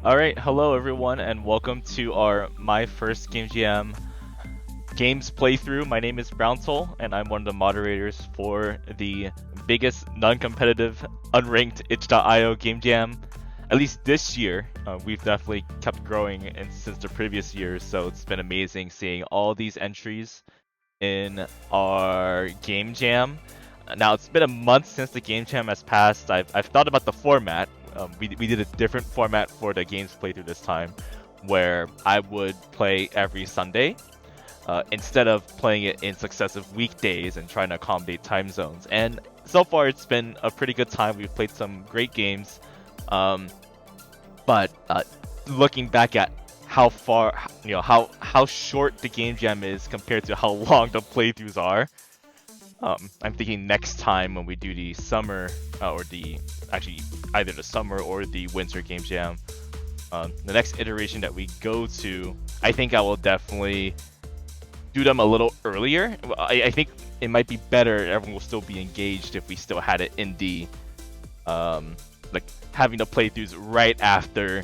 Alright, hello everyone, and welcome to our My First Game Jam games playthrough. My name is Browntoll, and I'm one of the moderators for the biggest non-competitive unranked itch.io game jam. At least this year, we've definitely kept growing since the previous years, so it's been amazing seeing all these entries in our game jam. Now it's been a month since the game jam has passed. I've thought about the format. We did a different format for the games playthrough this time, where I would play every Sunday instead of playing it in successive weekdays and trying to accommodate time zones. And so far, it's been a pretty good time. We've played some great games, but looking back at how far, how short the game jam is compared to how long the playthroughs are. I'm thinking next time when we do the summer, or either the summer or the winter game jam, the next iteration that we go to, I think I will definitely do them a little earlier. I think it might be better, everyone will still be engaged if we still had it in the, like having the playthroughs right after,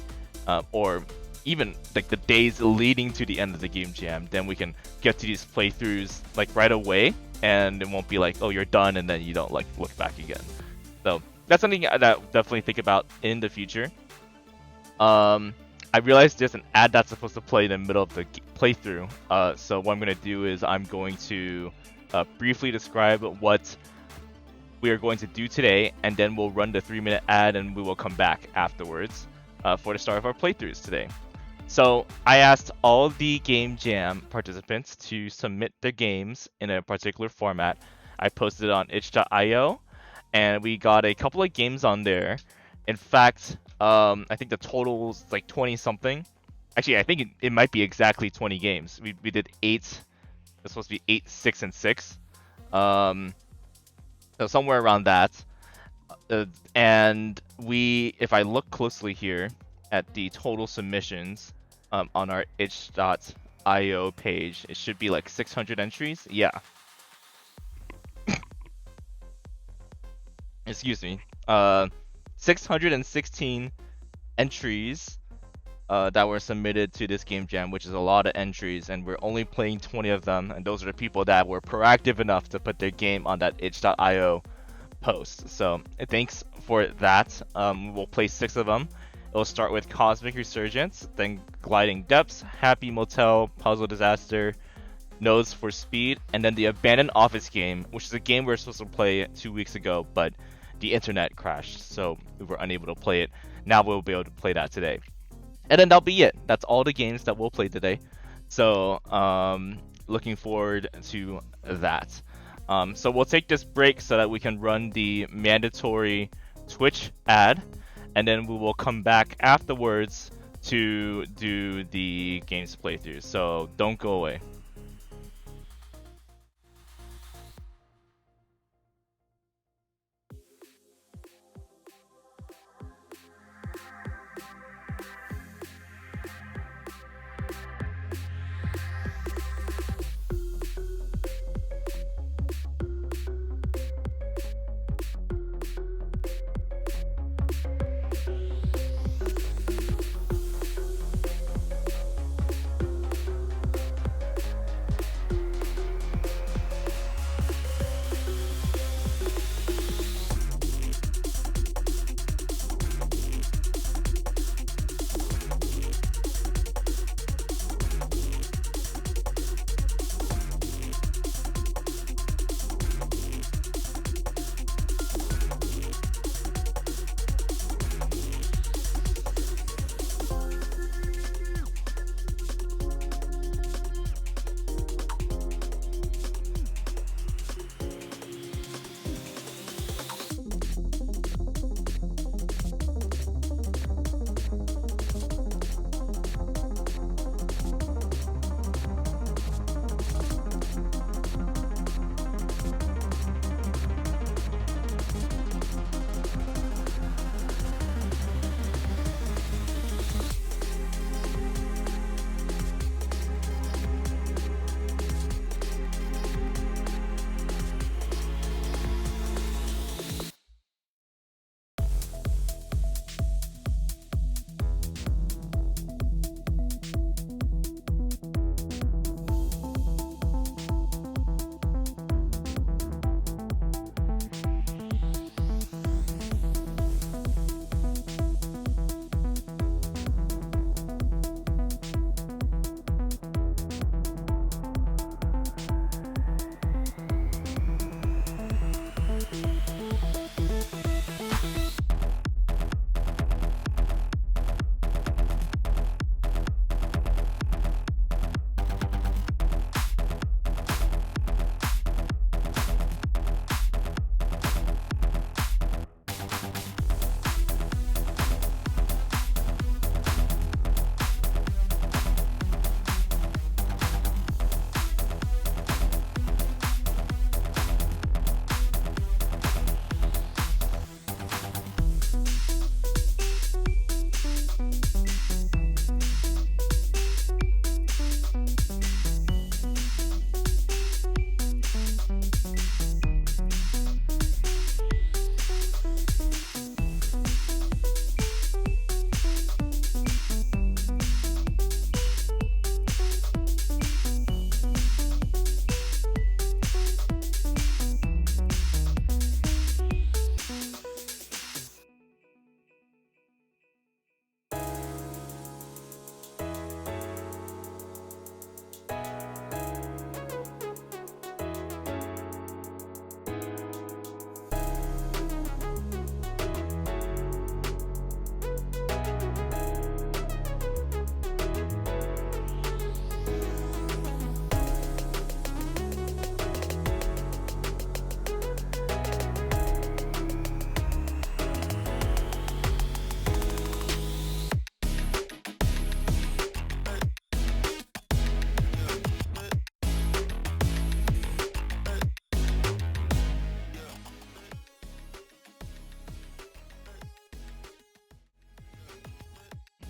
or even like the days leading to the end of the game jam, then we can get to these playthroughs like right away. And it won't be like, oh, you're done, and then you don't like look back again. So that's something that I'll definitely think about in the future. I realized there's an ad that's supposed to play in the middle of the playthrough. So what I'm gonna do is I'm going to briefly describe what we are going to do today, and then we'll run the 3-minute ad, and we will come back afterwards for the start of our playthroughs today. So I asked all the Game Jam participants to submit their games in a particular format. I posted it on itch.io, and we got a couple of games on there. In fact, I think the total is like 20 something. Actually, I think it might be exactly 20 games. We did 8. It's supposed to be 8, 6, and 6. So somewhere around that. And if I look closely here at the total submissions on our itch.io page, it should be like 600 entries. Yeah. Excuse me. 616 entries that were submitted to this game jam, which is a lot of entries, and we're only playing 20 of them, and those are the people that were proactive enough to put their game on that itch.io post. So thanks for that. We'll play 6 of them. It'll start with Cosmic Resurgence, then Gliding Depths, Happy Motel, Puzzle Disaster, Nodes for Speed, and then the Abandoned Office game, which is a game we were supposed to play 2 weeks ago, but the internet crashed, so we were unable to play it. Now we'll be able to play that today. And then that'll be it. That's all the games that we'll play today. So, looking forward to that. So we'll take this break so that we can run the mandatory Twitch ad, and then we will come back afterwards to do the games playthrough. So don't go away.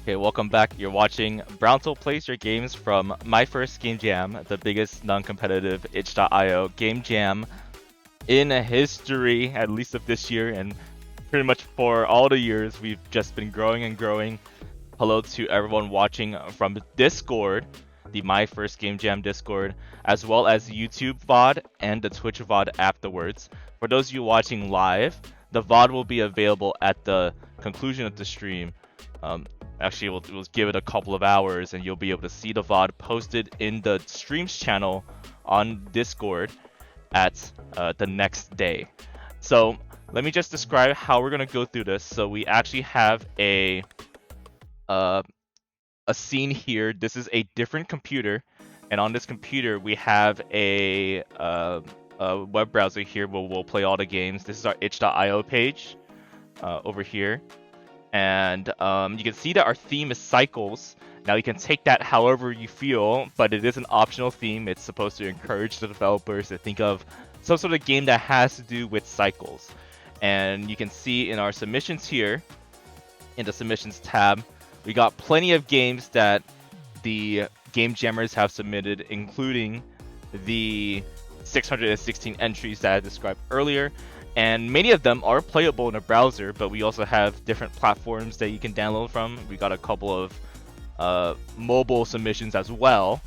Okay, welcome back. You're watching Browntel Plays Your Games from My First Game Jam, the biggest non-competitive itch.io game jam in history, at least of this year, and pretty much for all the years we've just been growing and growing. Hello to everyone watching from Discord, the My First Game Jam Discord, as well as YouTube VOD and the Twitch VOD afterwards. For those of you watching live, the VOD will be available at the conclusion of the stream. Actually, we'll give it a couple of hours and you'll be able to see the VOD posted in the streams channel on Discord at the next day. So let me just describe how we're going to go through this. So we actually have a scene here. This is a different computer, and on this computer we have a web browser here where we'll play all the games. This is our itch.io page over here. And you can see that our theme is cycles. Now you can take that however you feel, but it is an optional theme. It's supposed to encourage the developers to think of some sort of game that has to do with cycles. And you can see in our submissions here, in the submissions tab, we got plenty of games that the game jammers have submitted, including the 616 entries that I described earlier. And many of them are playable in a browser, but we also have different platforms that you can download from. We got a couple of mobile submissions as well.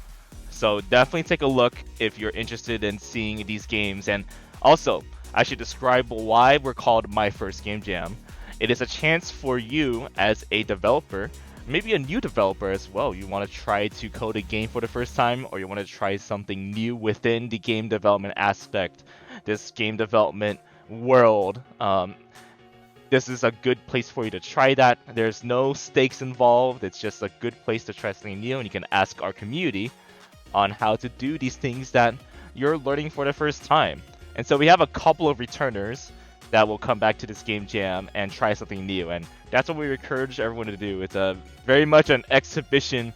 So definitely take a look if you're interested in seeing these games. And also, I should describe why we're called My First Game Jam. It is a chance for you as a developer, maybe a new developer as well. You want to try to code a game for the first time, or you want to try something new within the game development aspect, this game development world. This is a good place for you to try that. There's no stakes involved. It's just a good place to try something new, and you can ask our community on how to do these things that you're learning for the first time. And so we have a couple of returners that will come back to this game jam and try something new, and that's what we encourage everyone to do. It's a very much an exhibition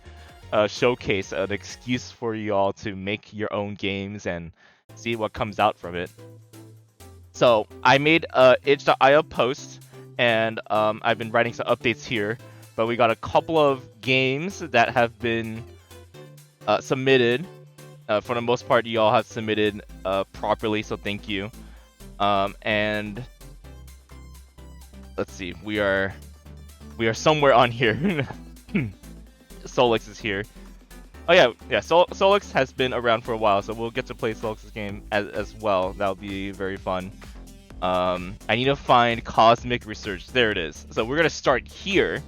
showcase, an excuse for you all to make your own games and see what comes out from it. So I made a itch.io post, and I've been writing some updates here, but we got a couple of games that have been submitted. For the most part, you all have submitted properly, so thank you. And let's see, we are somewhere on here. Solix is here. Oh yeah. Solix has been around for a while, so we'll get to play Solix's game as well. That'll be very fun. I need to find Cosmic Research. There it is. So we're gonna start here.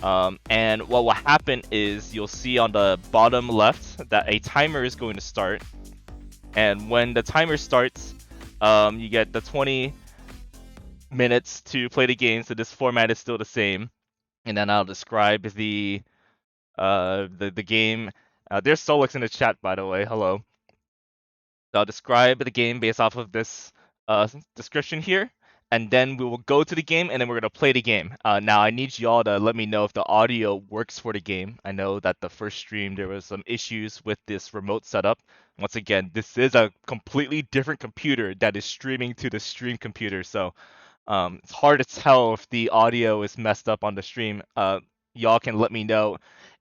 And what will happen is you'll see on the bottom left that a timer is going to start. And when the timer starts, you get the 20 minutes to play the game. So this format is still the same. And then I'll describe the game. There's Solix in the chat, by the way. Hello. So I'll describe the game based off of this description here, and then we will go to the game, and then we're gonna play the game. Now I need y'all to let me know if the audio works for the game. I know that the first stream there was some issues with this remote setup. Once again, this is a completely different computer that is streaming to the stream computer, so it's hard to tell if the audio is messed up on the stream. Y'all can let me know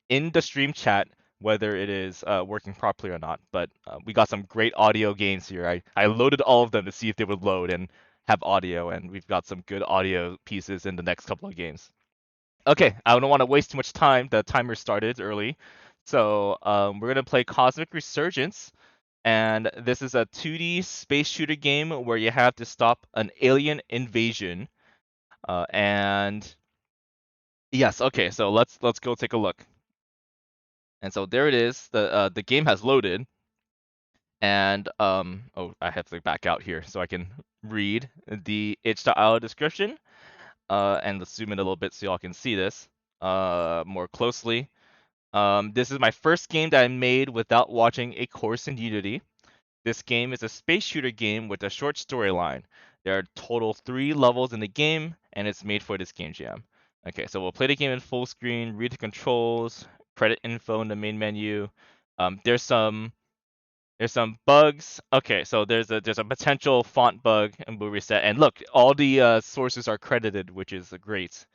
in the stream chat whether it is working properly or not. But we got some great audio games here. I loaded all of them to see if they would load and have audio, and we've got some good audio pieces in the next couple of games. Okay, I don't want to waste too much time. The timer started early. So we're going to play Cosmic Resurgence. And this is a 2D space shooter game where you have to stop an alien invasion. And yes, okay, so let's go take a look. And so there it is. The game has loaded. And oh, I have to back out here so I can read the itch.io description. And let's zoom in a little bit so y'all can see this more closely. This is my first game that I made without watching a course in Unity. This game is a space shooter game with a short storyline. There are total 3 levels in the game, and it's made for this game jam. Okay, so we'll play the game in full screen, read the controls, credit info in the main menu. There's some bugs. Okay, so there's a potential font bug, and we'll reset. And look, all the sources are credited, which is great.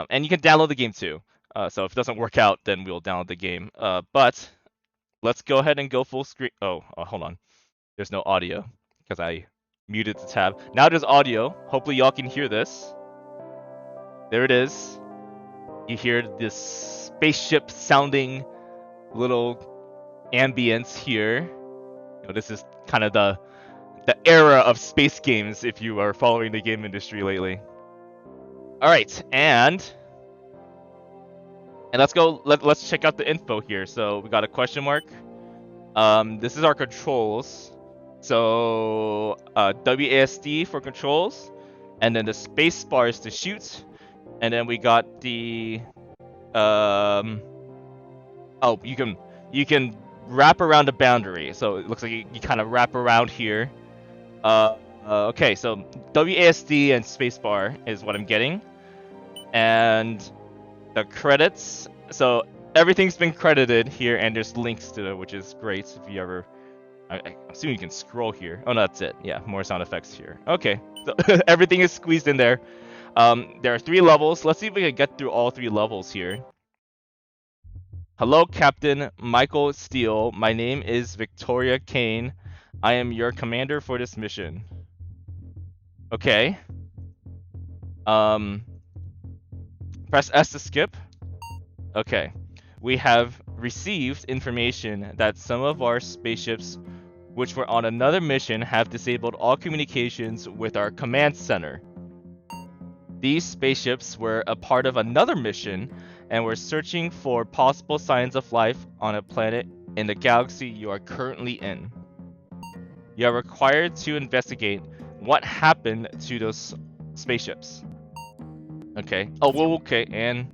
And you can download the game too. So if it doesn't work out, then we'll download the game. But let's go ahead and go full screen. Oh, hold on. There's no audio because I muted the tab. Now there's audio. Hopefully y'all can hear this. There it is. You hear this spaceship sounding little ambience here. This is kind of the era of space games if you are following the game industry lately. All right, and let's go. Let's check out the info here. So we got a question mark. This is our controls. So WASD for controls, and then the space bar is to shoot, and then we got the oh, you can wrap around the boundary. So it looks like you kind of wrap around here. Okay, so WASD and spacebar is what I'm getting, and the credits. So everything's been credited here, and there's links to it, which is great if you ever. I assume you can scroll here. Oh, no, that's it. Yeah, more sound effects here. Okay, so everything is squeezed in there. There are 3 levels. Let's see if we can get through all 3 levels here. Hello, Captain Michael Steele. My name is Victoria Kane. I am your commander for this mission. Okay. Press S to skip. Okay. We have received information that some of our spaceships, which were on another mission, have disabled all communications with our command center. These spaceships were a part of another mission and were searching for possible signs of life on a planet in the galaxy you are currently in. You are required to investigate what happened to those spaceships. Okay. Oh, well, okay, and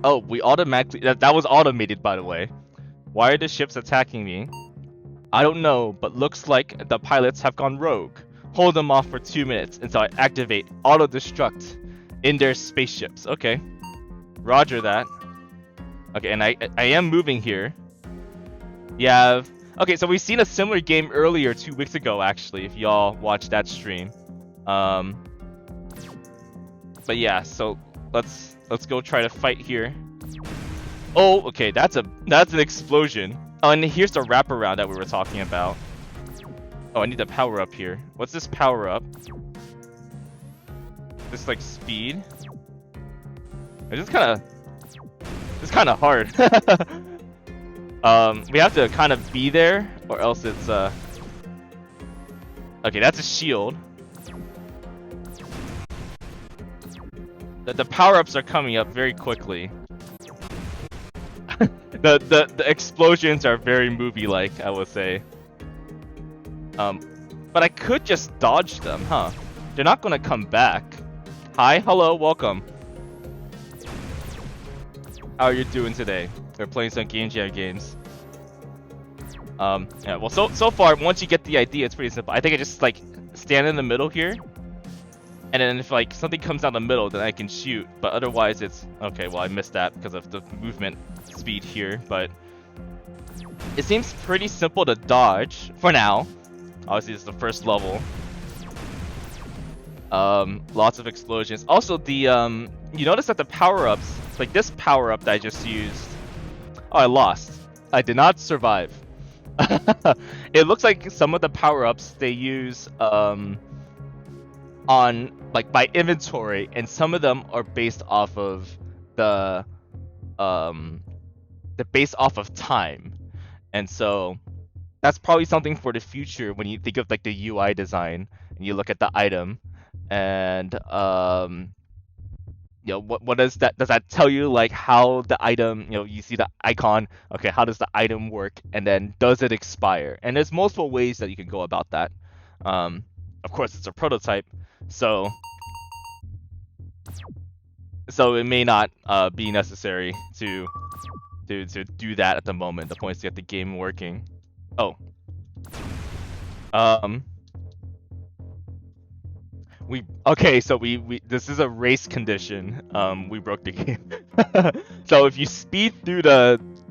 oh, we automatically that was automated, by the way. Why are the ships attacking me? I don't know, but looks like the pilots have gone rogue. Hold them off for 2 minutes until I activate auto-destruct in their spaceships. Okay. Roger that. Okay, and I am moving here. Yeah. Okay, so we've seen a similar game earlier 2 weeks ago, actually, if y'all watched that stream. But yeah, so let's go try to fight here. Oh, okay, that's an explosion. Oh, and here's the wraparound that we were talking about. Oh, I need the power up here. What's this power up? This like speed. It's kind of hard. We have to kind of be there, or else it's okay, that's a shield. The power-ups are coming up very quickly. the explosions are very movie-like, I would say. But I could just dodge them, huh? They're not gonna come back. Hi, hello, welcome. How are you doing today? We're playing some Game Jam games. Yeah, well, so far, once you get the idea, it's pretty simple. I think I just, like, stand in the middle here. And then if, like, something comes down the middle, then I can shoot. But otherwise, it's... Okay, well, I missed that because of the movement speed here. But it seems pretty simple to dodge for now. Obviously, it's the first level. Lots of explosions. Also, the, you notice that the power-ups... Like, this power-up that I just used... Oh, I lost. I did not survive. It looks like some of the power-ups they use, on like by inventory, and some of them are based off of the based off of time, and so that's probably something for the future when you think of like the UI design and you look at the item, and you know, what does that tell you, like how the item, you know, you see the icon, okay, how does the item work, and then does it expire? And there's multiple ways that you can go about that. Of course, it's a prototype, so it may not be necessary to do that at the moment. The point is to get the game working. Oh. Okay, so we this is a race condition. We broke the game. So if you speed through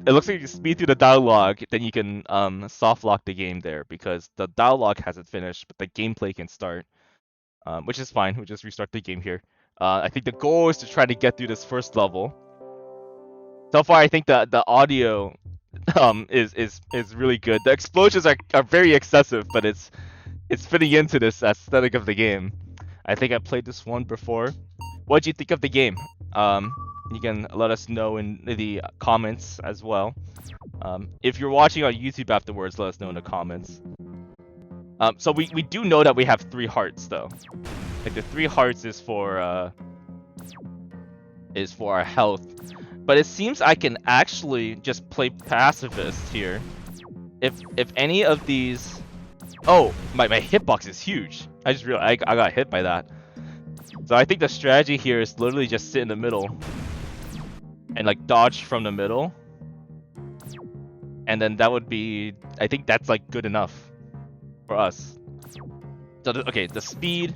it looks like you speed through the dialogue, then you can soft lock the game there, because the dialogue hasn't finished, but the gameplay can start. Which is fine. We'll just restart the game here. I think the goal is to try to get through this first level. So far, I think the audio is really good. The explosions are very excessive, but it's fitting into this aesthetic of the game. I think I played this one before. What do you think of the game? You can let us know in the comments as well. If you're watching on YouTube afterwards, let us know in the comments. So we do know that we have 3 hearts though. Like the 3 hearts is for our health. But it seems I can actually just play pacifist here. If any of these... Oh, my hitbox is huge. I just realized I got hit by that. So I think the strategy here is literally just sit in the middle and like dodge from the middle. And then that would be... I think that's like good enough for us. So okay, the speed...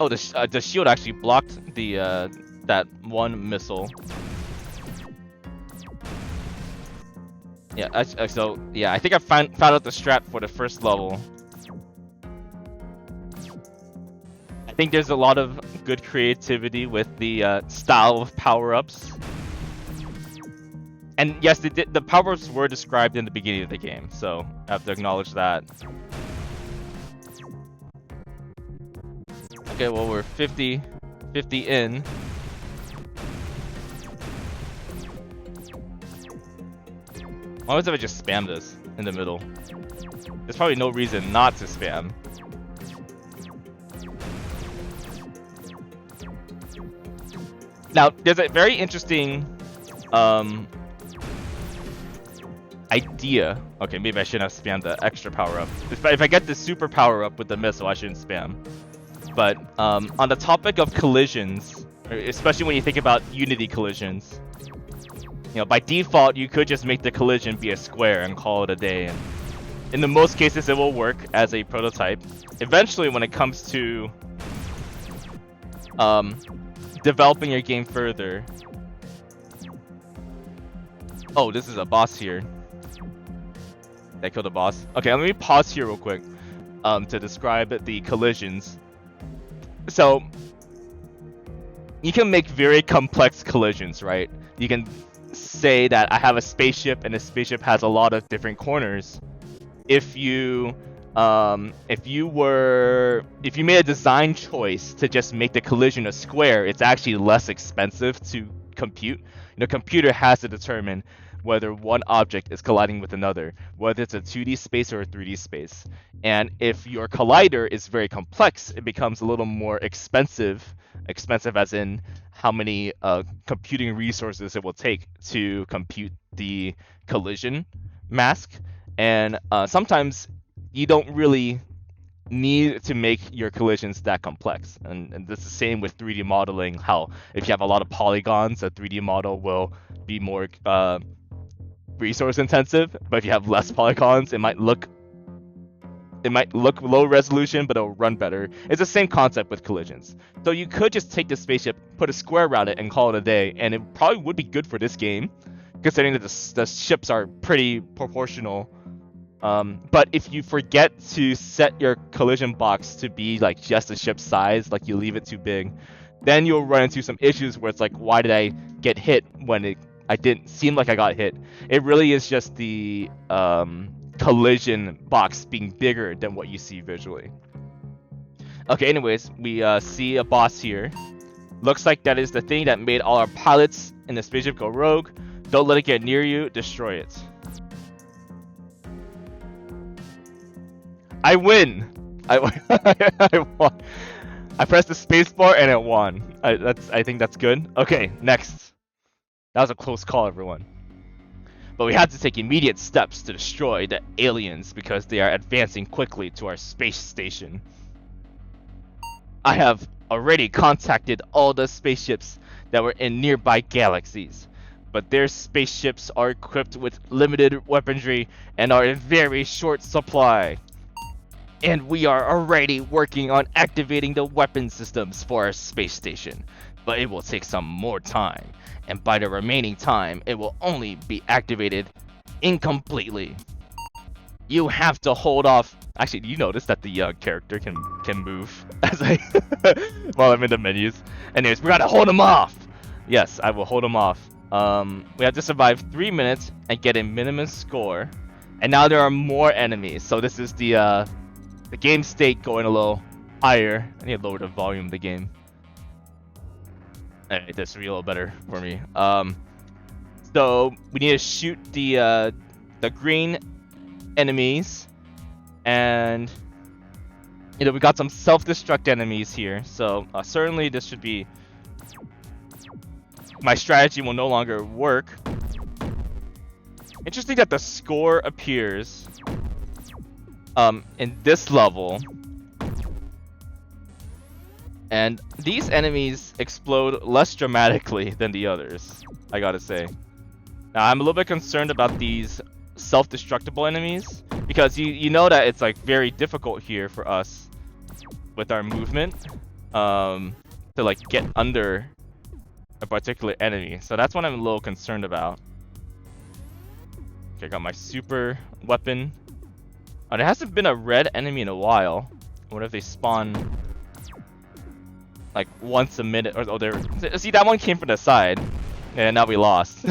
Oh, the shield actually blocked the that one missile. Yeah, so yeah, I think I found out the strat for the first level. I think there's a lot of good creativity with the style of power-ups. And yes, the power-ups were described in the beginning of the game, so I have to acknowledge that. Okay, well we're 50 in. Why was if I just spam this in the middle? There's probably no reason not to spam. Now, there's a very interesting idea. Okay, maybe I shouldn't have spammed the extra power-up. If I get the super power-up with the missile, I shouldn't spam. But on the topic of collisions, especially when you think about Unity collisions, you know, by default, you could just make the collision be a square and call it a day. And in the most cases, it will work as a prototype. Eventually, when it comes to developing your game further... Oh, this is a boss here. Did I kill the boss? Okay, let me pause here real quick to describe the collisions. So, you can make very complex collisions, right? You can say that I have a spaceship and the spaceship has a lot of different corners. If you made a design choice to just make the collision a square, it's actually less expensive to compute. The computer has to determine whether one object is colliding with another, whether it's a 2D space or a 3D space. And if your collider is very complex, it becomes a little more expensive. Expensive as in how many computing resources it will take to compute the collision mask. And sometimes you don't really need to make your collisions that complex. And this is the same with 3D modeling, how if you have a lot of polygons, a 3D model will be more resource intensive, but if you have less polygons, it might look low resolution, but it'll run better. It's the same concept with collisions. So you could just take the spaceship, put a square around it, and call it a day, and it probably would be good for this game, considering that the ships are pretty proportional. But if you forget to set your collision box to be like just the ship's size, like you leave it too big, then you'll run into some issues where it's like, why did I get hit when I didn't seem like I got hit? It really is just the collision box being bigger than what you see visually. Okay, anyways, we see a boss here. Looks like that is the thing that made all our pilots in the spaceship go rogue. Don't let it get near you, destroy it. I win! I won. I pressed the spacebar and it won. I think that's good. Okay, next. That was a close call, everyone. But we had to take immediate steps to destroy the aliens because they are advancing quickly to our space station. I have already contacted all the spaceships that were in nearby galaxies, but their spaceships are equipped with limited weaponry and are in very short supply. And we are already working on activating the weapon systems for our space station, but it will take some more time, and by the remaining time, it will only be activated incompletely. you have to hold off. Actually, do you notice that the character can move as I while I'm in the menus? Anyways, we gotta hold him off. Yes, I will hold him off. We have to survive 3 minutes and get a minimum score. And now there are more enemies. So this is the game state going a little higher. I need to lower the volume of the game. Alright, this will be a little better for me. So we need to shoot the green enemies, and you know we got some self-destruct enemies here. So certainly this should be my strategy will no longer work. Interesting that the score appears in this level, and these enemies explode less dramatically than the others, I gotta say. Now I'm a little bit concerned about these self-destructible enemies, because you know that it's like very difficult here for us with our movement to like get under a particular enemy. So that's what I'm a little concerned about. Okay, I got my super weapon. There hasn't been a red enemy in a while. What if they spawn like once a minute? Or they're, see, that one came from the side, and now we lost.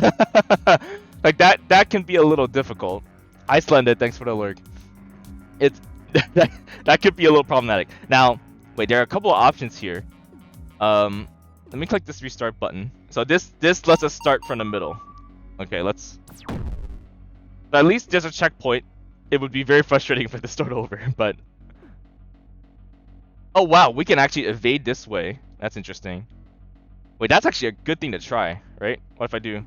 Like that can be a little difficult. Icelanded, thanks for the alert. It's that could be a little problematic. Now, wait, there are a couple of options here. Let me click this restart button. So this lets us start from the middle. Okay, let's. But at least there's a checkpoint. It would be very frustrating if I had to start over, but. Oh wow, we can actually evade this way. That's interesting. Wait, that's actually a good thing to try, right? What if I do?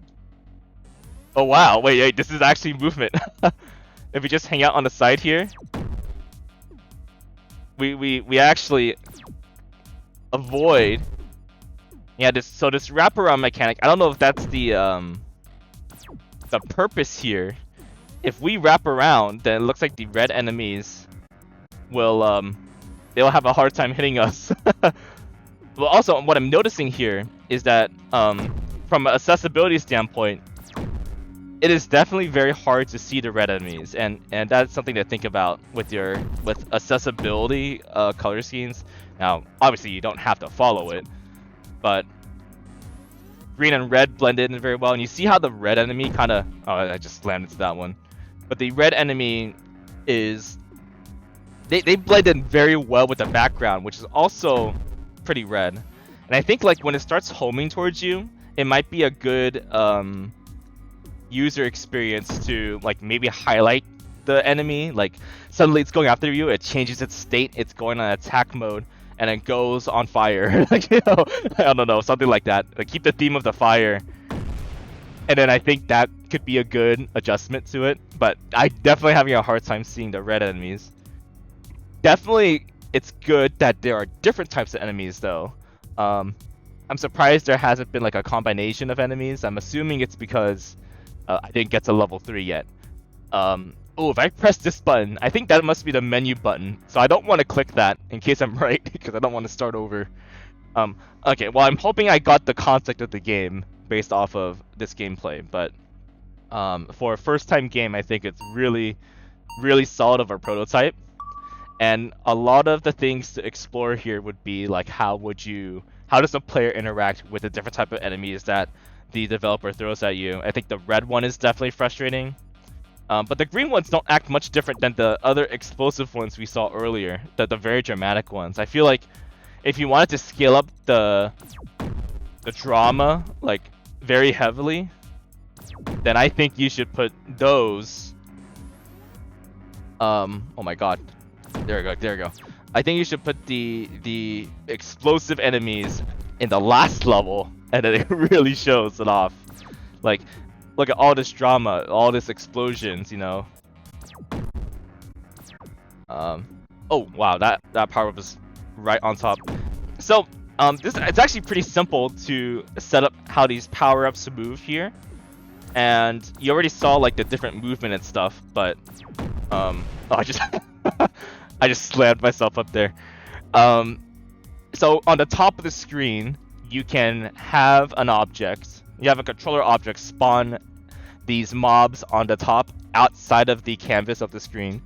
Oh wow, wait, this is actually movement. If we just hang out on the side here, we actually avoid. Yeah, this wraparound mechanic. I don't know if that's the purpose here. If we wrap around, then it looks like the red enemies will they'll have a hard time hitting us. Well, also what I'm noticing here is that from an accessibility standpoint, it is definitely very hard to see the red enemies, and that's something to think about with accessibility color schemes. Now, obviously you don't have to follow it, but green and red blend in very well, and you see how the red enemy kind of, oh, I just slammed into that one, but the red enemy is they blend in very well with the background, which is also pretty red. And I think like when it starts homing towards you, it might be a good user experience to like maybe highlight the enemy. Like suddenly it's going after you, it changes its state, it's going on attack mode, and it goes on fire. Like, you know, I don't know, something like that. Like keep the theme of the fire. And then I think that could be a good adjustment to it. But I definitely having a hard time seeing the red enemies. Definitely, it's good that there are different types of enemies, though. I'm surprised there hasn't been like a combination of enemies. I'm assuming it's because I didn't get to level 3 yet. Oh, if I press this button, I think that must be the menu button. So I don't want to click that in case I'm right, because I don't want to start over. Okay, well, I'm hoping I got the concept of the game based off of this gameplay, but for a first-time game, I think it's really, really solid of a prototype. And a lot of the things to explore here would be like how does a player interact with the different type of enemies that the developer throws at you. I think the red one is definitely frustrating, but the green ones don't act much different than the other explosive ones we saw earlier, the very dramatic ones. I feel like if you wanted to scale up the drama like very heavily, then I think you should put those. Oh my god. There we go. I think you should put the explosive enemies in the last level, and then it really shows it off. Like, look at all this drama, all this explosions, you know. Oh wow, that power up is right on top. So it's actually pretty simple to set up how these power ups move here, and you already saw like the different movement and stuff. But oh, I just I just slammed myself up there. So on the top of the screen, you can have an object. You have a controller object spawn these mobs on the top outside of the canvas of the screen,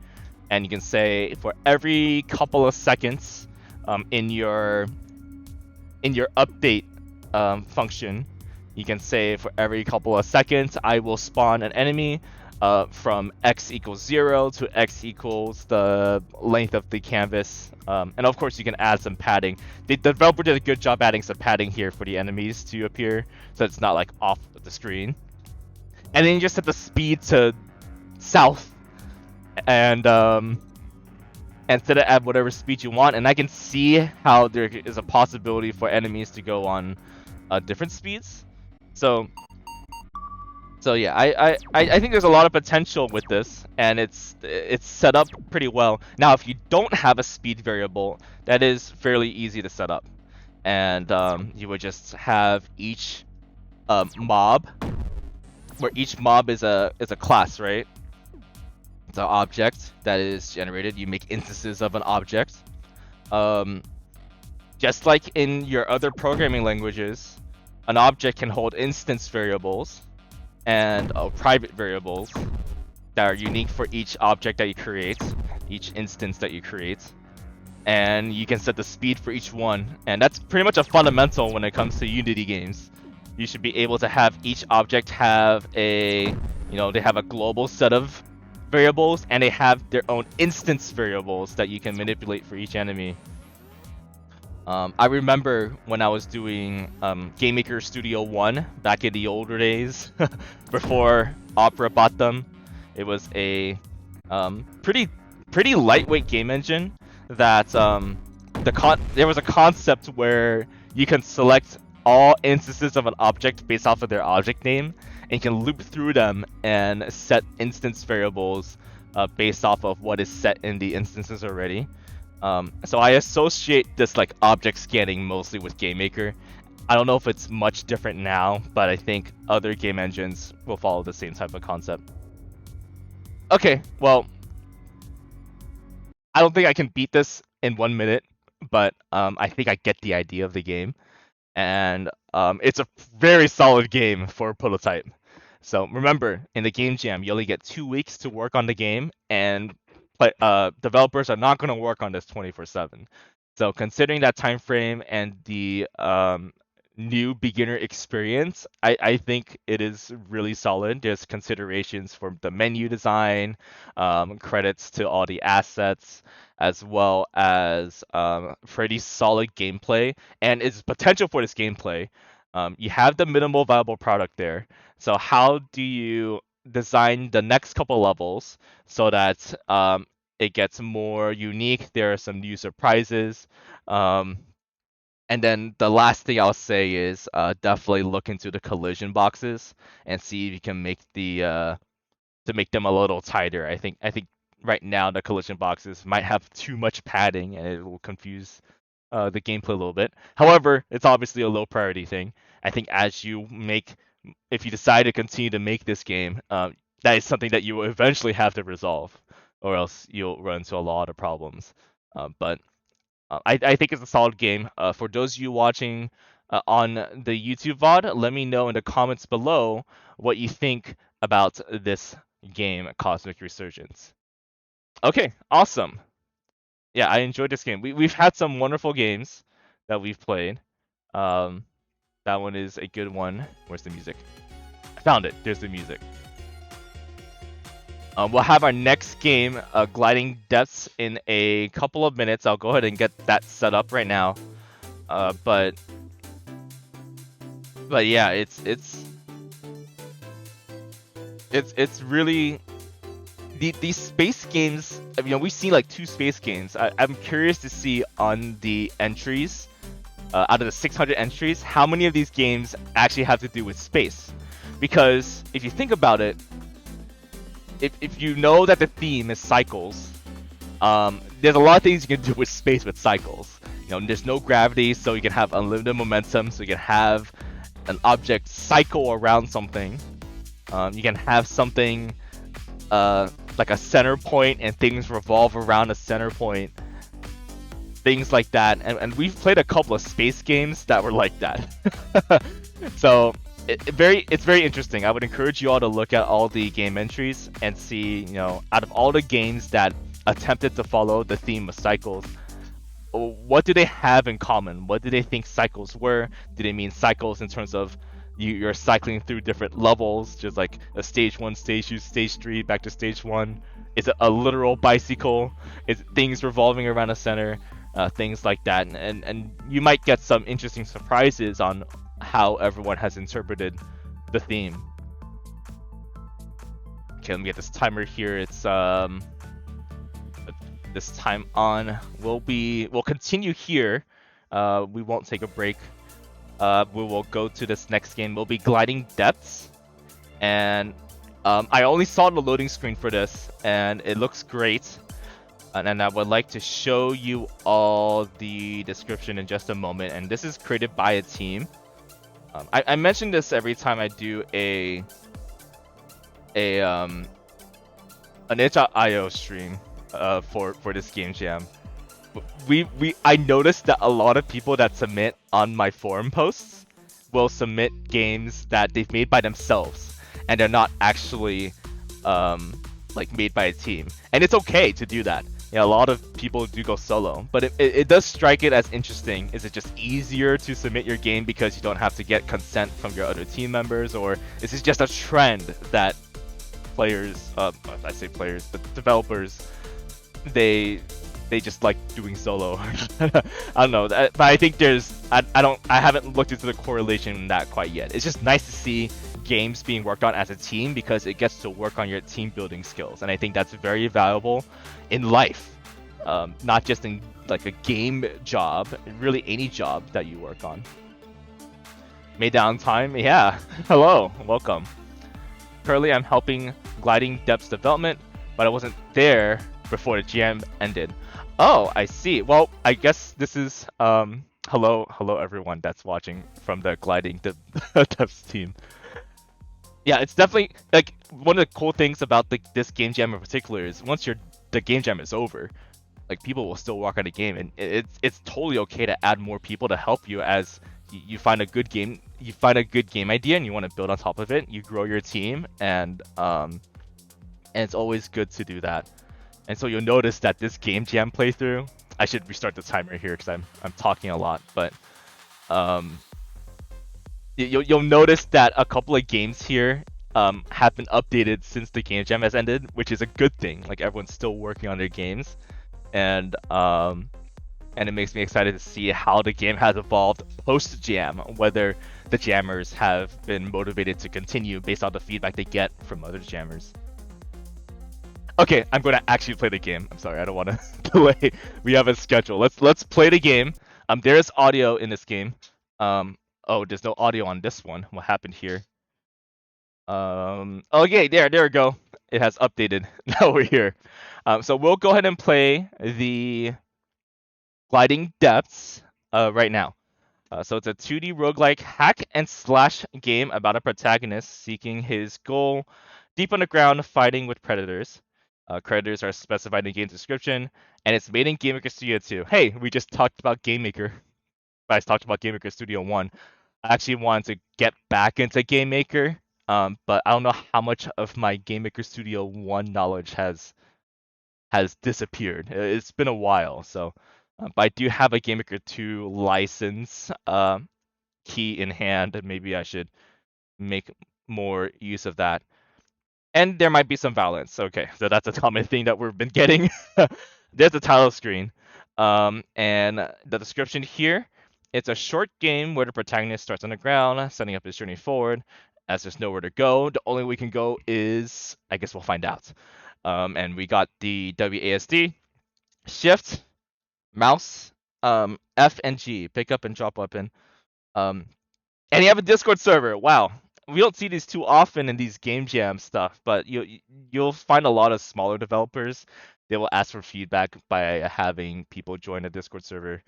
and you can say for every couple of seconds in your update function, you can say for every couple of seconds I will spawn an enemy from x equals 0 to x equals the length of the canvas, and of course you can add some padding. The developer did a good job adding some padding here for the enemies to appear, so it's not like off the screen. And then you just set the speed to south, and set it at whatever speed you want. And I can see how there is a possibility for enemies to go on different speeds. So yeah, I think there's a lot of potential with this, and it's set up pretty well. Now, if you don't have a speed variable, that is fairly easy to set up, and you would just have each mob, where each mob is a class, right? It's an object that is generated. You make instances of an object, just like in your other programming languages. An object can hold instance variables and private variables that are unique for each object that you create, each instance that you create, and you can set the speed for each one. And that's pretty much a fundamental when it comes to Unity games. You should be able to have each object have they have a global set of variables, and they have their own instance variables that you can manipulate for each enemy. I remember when I was doing Game Maker Studio 1 back in the older days, before Opera bought them. It was a pretty lightweight game engine that there was a concept where you can select all instances of an object based off of their object name, and you can loop through them and set instance variables based off of what is set in the instances already. So I associate this like object scanning mostly with GameMaker. I don't know if it's much different now, but I think other game engines will follow the same type of concept. Okay, well, I don't think I can beat this in 1 minute, but I think I get the idea of the game, and it's a very solid game for a prototype. So remember, in the game jam, you only get 2 weeks to work on the game, and developers are not going to work on this 24/7. So considering that time frame and the new beginner experience, I think it is really solid. There's considerations for the menu design, credits to all the assets, as well as pretty solid gameplay, and its potential for this gameplay. You have the minimal viable product there. So how do you design the next couple levels so that it gets more unique? There are some new surprises. And then the last thing I'll say is definitely look into the collision boxes and see if you can make to make them a little tighter. I think right now the collision boxes might have too much padding, and it will confuse the gameplay a little bit. However, it's obviously a low priority thing. I think if you decide to continue to make this game, that is something that you will eventually have to resolve, or else you'll run into a lot of problems. But I think it's a solid game. For those of you watching on the YouTube VOD, let me know in the comments below what you think about this game, Cosmic Resurgence. Okay, awesome. Yeah, I enjoyed this game. We've had some wonderful games that we've played. That one is a good one. Where's the music? I found it. There's the music. We'll have our next game, Gliding Depths, in a couple of minutes. I'll go ahead and get that set up right now. But yeah, it's really these space games. We've seen like 2 space games. I'm curious to see on the entries, out of the 600 entries, how many of these games actually have to do with space. Because if you think about it, if you know that the theme is cycles, there's a lot of things you can do with space with cycles. There's no gravity, so you can have unlimited momentum, so you can have an object cycle around something. You can have something like a center point, and things revolve around a center point. Things like that. And we've played a couple of space games that were like that. So it's very interesting. I would encourage you all to look at all the game entries and see, you know, out of all the games that attempted to follow the theme of cycles, what do they have in common? What do they think cycles were? Do they mean cycles in terms of you're cycling through different levels, just like a stage 1, stage 2, stage 3, back to stage 1? Is it a literal bicycle? Is it things revolving around a center? Things like that, and you might get some interesting surprises on how everyone has interpreted the theme. Okay, let me get this timer here. It's this time on. We'll continue here. We won't take a break. We will go to this next game. We'll be Gliding Depths, and I only saw the loading screen for this, and it looks great. And I would like to show you all the description in just a moment. And this is created by a team. I mention this every time I do an itch.io stream for this game jam. I noticed that a lot of people that submit on my forum posts will submit games that they've made by themselves, and they're not actually like made by a team. And it's okay to do that. Yeah, a lot of people do go solo, but it does strike it as interesting. Is it just easier to submit your game because you don't have to get consent from your other team members, or is this just a trend that players, I say players, but developers, they just like doing solo? I don't know, but I think I haven't looked into the correlation in that quite yet. It's just nice to see games being worked on as a team because it gets to work on your team building skills, and I think that's very valuable in life, not just in like a game job, really any job that you work on. May downtime, yeah. Hello, welcome. Currently I'm helping Gliding Depths development, but I wasn't there before the jam ended. Oh, I see. Well, I guess this is hello everyone that's watching from the Gliding Depths team. Yeah, it's definitely like one of the cool things about this game jam in particular is once the game jam is over, like people will still work on the game, and it's totally okay to add more people to help you as you find a good game idea and you want to build on top of it. You grow your team, and it's always good to do that. And so you'll notice that this game jam playthrough, I should restart the timer here because I'm talking a lot, but you'll notice that a couple of games here have been updated since the game jam has ended, which is a good thing. Like everyone's still working on their games, and it makes me excited to see how the game has evolved post jam, whether the jammers have been motivated to continue based on the feedback they get from other jammers. Okay, I'm going to actually play the game. I'm sorry, I don't want to delay. We have a schedule. Let's play the game. There is audio in this game. Oh, there's no audio on this one. What happened here? Okay, there we go. It has updated. Now we're here. So we'll go ahead and play the Gliding Depths right now. So it's a 2D roguelike hack and slash game about a protagonist seeking his goal deep underground, fighting with predators. Predators are specified in the game description, and it's made in GameMaker Studio 2. Hey, we just talked about GameMaker. I talked about GameMaker Studio 1. I actually wanted to get back into GameMaker, but I don't know how much of my GameMaker Studio 1 knowledge has disappeared. It's been a while, so but I do have a GameMaker 2 license key in hand, and maybe I should make more use of that. And there might be some violence. Okay, so that's a common thing that we've been getting. There's the title screen, and the description here. It's a short game where the protagonist starts on the ground, setting up his journey forward. As there's nowhere to go, the only way we can go is, I guess we'll find out. And we got the WASD, shift, mouse, F and G, pick up and drop weapon. And you have a Discord server. Wow, we don't see these too often in these game jam stuff, but you'll find a lot of smaller developers. They will ask for feedback by having people join a Discord server.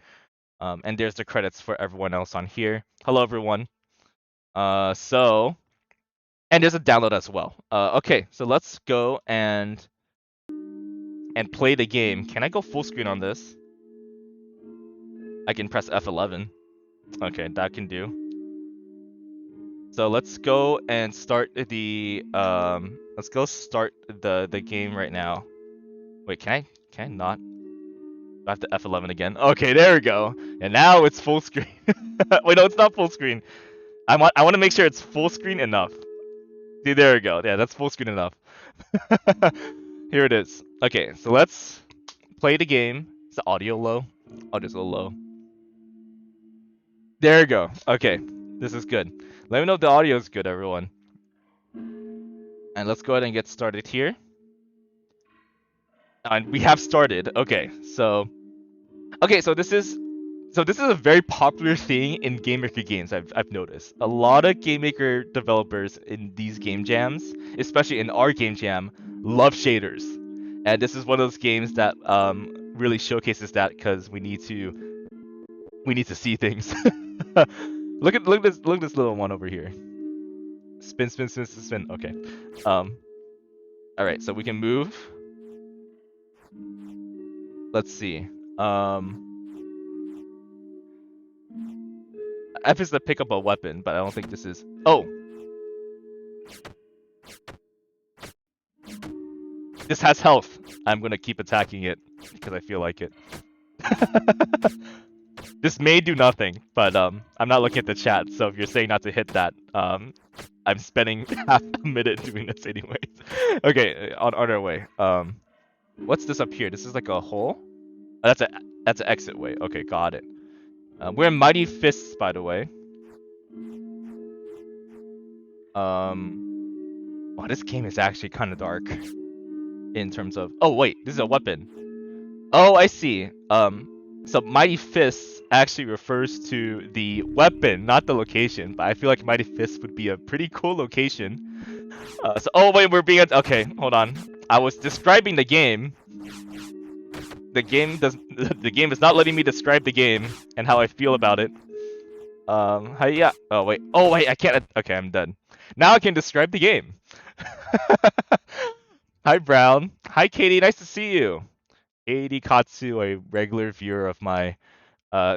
And there's the credits for everyone else on here. Hello, everyone. And there's a download as well. Okay, so let's go and play the game. Can I go full screen on this? I can press F11. Okay, that can do. So let's go and start the the game right now. Wait, can I not? I have to F11 again. Okay, there we go. And now it's full screen. Wait, no, it's not full screen. I want to make sure it's full screen enough. See, there we go. Yeah, that's full screen enough. Here it is. Okay, so let's play the game. Is the audio low? Audio's a little low. There we go. Okay, this is good. Let me know if the audio is good, everyone. And let's go ahead and get started here. And we have started. Okay, so this is a very popular thing in Game Maker games. I've noticed a lot of Game Maker developers in these game jams, especially in our game jam, love shaders, and this is one of those games that really showcases that because we need to see things. look at this little one over here. Spin, spin, spin, spin, spin. Okay. All right, so we can move. Let's see. F is to pick up a weapon, but I don't think this is. Oh! This has health. I'm gonna keep attacking it because I feel like it. This may do nothing, but I'm not looking at the chat, so if you're saying not to hit that, I'm spending half a minute doing this anyways. Okay, on our way. What's this up here? This is like a hole? Oh, that's an exit way. Okay, got it. We're in Mighty Fists, by the way. Wow, this game is actually kind of dark in terms of. Oh wait, this is a weapon. Oh, I see. So Mighty Fists actually refers to the weapon, not the location. But I feel like Mighty Fists would be a pretty cool location. Oh wait, we're being okay. Hold on. I was describing the game. The game is not letting me describe the game and how I feel about it. Yeah. Oh wait, I can't. Okay, I'm done. Now I can describe the game. Hi Brown. Hi Katie. Nice to see you. Katie Katsu, a regular viewer of my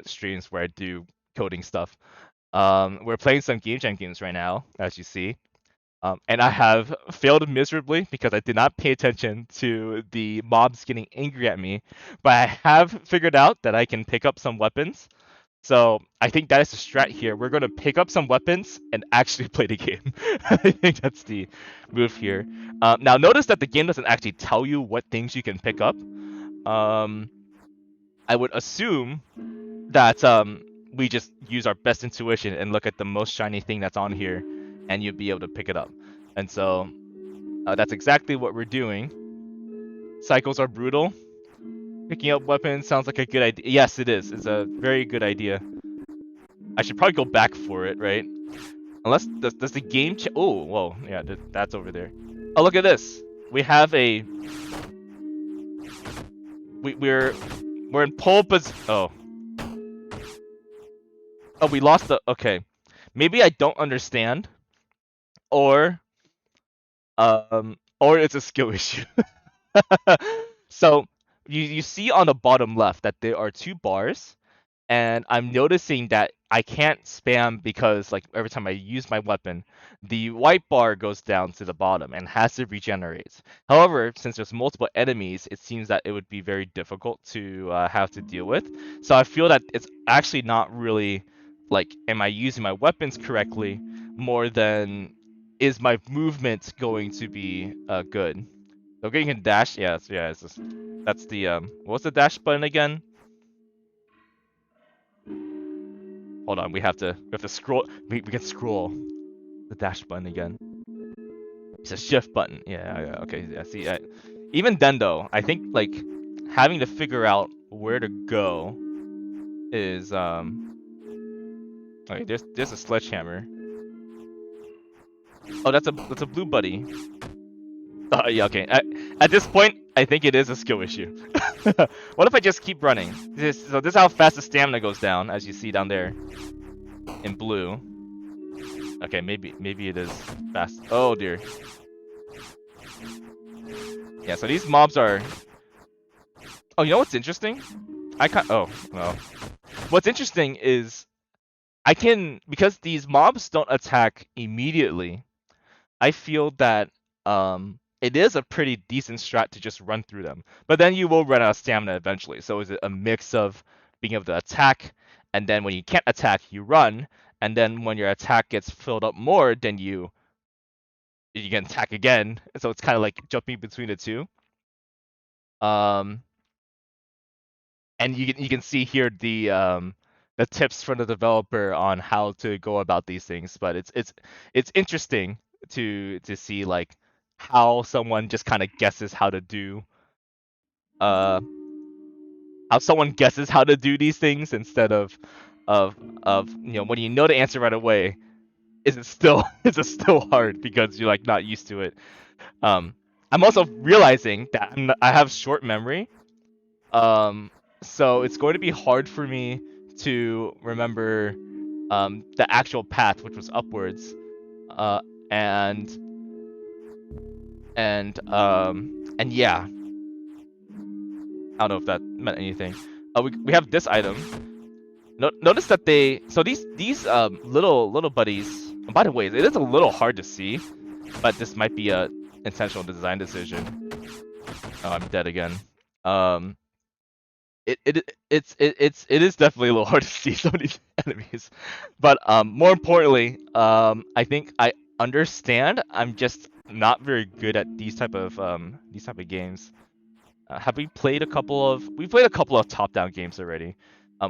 streams where I do coding stuff. We're playing some game jam games right now, as you see. And I have failed miserably because I did not pay attention to the mobs getting angry at me. But I have figured out that I can pick up some weapons. So I think that is the strat here. We're going to pick up some weapons and actually play the game. I think that's the move here. Now notice that the game doesn't actually tell you what things you can pick up. I would assume that we just use our best intuition and look at the most shiny thing that's on here, and you'll be able to pick it up. And so that's exactly what we're doing. Cycles are brutal. Picking up weapons sounds like a good idea. Yes, it is. It's a very good idea. I should probably go back for it, right? Unless does the game oh, whoa, yeah, that's over there. Oh, look at this. We have a we're in pole position. Oh, we lost the. Okay, maybe I don't understand, or it's a skill issue. So you see on the bottom left that there are two bars, and I'm noticing that I can't spam because like every time I use my weapon, the white bar goes down to the bottom and has to regenerate. However, since there's multiple enemies, it seems that it would be very difficult to have to deal with. So I feel that it's actually not really like, am I using my weapons correctly more than is my movement going to be good? Okay, you can dash. Yeah, it's just, that's the what's the dash button again? Hold on, we have to scroll. We can scroll the dash button again. It's a shift button. Yeah. Okay. Yeah. See, even then though, I think like having to figure out where to go is Okay, there's a sledgehammer. Oh, that's a blue buddy. Yeah. Okay. At this point, I think it is a skill issue. What if I just keep running? So this is how fast the stamina goes down, as you see down there in blue. Okay, maybe it is fast. Oh dear. Yeah, so these mobs are. Oh, you know what's interesting? Oh well. What's interesting is I can, because these mobs don't attack immediately, I feel that it is a pretty decent strat to just run through them. But then you will run out of stamina eventually. So is it a mix of being able to attack, and then when you can't attack, you run, and then when your attack gets filled up more, then you can attack again. So it's kind of like jumping between the two. Um, and you can see here the tips from the developer on how to go about these things. But it's interesting to see like how someone just kind of guesses uh how to do these things instead of when you know the answer right away, is it still is it still hard because you're like not used to it. um I'm also realizing that I have short memory. Um, so it's going to be hard for me to remember the actual path, which was upwards. Uh, and and yeah, I don't know if that meant anything. We have this item. Notice that these little buddies. By the way, it is a little hard to see, but this might be a intentional design decision. Oh, I'm dead again. Um, it is definitely a little hard to see some of these enemies, but more importantly, I think I understand. I'm just not very good at these type of games. Have we played a couple of top-down games already?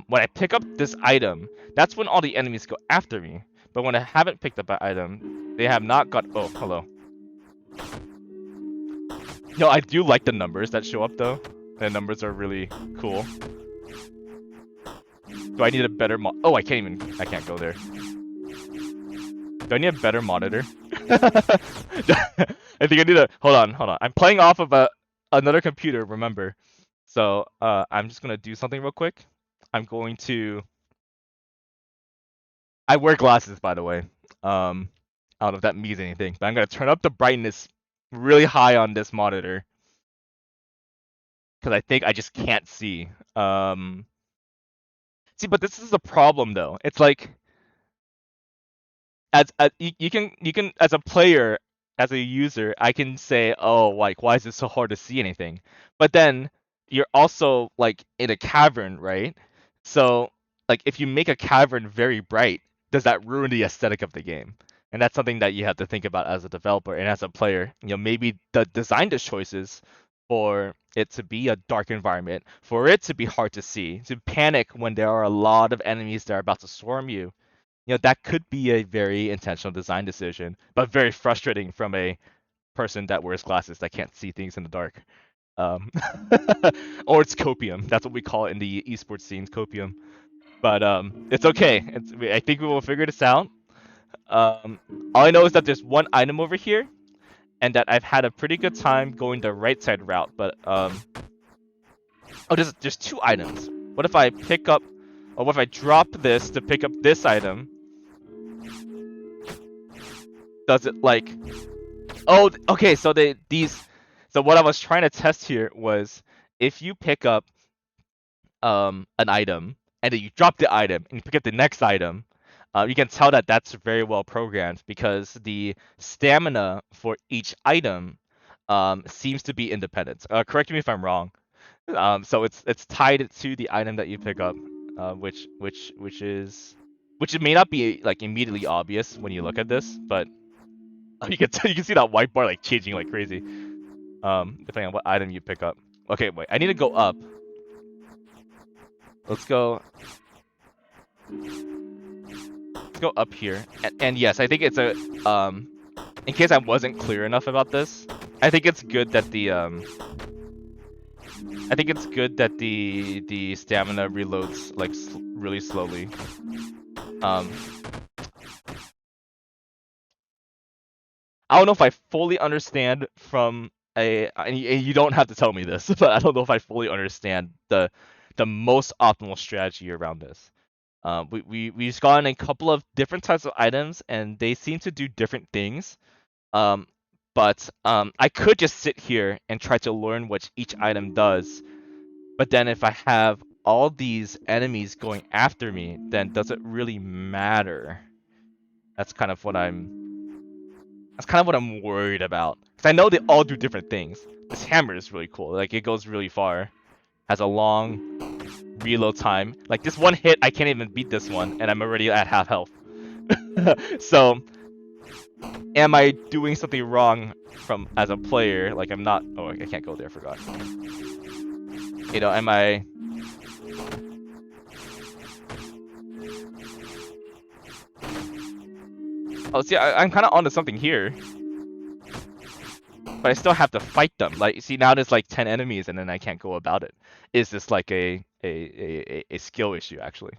When I pick up this item, that's when all the enemies go after me. But when I haven't picked up an item, they have not got. Oh, hello. No, I do like the numbers that show up though. The numbers are really cool. Do I need a better Oh, I can't go there. Do I need a better monitor? I think I need a, hold on. I'm playing off of another computer, remember. So, I'm just gonna do something real quick. I'm going to, I wear glasses, by the way. I don't know if that means anything, but I'm gonna turn up the brightness really high on this monitor because I think I just can't see. See, but this is the problem though. It's like, you can as a player, as a user, I can say, oh, like, why is it so hard to see anything? But then you're also like in a cavern, right? So like if you make a cavern very bright, does that ruin the aesthetic of the game? And that's something that you have to think about as a developer and as a player. Maybe the design choices for it to be a dark environment, for it to be hard to see, to panic when there are a lot of enemies that are about to swarm you, that could be a very intentional design decision, but very frustrating from a person that wears glasses that can't see things in the dark. Um, or it's copium. That's what we call it in the esports scene, copium. But it's okay. I think we will figure this out. Um, all I know is that there's one item over here, and that I've had a pretty good time going the right side route. But oh, there's two items. What if I pick up, or what if I drop this to pick up this item? Does it like? Oh, okay. So so what I was trying to test here was if you pick up an item and then you drop the item and you pick up the next item, you can tell that that's very well programmed because the stamina for each item seems to be independent. Correct me if I'm wrong. So it's tied to the item that you pick up, which it may not be like immediately obvious when you look at this, but you can see that white bar like changing like crazy, depending on what item you pick up. Okay, wait, I need to go up. Let's go up here, and yes, I think it's a in case I wasn't clear enough about this, I think it's good that the stamina reloads like really slowly. I don't know if I fully understand from and you don't have to tell me this, but I don't know if I fully understand the most optimal strategy around this. We've gotten a couple of different types of items, and they seem to do different things. But I could just sit here and try to learn what each item does. But then if I have all these enemies going after me, then does it really matter? That's kind of what I'm worried about. Because I know they all do different things. This hammer is really cool. Like, it goes really far. Has a long reload time. Like, this one hit, I can't even beat this one, and I'm already at half health. So, am I doing something wrong as a player? Like, I'm not. Oh, I can't go there. I forgot. You know, am I? Oh, see, I'm kind of onto something here, but I still have to fight them. Like, see, now there's like 10 enemies, and then I can't go about it. Is this like a skill issue? Actually,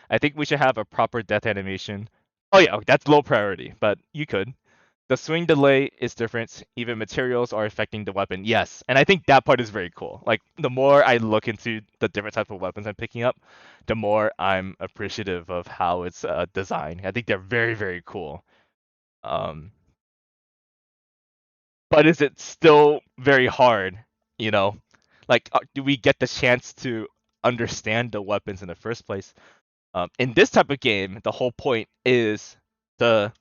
I think we should have a proper death animation. Oh yeah, that's low priority, but you could. The swing delay is different. Even materials are affecting the weapon. Yes, and I think that part is very cool. Like, the more I look into the different types of weapons I'm picking up, the more I'm appreciative of how it's designed. I think they're very, very cool. Um, but is it still very hard? You know, like, do we get the chance to understand the weapons in the first place? In this type of game, the whole point is the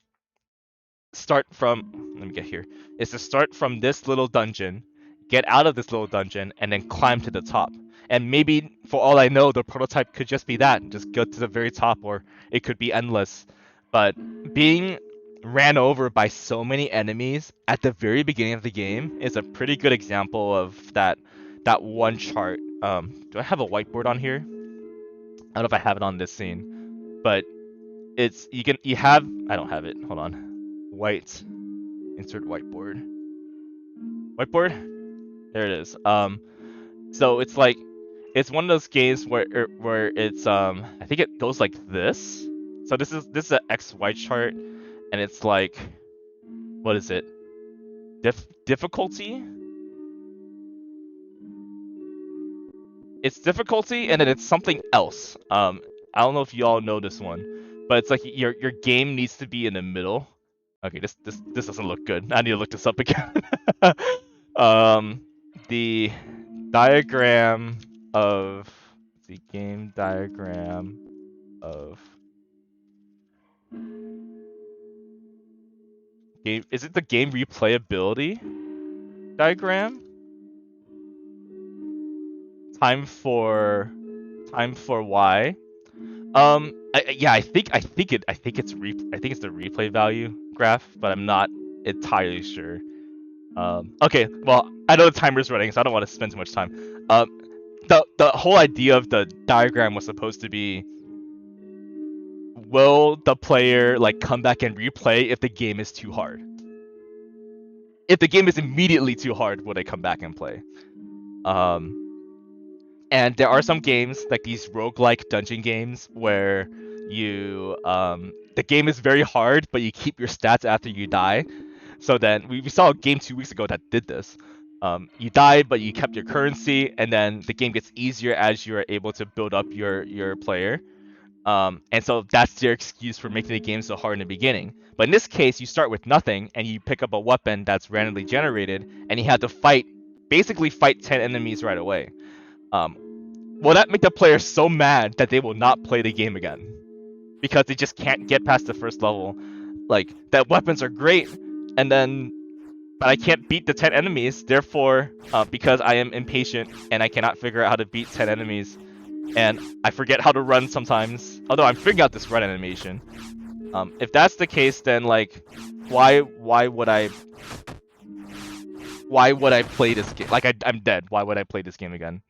start from, let me get here, is to start from this little dungeon, get out of this little dungeon, and then climb to the top. And maybe, for all I know, the prototype could just be that, just go to the very top, or it could be endless. But being ran over by so many enemies at the very beginning of the game is a pretty good example of that one chart. Do I have a whiteboard on here? I don't know if I have it on this scene, but you have, I don't have it. Hold on. Insert whiteboard. Whiteboard? There it is. So it's like, it's one of those games where it's I think it goes like this. So this is an XY chart, and it's like, what is it? Difficulty? It's difficulty, and then it's something else. I don't know if you all know this one, but it's like your game needs to be in the middle. Okay, this doesn't look good. I need to look this up again. The diagram of the game diagram of game, is it the game replayability diagram? Time for Y. Yeah, I think it's the replay value graph, but I'm not entirely sure. Okay, well, I know the timer's running, so I don't want to spend too much time. The whole idea of the diagram was supposed to be, will the player like come back and replay if the game is too hard? If the game is immediately too hard, will they come back and play? And there are some games, like these roguelike dungeon games, where the game is very hard, but you keep your stats after you die. So then we saw a game 2 weeks ago that did this. You died, but you kept your currency, and then the game gets easier as you are able to build up your player. And so that's their excuse for making the game so hard in the beginning. But in this case, you start with nothing, and you pick up a weapon that's randomly generated, and you have to basically fight 10 enemies right away. Will that make the player so mad that they will not play the game again? Because they just can't get past the first level. Like, that weapons are great, but I can't beat the 10 enemies, therefore, because I am impatient and I cannot figure out how to beat 10 enemies, and I forget how to run sometimes, although I'm figuring out this run animation. If that's the case, then, like, why would I play this game? Like, I'm dead. Why would I play this game again?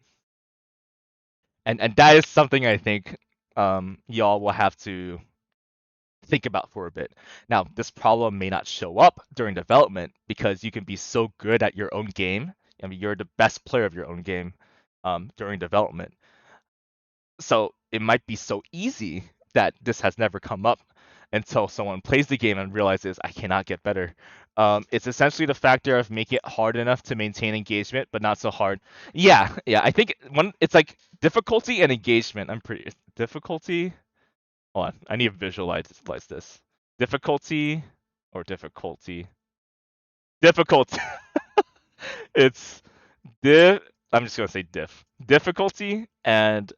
And that is something I think y'all will have to think about for a bit. Now, this problem may not show up during development because you can be so good at your own game. I mean, you're the best player of your own game during development. So it might be so easy that this has never come up until someone plays the game and realizes I cannot get better. It's essentially the factor of making it hard enough to maintain engagement, but not so hard. Yeah. I think it's like difficulty and engagement. Difficulty. Hold on, I need to visualize this. Difficulty or difficulty. Difficult. It's I'm just gonna say difficulty and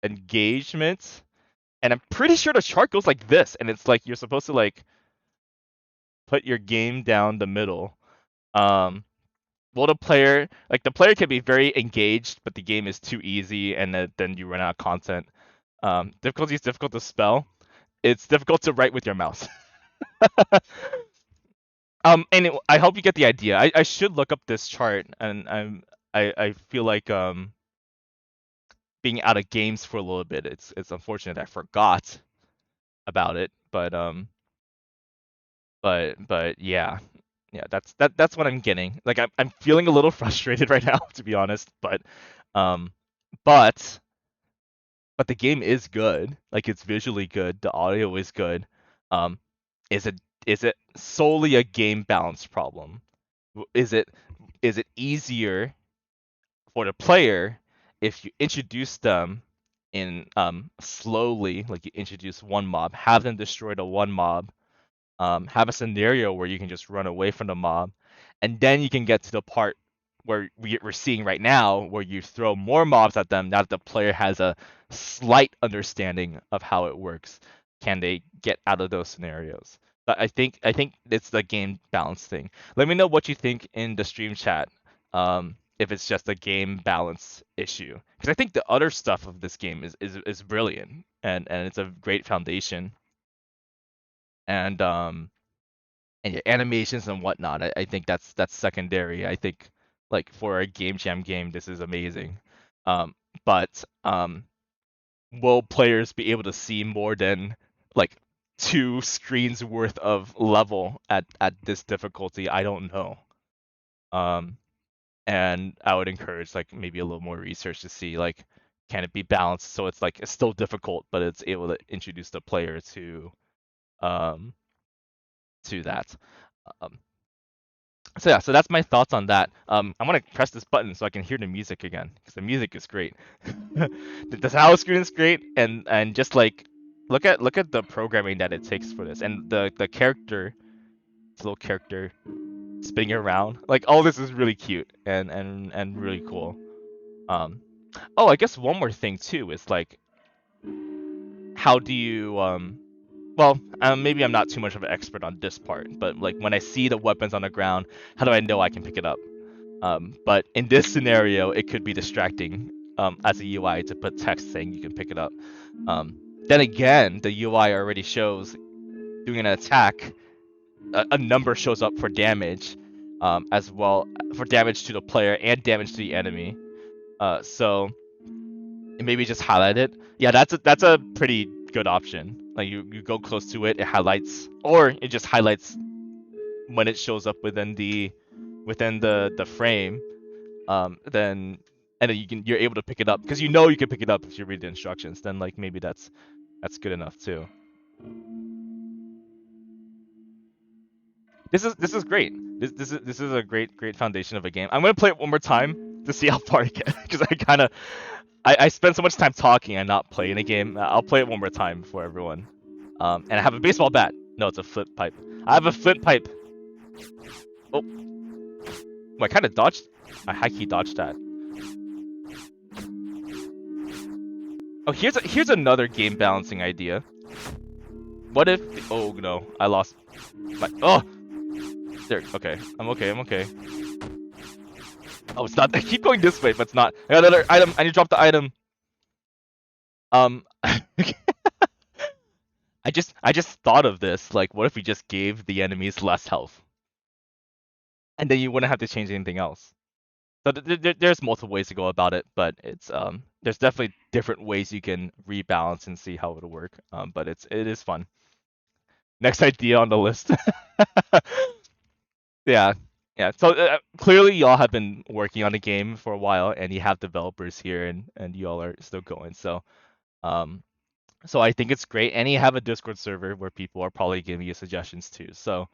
engagement, and I'm pretty sure the chart goes like this, and it's like you're supposed to like put your game down the middle. Um, well, the player can be very engaged, but the game is too easy, and then you run out of content. Difficulty is difficult to spell. It's difficult to write with your mouse. I hope you get the idea. I should look up this chart, and I feel like being out of games for a little bit. It's unfortunate I forgot about it, but yeah, yeah. That's what I'm getting. Like I'm feeling a little frustrated right now, to be honest. Um, but but the game is good. Like it's visually good. The audio is good. Um, is it solely a game balance problem? Is it easier for the player if you introduce them in slowly, like you introduce one mob, have them destroy the one mob, have a scenario where you can just run away from the mob, and then you can get to the part where we're seeing right now, where you throw more mobs at them. Now that the player has a slight understanding of how it works, can they get out of those scenarios? But I think it's the game balance thing. Let me know what you think in the stream chat. If it's just a game balance issue, because I think the other stuff of this game is brilliant, and it's a great foundation, and and your animations and whatnot. I think that's secondary. I think like for a game jam game, this is amazing. Um, but will players be able to see more than like 2 screens worth of level at this difficulty? I don't know. Um, and I would encourage like maybe a little more research to see like can it be balanced so it's like it's still difficult, but it's able to introduce the player um to that. Um, so yeah, so that's my thoughts on that. I'm gonna press this button so I can hear the music again because the music is great. The title screen is great, and just like look at the programming that it takes for this, and the character, this little character spinning around, like all this is really cute and really cool. Um, oh, I guess one more thing too is like how do you well, maybe I'm not too much of an expert on this part, but like when I see the weapons on the ground, how do I know I can pick it up? But in this scenario, it could be distracting as a UI to put text saying you can pick it up. Um, then again, the UI already shows doing an attack, a number shows up for damage, as well for damage to the player and damage to the enemy. So maybe just highlight it. Yeah, that's a pretty good option. Like you go close to it, it highlights, or it just highlights when it shows up within the frame. Then and then you're able to pick it up because you know you can pick it up if you read the instructions. Then like maybe that's good enough too. This is great. This is a great foundation of a game. I'm gonna play it one more time to see how far I get because I spend so much time talking and not playing a game. I'll play it one more time for everyone. And I have a baseball bat. No, it's a flip pipe. I have a flip pipe. Oh, I kind of dodged. I high key dodged that. Oh, here's another game balancing idea. What if? Oh no, I lost my. Oh, there. Okay, I'm okay. I'm okay. Oh, it's not. I keep going this way, but it's not. I got another item. I need to drop the item. I just thought of this. Like, what if we just gave the enemies less health, and then you wouldn't have to change anything else? So there's multiple ways to go about it, but it's there's definitely different ways you can rebalance and see how it'll work. But it is fun. Next idea on the list. Yeah, yeah. So clearly, y'all have been working on the game for a while, and you have developers here, and y'all are still going. Um, so I think it's great, and you have a Discord server where people are probably giving you suggestions too. So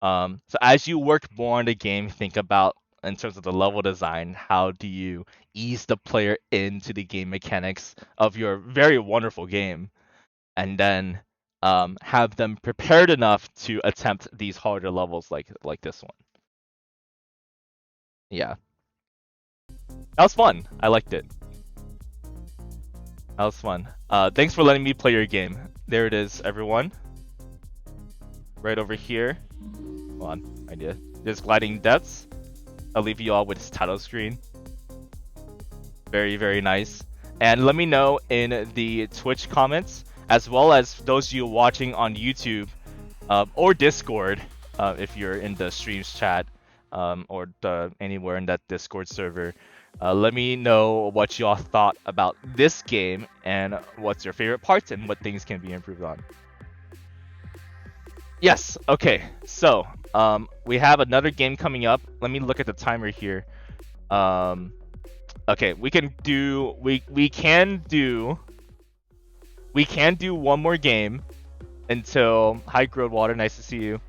as you work more on the game, think about in terms of the level design, how do you ease the player into the game mechanics of your very wonderful game, and then have them prepared enough to attempt these harder levels like this one. Yeah. That was fun. I liked it. That was fun. Thanks for letting me play your game. There it is, everyone. Right over here. Hold on, idea. There's Gliding Depths. I'll leave you all with this title screen. Very, very nice. And let me know in the Twitch comments, as well as those of you watching on YouTube or Discord, if you're in the streams chat or anywhere in that Discord server. Let me know what y'all thought about this game and what's your favorite parts and what things can be improved on. Yes, okay. So, we have another game coming up. Let me look at the timer here. Okay, we can do one more game until High Growth Water, nice to see you.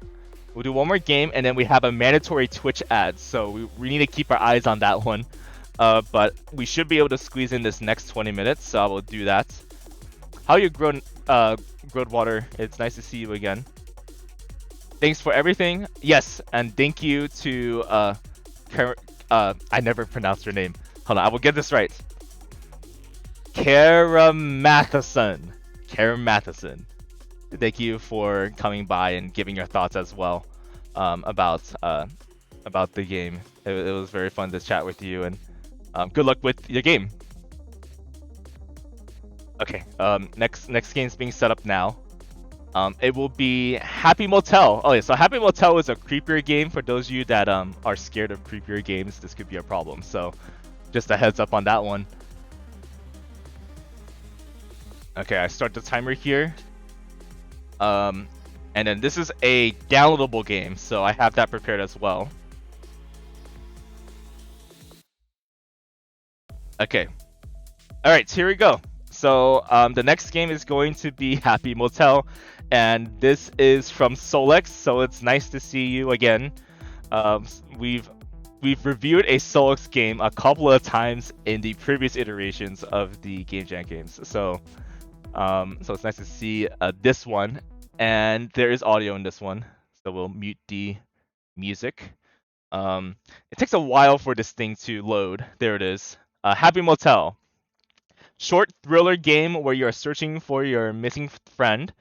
We'll do one more game and then we have a mandatory Twitch ad, so we need to keep our eyes on that one. But we should be able to squeeze in this next 20 minutes, so I will do that. How you grown Water? It's nice to see you again. Thanks for everything. Yes, and thank you to I never pronounced your name. Hold on, I will get this right. Kara Matheson. Thank you for coming by and giving your thoughts as well about the game. It was very fun to chat with you, and good luck with your game. Okay, next game's being set up now. It will be Happy Motel. Oh yeah, so Happy Motel is a creepier game. For those of you that are scared of creepier games, this could be a problem. So, just a heads up on that one. Okay, I start the timer here. And then this is a downloadable game, so I have that prepared as well. Okay. All right, here we go. So the next game is going to be Happy Motel, and this is from Solex. So it's nice to see you again. We've reviewed a Solex game a couple of times in the previous iterations of the Game Jam games. So it's nice to see this one, and there is audio in this one. So we'll mute the music. It takes a while for this thing to load. There it is. Happy Motel. Short thriller game where you're searching for your missing friend,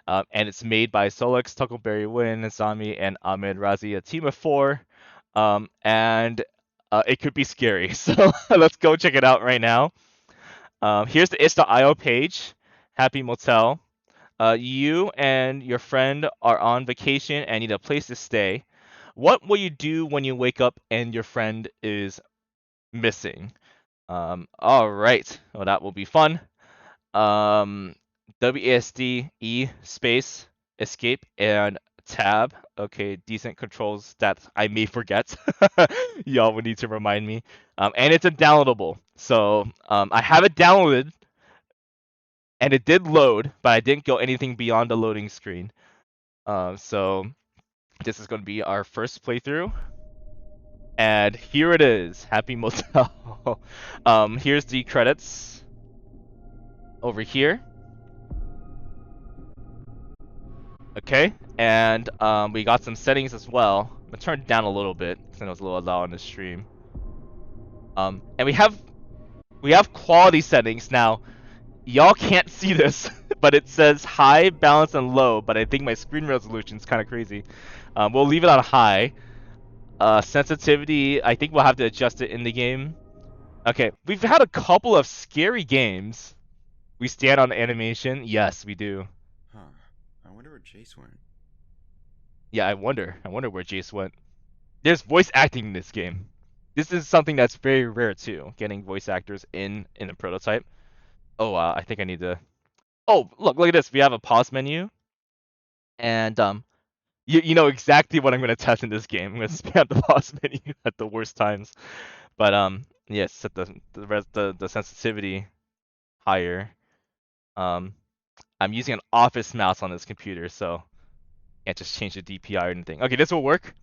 and it's made by Solex, Tuckleberry Win, Sami, and Ahmed Razi, a team of 4, and it could be scary. So let's go check it out right now. Here's the itch.io page, Happy Motel. You and your friend are on vacation and need a place to stay. What will you do when you wake up and your friend is missing? All right. Well, that will be fun. WASD E space escape and tab. Okay, decent controls that I may forget. Y'all would need to remind me. And it's a downloadable. So I have it downloaded, and it did load, but I didn't go anything beyond the loading screen. So this is going to be our first playthrough. And here it is, Happy Motel. Here's the credits over here. Okay, and we got some settings as well. I'm gonna turn it down a little bit because I know it's a little loud on the stream. And we have quality settings now. Y'all can't see this, but it says high, balance, and low. But I think my screen resolution is kind of crazy. We'll leave it on high. Sensitivity, I think we'll have to adjust it in the game. Okay, we've had a couple of scary games. We stand on animation. Yes, we do. Huh. I wonder where Jace went. Yeah, I wonder where Jace went. There's voice acting in this game. This is something that's very rare too, getting voice actors in a prototype. Oh, I think I need to... Oh, look at this. We have a pause menu. And you know exactly what I'm going to test in this game. I'm going to spam the pause menu at the worst times. But yeah, set the sensitivity higher. I'm using an office mouse on this computer, so can't just change the DPI or anything. Okay, this will work.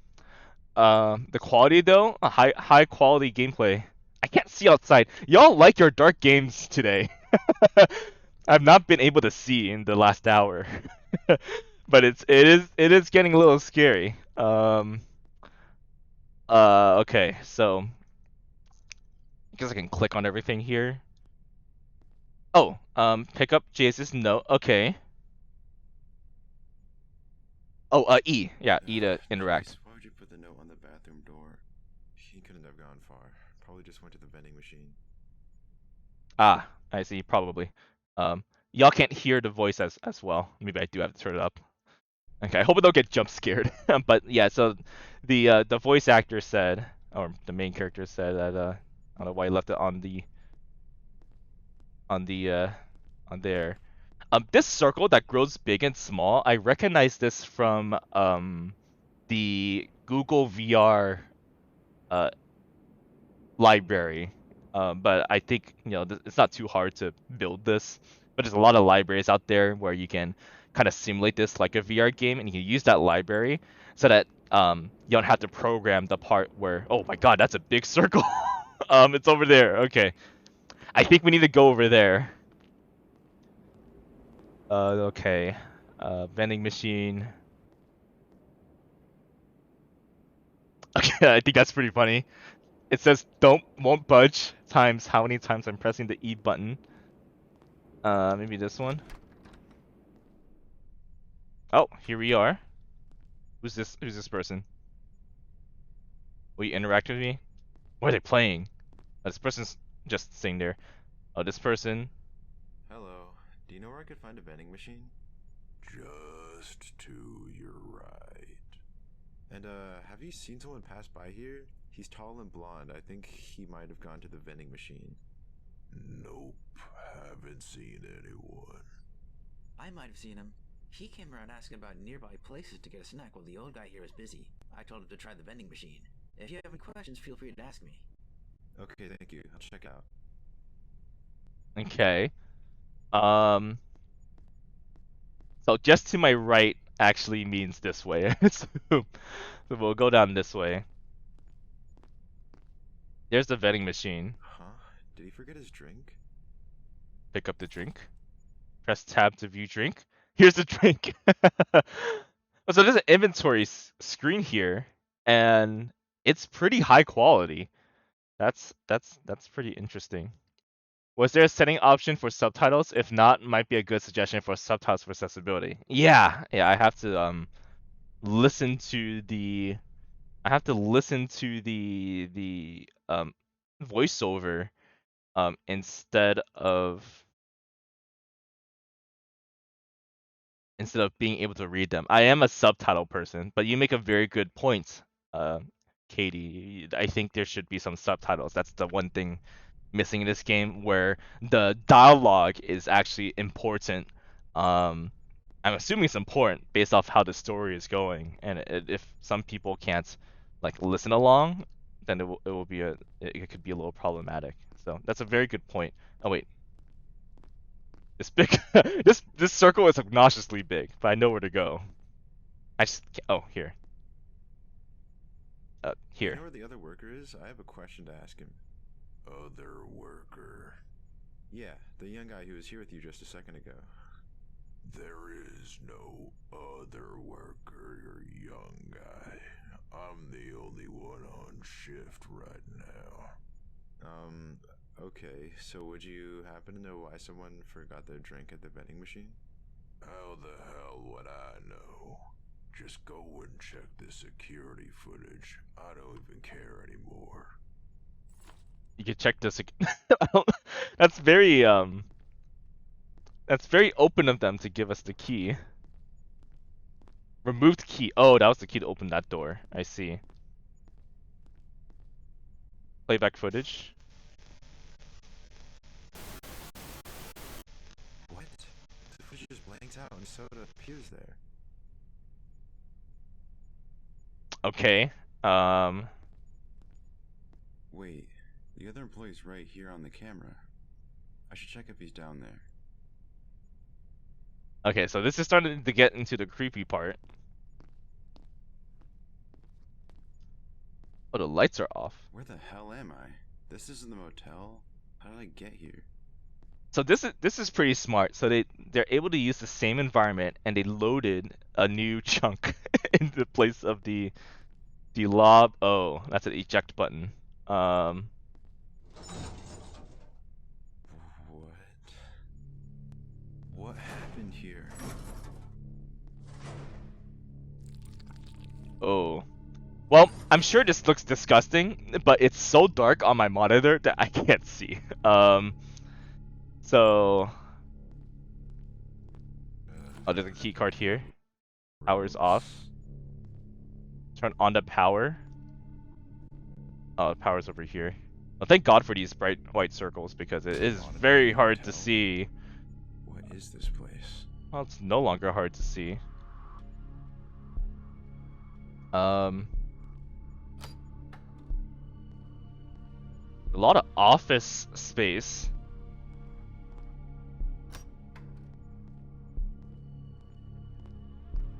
The quality though, a high quality gameplay. I can't see outside. Y'all like your dark games today. I've not been able to see in the last hour. But it is getting a little scary. Okay, so guess I can click on everything here. Oh, pick up Jace's note. Okay. Oh, E. Yeah, E to interact. Jace, why would you put the note on the bathroom door? He couldn't have gone far. Probably just went to the vending machine. Ah, I see. Probably. Y'all can't hear the voice as well. Maybe I do have to turn it up. Okay, I hope I don't get jump scared. But yeah, so the voice actor said, or the main character said that I don't know why he left it on the on the on there. This circle that grows big and small, I recognize this from the Google VR uh library. But I think it's not too hard to build this. But there's a lot of libraries out there where you can kind of simulate this like a VR game, and you can use that library so that you don't have to program the part where, oh my god, that's a big circle. It's over there. Okay, I think we need to go over there. Okay. Vending machine. Okay, I think that's pretty funny. It says won't budge times how many times I'm pressing the E button. Maybe this one. Oh, here we are. Who's this? Who's this person? Will you interact with me? What are they playing? This person's just sitting there. Oh, this person. Hello. Do you know where I could find a vending machine? Just to your right. And, have you seen someone pass by here? He's tall and blonde. I think he might have gone to the vending machine. Nope. Haven't seen anyone. I might have seen him. He came around asking about nearby places to get a snack while the old guy here was busy. I told him to try the vending machine. If you have any questions, feel free to ask me. Okay, thank you. I'll check out. Okay. So just to my right actually means this way. So we'll go down this way. There's the vending machine. Huh? Did he forget his drink? Pick up the drink. Press tab to view drink. Here's the drink. So there's an inventory screen here, and it's pretty high quality. That's pretty interesting. Was there a setting option for subtitles? If not, might be a good suggestion for subtitles for accessibility. Yeah, I have to listen to the voiceover instead of being able to read them. I am a subtitle person, but you make a very good point, Katie. I think there should be some subtitles. That's the one thing missing in this game, where the dialogue is actually important. I'm assuming it's important based off how the story is going, and if some people can't like listen along, then it could be a little problematic. So that's a very good point. Oh wait, this big this circle is obnoxiously big, but I know where to go. I just oh here. You Here. know where the other worker is? I have a question to ask him. Other worker? Yeah, the young guy who was here with you just a second ago. There is no other worker, young guy. I'm the only one on shift right now. Okay, so would you happen to know why someone forgot their drink at the vending machine? How the hell would I know? Just go and check the security footage. I don't even care anymore. You can check this. That's very open of them to give us the key. Removed key. Oh, that was the key to open that door. I see. Playback footage. What? The footage just blanks out and soda appears there. Okay. Wait, the other employee's right here on the camera. I should check if he's down there. Okay, so this is starting to get into the creepy part. Oh, the lights are off. Where the hell am I? This isn't the motel. How did I get here? So this is pretty smart. So they're able to use the same environment, and they loaded a new chunk in the place of the lob. Oh, that's an eject button. What happened here? Oh. Well, I'm sure this looks disgusting, but it's so dark on my monitor that I can't see. So oh, there's a key card here. Power's off. Turn on the power. Oh, the power's over here. Well, thank God for these bright white circles because it is very hard to see. What is this place? Well, it's no longer hard to see. A lot of office space.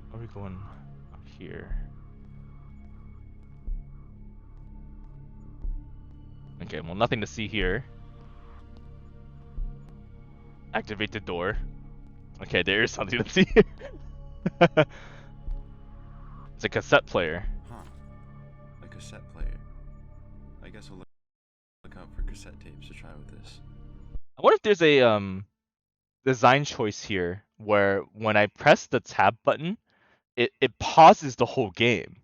Where are we going up here? Okay, well, nothing to see here. Activate the door. Okay, there is something to see here. It's a cassette player. Huh. A cassette player. I guess I'll look out for cassette tapes to try with this. I wonder if there's a design choice here where when I press the tab button, it pauses the whole game.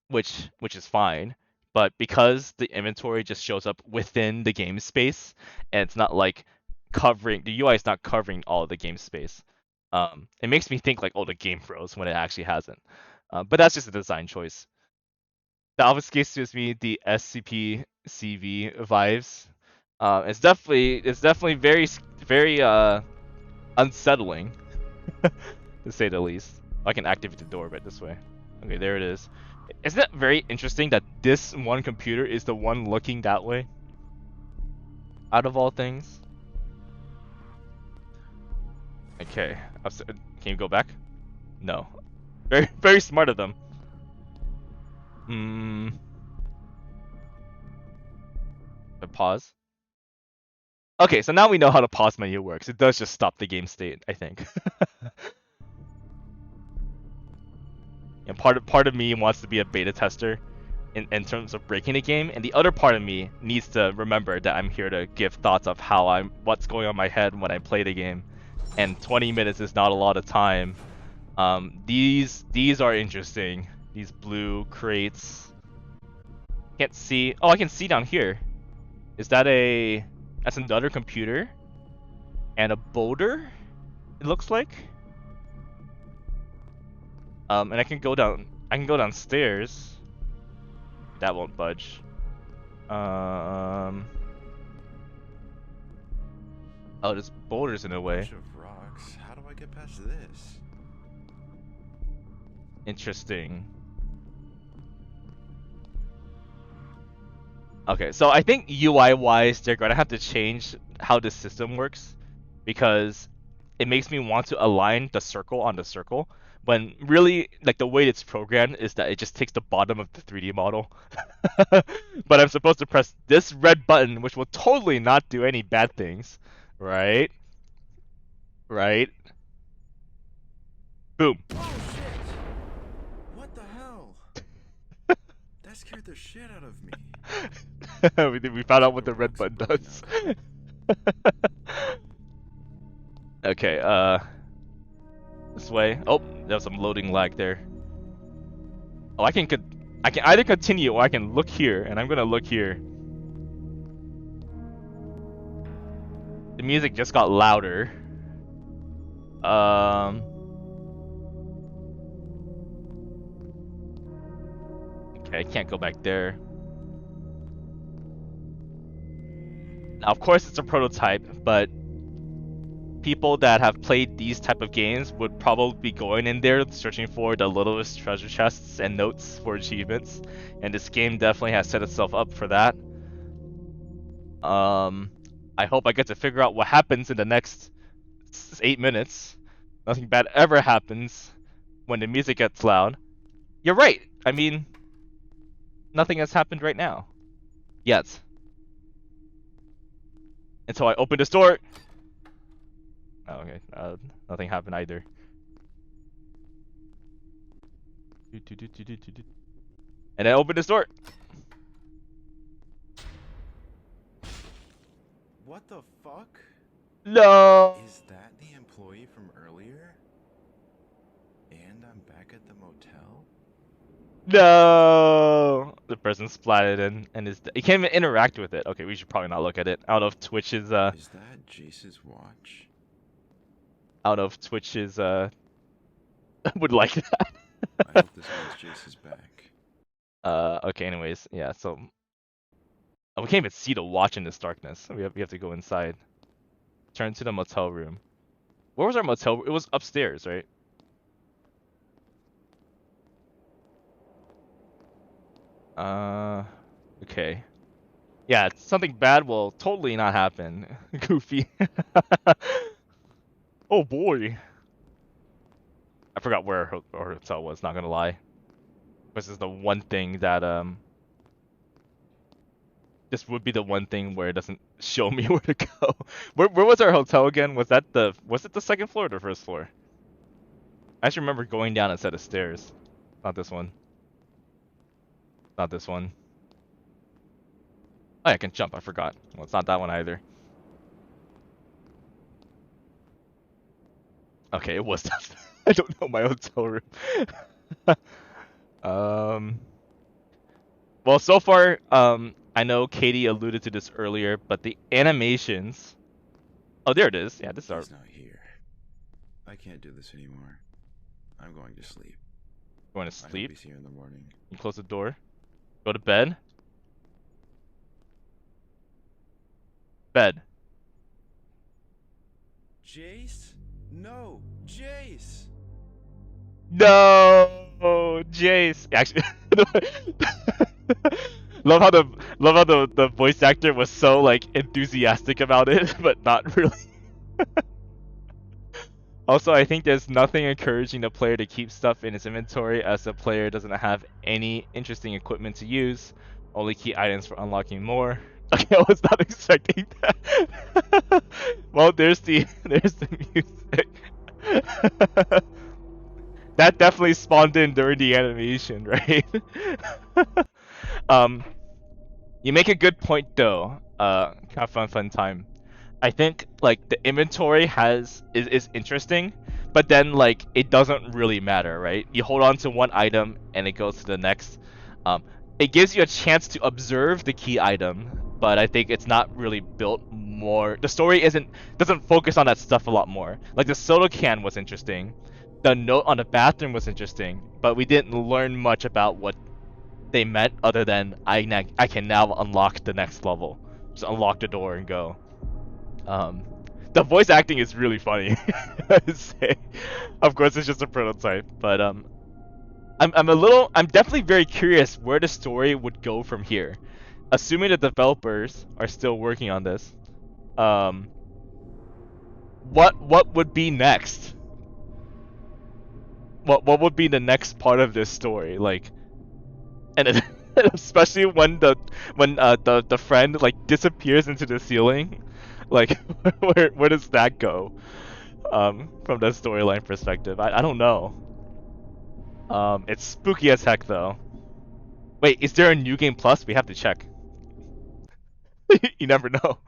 Which is fine. But because the inventory just shows up within the game space, and it's not like covering the UI is not covering all of the game space. It makes me think like, oh, the game froze when it actually hasn't. But that's just a design choice. The obfuscate gives me the SCP CV vibes. It's definitely very unsettling, to say the least. I can activate the door right this way. Okay, there it is. Isn't it very interesting that this one computer is the one looking that way? Out of all things. Okay, can you go back? No. Very smart of them. Pause. Okay, so now we know how the pause menu works. It does just stop the game state, I think. And part of me wants to be a beta tester in terms of breaking a game, and the other part of me needs to remember that I'm here to give thoughts of what's going on in my head when I play the game. And 20 minutes is not a lot of time. These are interesting. These blue crates. Can't see. Oh, I can see down here. Is that that's another computer? And a boulder? It looks like. And I can go downstairs. That won't budge. Oh, there's boulders in a way. Bunch of rocks. How do I get past this? Interesting. Okay, so I think UI-wise, they're gonna have to change how the system works, because it makes me want to align the circle on the circle, when really, like, the way it's programmed is that it just takes the bottom of the 3D model. But I'm supposed to press this red button, which will totally not do any bad things, right? Right? Boom. Oh shit! What the hell? That scared the shit out of me. We found out what the red button does. Okay, this way. Oh, there's some loading lag there. Oh, I can either continue or I can look here, and I'm gonna look here. The music just got louder. Okay, I can't go back there. Now, of course, it's a prototype, but people that have played these type of games would probably be going in there searching for the littlest treasure chests and notes for achievements, and this game definitely has set itself up for that. I hope I get to figure out what happens in the next 8 minutes. Nothing bad ever happens when the music gets loud. You're right. I mean, nothing has happened right now. Yet. Until I open this door. Oh, okay. Nothing happened either. And I open this door. What the fuck? No. Is that the employee from earlier? And I'm back at the motel? No. The person splatted in and you can't even interact with it. Okay, we should probably not look at it. I don't know if Twitch is Is that Jace's watch? I don't know if Twitch is would like that. I hope this means Jace is back. Okay, anyways, yeah, so we can't even see the watch in this darkness. We have to go inside. Turn to the motel room. Where was our motel? It was upstairs, right? Okay. Yeah, something bad will totally not happen. Goofy. Oh boy. I forgot where our hotel was, not gonna lie. This is the one thing that this would be the one thing where it doesn't show me where to go. Where was our hotel again? Was it the second floor or the first floor? I just remember going down a set of stairs. Not this one. Not this one. Oh, yeah, I can jump. I forgot. Well, it's not that one either. Okay, it was that. I don't know my hotel room. Well, so far, I know Katie alluded to this earlier, but the animations. Oh, there it is. Yeah, this is our. He's not here. I can't do this anymore. I'm going to sleep. Going to I hope sleep. he's here in the morning. You close the door. Go to bed. Bed. Jace? No, Jace! No, Jace. Actually, love how the voice actor was so like enthusiastic about it, but not really. Also, I think there's nothing encouraging the player to keep stuff in his inventory as the player doesn't have any interesting equipment to use, only key items for unlocking more. Okay, I was not expecting that. Well, there's the music. That definitely spawned in during the animation, right? um, you make a good point though. Have fun time. I think like the inventory is interesting, but then like it doesn't really matter, right? You hold on to one item and it goes to the next. It gives you a chance to observe the key item, but I think it's not really built more. The story doesn't focus on that stuff a lot more. Like the soda can was interesting, the note on the bathroom was interesting, but we didn't learn much about what they meant other than I can now unlock the next level. Just unlock the door and go. Um, the voice acting is really funny. I'd say. Of course, it's just a prototype, but I'm definitely very curious where the story would go from here. Assuming the developers are still working on this, um, what would be next? What would be the next part of this story? Like, and especially when the friend like disappears into the ceiling, like where does that go? From the storyline perspective, I don't know. It's spooky as heck though. Wait, is there a new game plus? We have to check. You never know.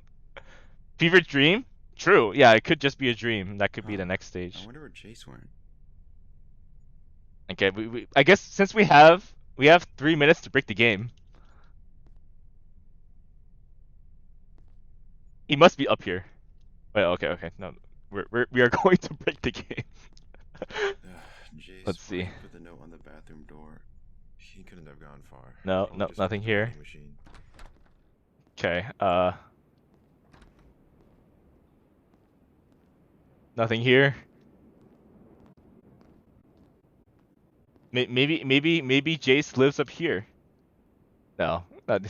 Fever dream? True. Yeah, it could just be a dream. That could be the next I stage. wonder where Jace went. Okay, I guess since we have 3 minutes to break the game. He must be up here. Wait, okay. No, we are going to break the game. Jace, Let's why'd see. you put the note on the bathroom door? He couldn't have gone far. No, Probably no, just nothing went to the here. vending machine. Okay. Nothing here. Maybe Jace lives up here. No, not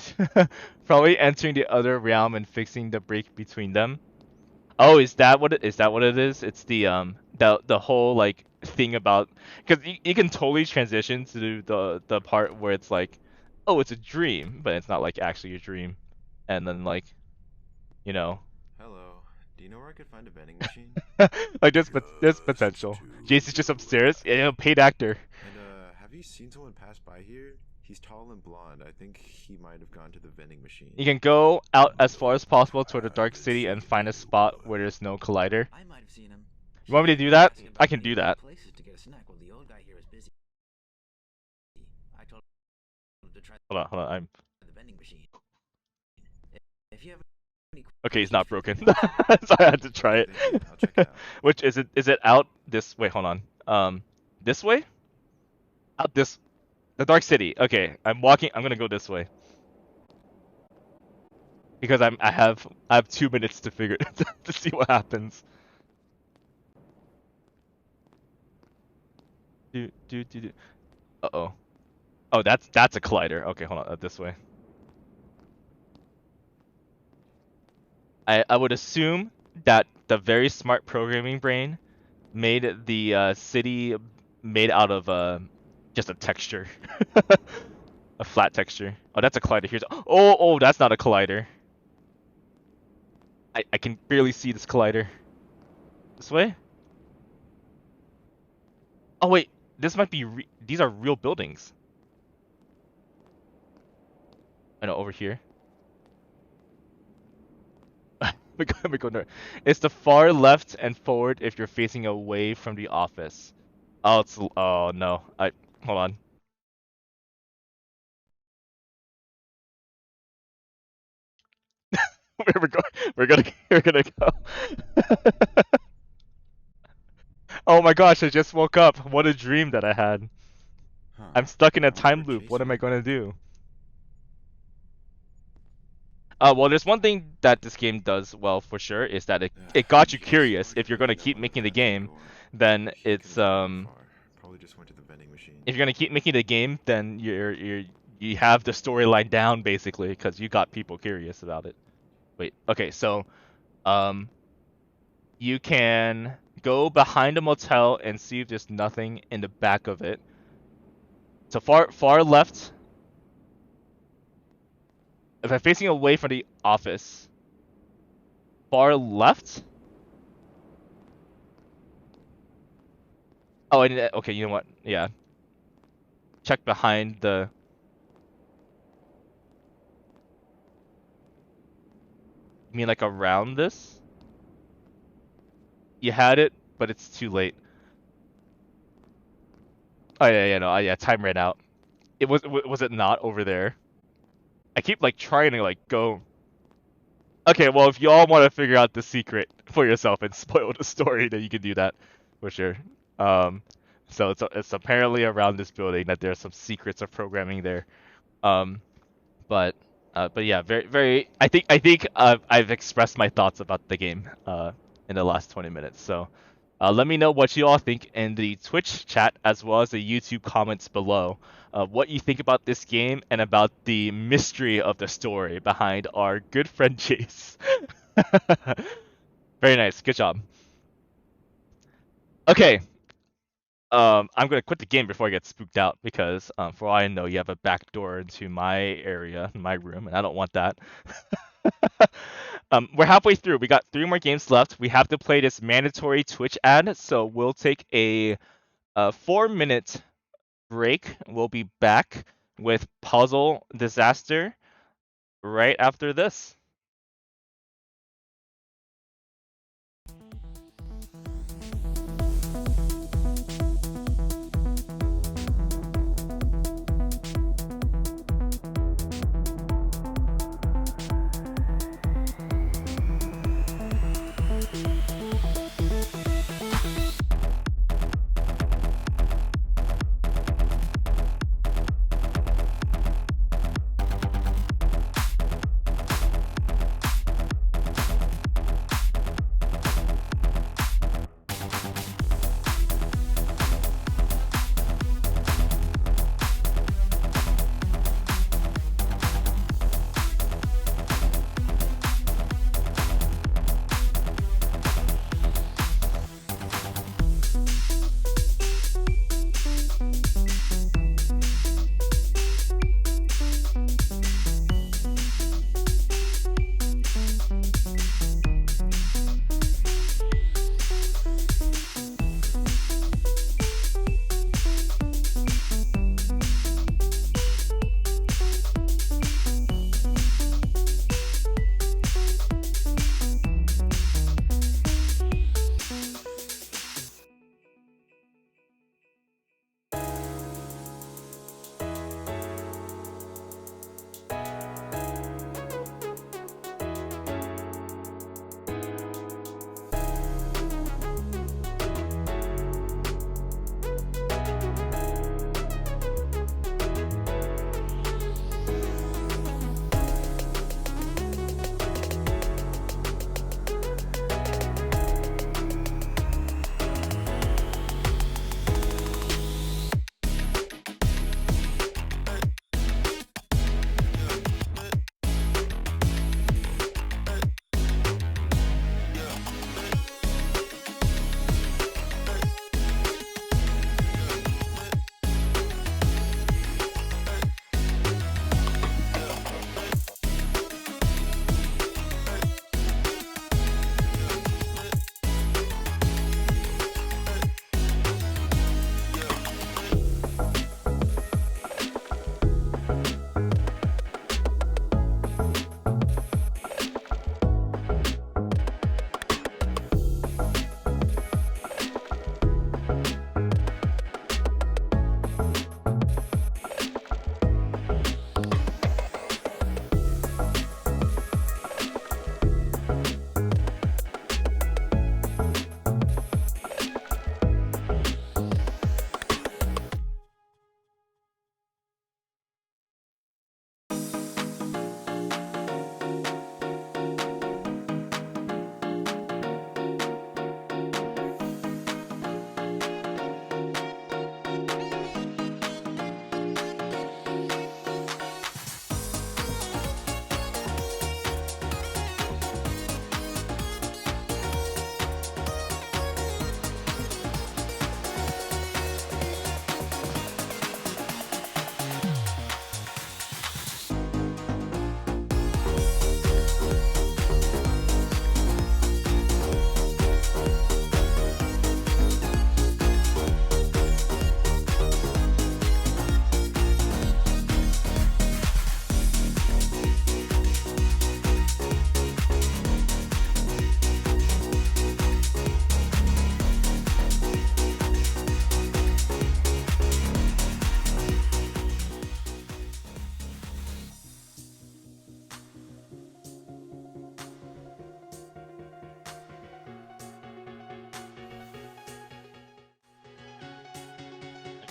probably entering the other realm and fixing the break between them. Oh, is that what it is? It's the whole like thing about because you can totally transition to the part where it's like, oh, it's a dream, but it's not like actually a dream, and then like, you know, Hello. Do you know where I could find a vending machine? like there's potential. Jason's just upstairs. Yeah, paid actor. And, Have you seen someone pass by here? He's tall and blonde. I think he might have gone to the vending machine. You can go out as far as possible toward the dark Haven't city and seen find a spot where there's no collider. I might have seen him. You want me to He do came around that? asking I about can do nearby that. places to get a snack while the old guy here is busy. I told him to try Hold on. the vending machine. If you have any Okay, he's questions, not feel free broken. to ask. So I had to try it. Thank you. I'll check it out. Which is it? Is it out this way? Hold on. This way? Out this. The Dark City. Okay, I'm walking. I'm gonna go this way because I have 2 minutes to figure to see what happens. Do. Uh-oh. Oh, that's a collider. Okay, hold on. This way. I would assume that the very smart programming brain made the city made out of just a texture, a flat texture. Oh, that's a collider. Here's oh, that's not a collider. I can barely see this collider. This way? Oh wait, this might be these are real buildings. I know, over here. Let me go north. It's the far left and forward if you're facing away from the office. Oh no. Hold on. We're gonna go. Oh my gosh, I just woke up. What a dream that I had. Huh. I'm stuck in a I wonder time what loop. Chase What am I went. gonna do? Well, there's one thing that this game does well for sure is that it got you Chase curious. already If you're put gonna in that keep one making the at the vending game, door. then He it's couldn't have gone far. Probably just went to the vending machine. if you're gonna keep making the game, then you have the storyline down basically because you got people curious about it. Wait, okay, so you can go behind a motel and see if there's nothing in the back of it. So far left. If I'm facing away from the office, far left. Oh, and okay, you know what? Yeah. Check behind the. You mean like around this? You had it, but it's too late. Oh yeah, no, yeah, time ran out. Was it not over there? I keep like trying to like go. Okay, well if y'all want to figure out the secret for yourself and spoil the story, then you can do that for sure. So it's apparently around this building that there's some secrets of programming there. But yeah, very. I think I've expressed my thoughts about the game in the last 20 minutes. So let me know what you all think in the Twitch chat as well as the YouTube comments below. What you think about this game and about the mystery of the story behind our good friend Chase. Very nice, good job. Okay. I'm gonna quit the game before I get spooked out because, for all I know, you have a back door into my area, my room, and I don't want that. We're halfway through. We got 3 more games left. We have to play this mandatory Twitch ad, so we'll take a 4-minute break. We'll be back with Puzzle Disaster right after this.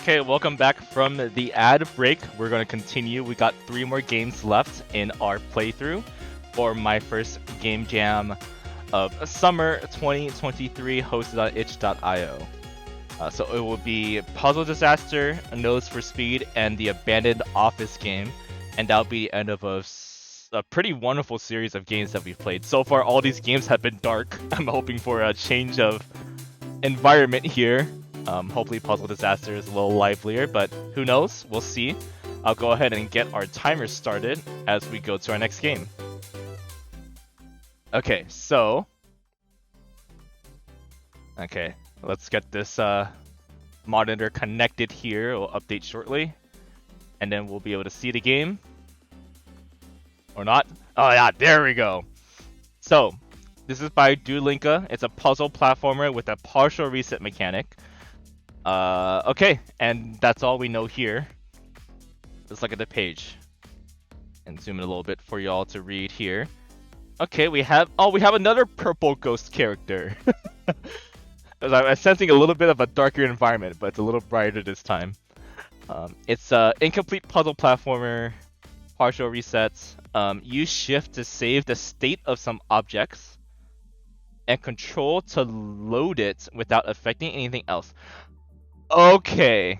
Okay, welcome back from the ad break. We're going to continue. We got 3 more games left in our playthrough for my first game jam of summer 2023 hosted on itch.io. So it will be Puzzle Disaster, Nodes for Speed, and the Abandoned Office game. And that'll be the end of a pretty wonderful series of games that we've played. So far, all these games have been dark. I'm hoping for a change of environment here. Hopefully Puzzle Disaster is a little livelier, but who knows? We'll see. I'll go ahead and get our timer started as we go to our next game. Okay, so... Okay, let's get this monitor connected here. It'll update shortly. And then we'll be able to see the game. Or not. Oh yeah, there we go. So, this is by Duelinka. It's a puzzle platformer with a partial reset mechanic. Okay, and that's all we know here. Let's look at the page. And zoom in a little bit for y'all to read here. Okay, we have another purple ghost character. I'm sensing a little bit of a darker environment, but it's a little brighter this time. It's a incomplete puzzle platformer, partial resets. Use shift to save the state of some objects, and control to load it without affecting anything else. Okay.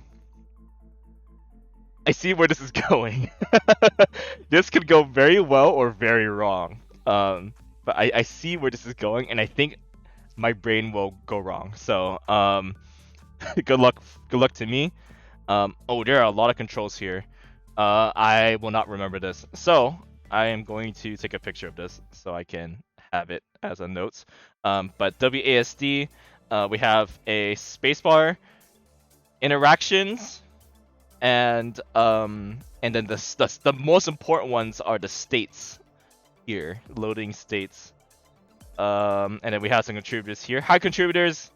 I see where this is going. This could go very well or very wrong. But I see where this is going, and I think my brain will go wrong. So, good luck to me. Oh, there are a lot of controls here. I will not remember this. So, I am going to take a picture of this so I can have it as a note. But WASD, we have a spacebar, interactions, and then the most important ones are the states here, loading states. And then we have some contributors here. Hi, contributors.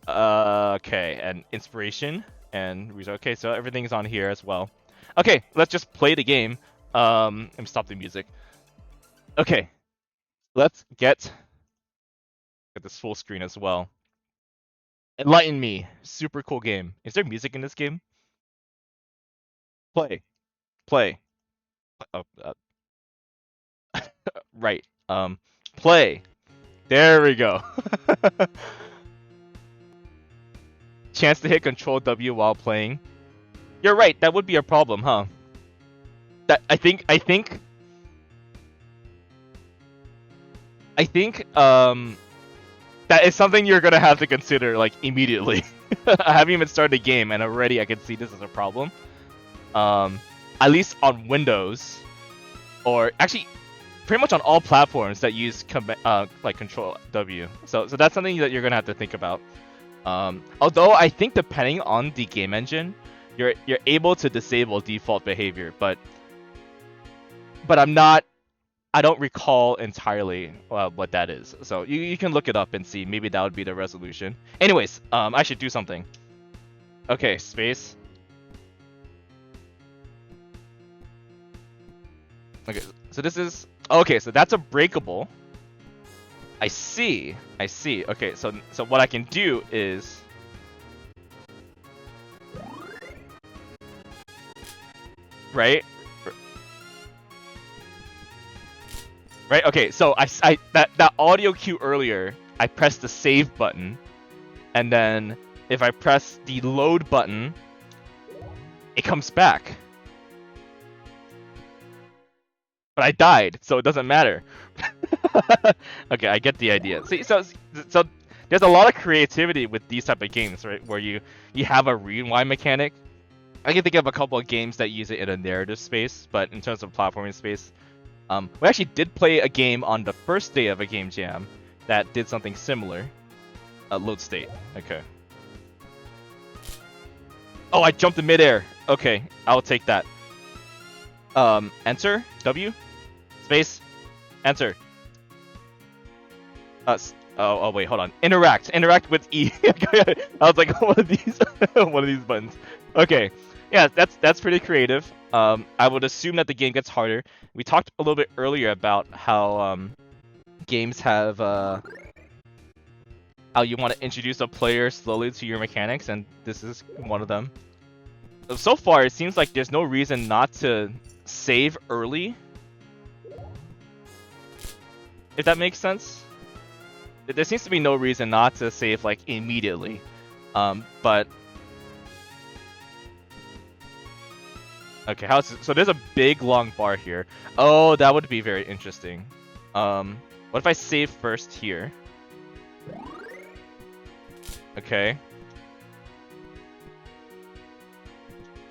Okay, and inspiration and okay, so everything's on here as well. Okay, let's just play the game. And stop the music. Okay, let's get this full screen as well. Enlighten me. Super cool game. Is there music in this game? Play. Oh, right. Play. There we go. Chance to hit Control W while playing. You're right. That would be a problem, huh? I think that is something you're gonna have to consider like immediately. I haven't even started the game and already I can see this is a problem. At least on Windows, or actually pretty much on all platforms that use like Control W. So that's something that you're gonna have to think about. Although I think depending on the game engine, you're able to disable default behavior, but I don't recall entirely what that is. So you can look it up and see. Maybe that would be the resolution. Anyways, I should do something. Okay, space. Okay, so this is... Okay, so that's a breakable. I see. Okay, so what I can do is... Right? Right? Okay, so that audio cue earlier, I pressed the save button, and then if I press the load button, it comes back. But I died, so it doesn't matter. Okay, I get the idea. See, so there's a lot of creativity with these type of games, right? Where you have a rewind mechanic. I can think of a couple of games that use it in a narrative space, but in terms of platforming space, we actually did play a game on the first day of a game jam that did something similar. Load state. Okay. Oh, I jumped in midair. Okay, I'll take that. Enter. W. Space. Enter. Oh wait, hold on. Interact with E. I was like, one of these buttons. Okay. Yeah, that's pretty creative. I would assume that the game gets harder. We talked a little bit earlier about how games have how you want to introduce a player slowly to your mechanics, and this is one of them. So far, it seems like there's no reason not to save early. If that makes sense. There seems to be no reason not to save like immediately. But okay, so there's a big long bar here. Oh, that would be very interesting. What if I save first here? Okay.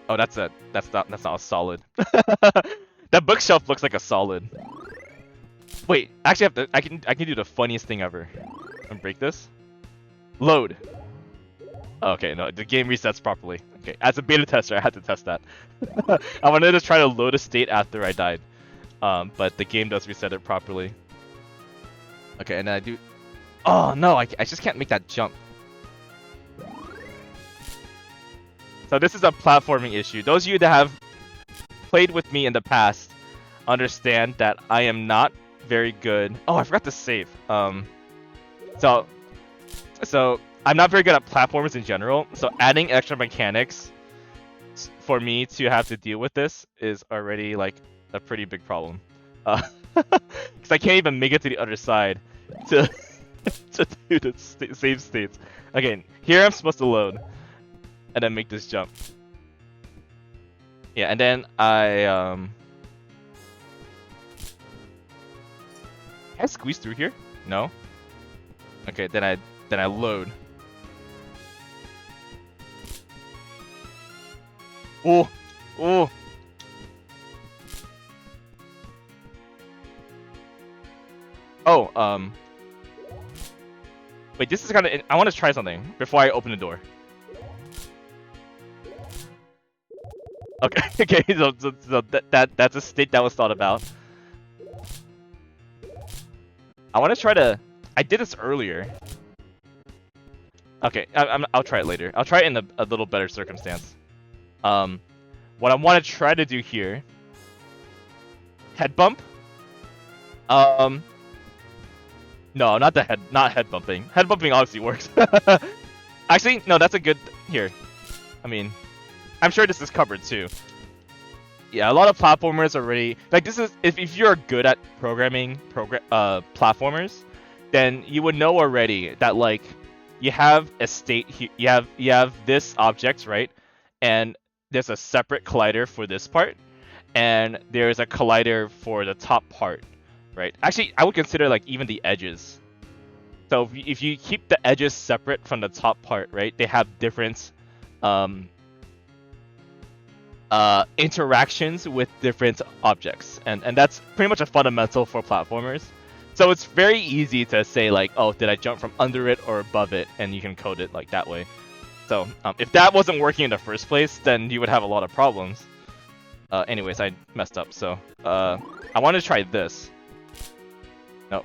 Oh, that's not a solid. That bookshelf looks like a solid. Wait, actually, I can do the funniest thing ever. And break this. Load. Okay, no, the game resets properly. Okay, as a beta tester, I had to test that. I wanted to try to load a state after I died, but the game does reset it properly. Okay, and then I do. Oh no, I just can't make that jump. So this is a platforming issue. Those of you that have played with me in the past understand that I am not very good. Oh, I forgot to save. So I'm not very good at platformers in general. So adding extra mechanics for me to have to deal with this is already like a pretty big problem. Because I can't even make it to the other side to to do the save states. Okay, here I'm supposed to load and then make this jump. Yeah, and then can I squeeze through here? No. Okay, then I load. Oh, oh. Oh, wait, this is kind of. I want to try something before I open the door. Okay, okay, so that's a state that was thought about. I want to try to. I did this earlier. Okay, I'll try it later. I'll try it in a little better circumstance. What I want to try to do here. Head bump. No, not head bumping. Head bumping obviously works. Actually, no, that's a good here. I mean, I'm sure this is covered too. Yeah, a lot of platformers already like this is if you're good at programming platformers, then you would know already that like you have a state here, you have this object, right? And there's a separate collider for this part, and there's a collider for the top part, right? Actually, I would consider like even the edges. So if you keep the edges separate from the top part, right? They have different interactions with different objects, and that's pretty much a fundamental for platformers. So it's very easy to say like, oh, did I jump from under it or above it, and you can code it like that way. So if that wasn't working in the first place, then you would have a lot of problems. Anyways, I messed up, so I want to try this. No.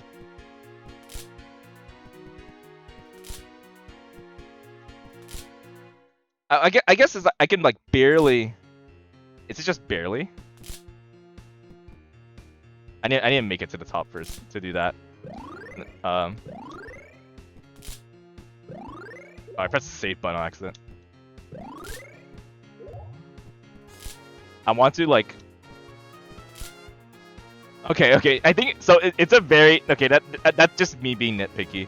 I guess it's, I can like barely. Is it just barely? I need to make it to the top first to do that. Oh, I pressed the save button on accident. I want to like. Okay. I think so. It's a very okay. That's just me being nitpicky.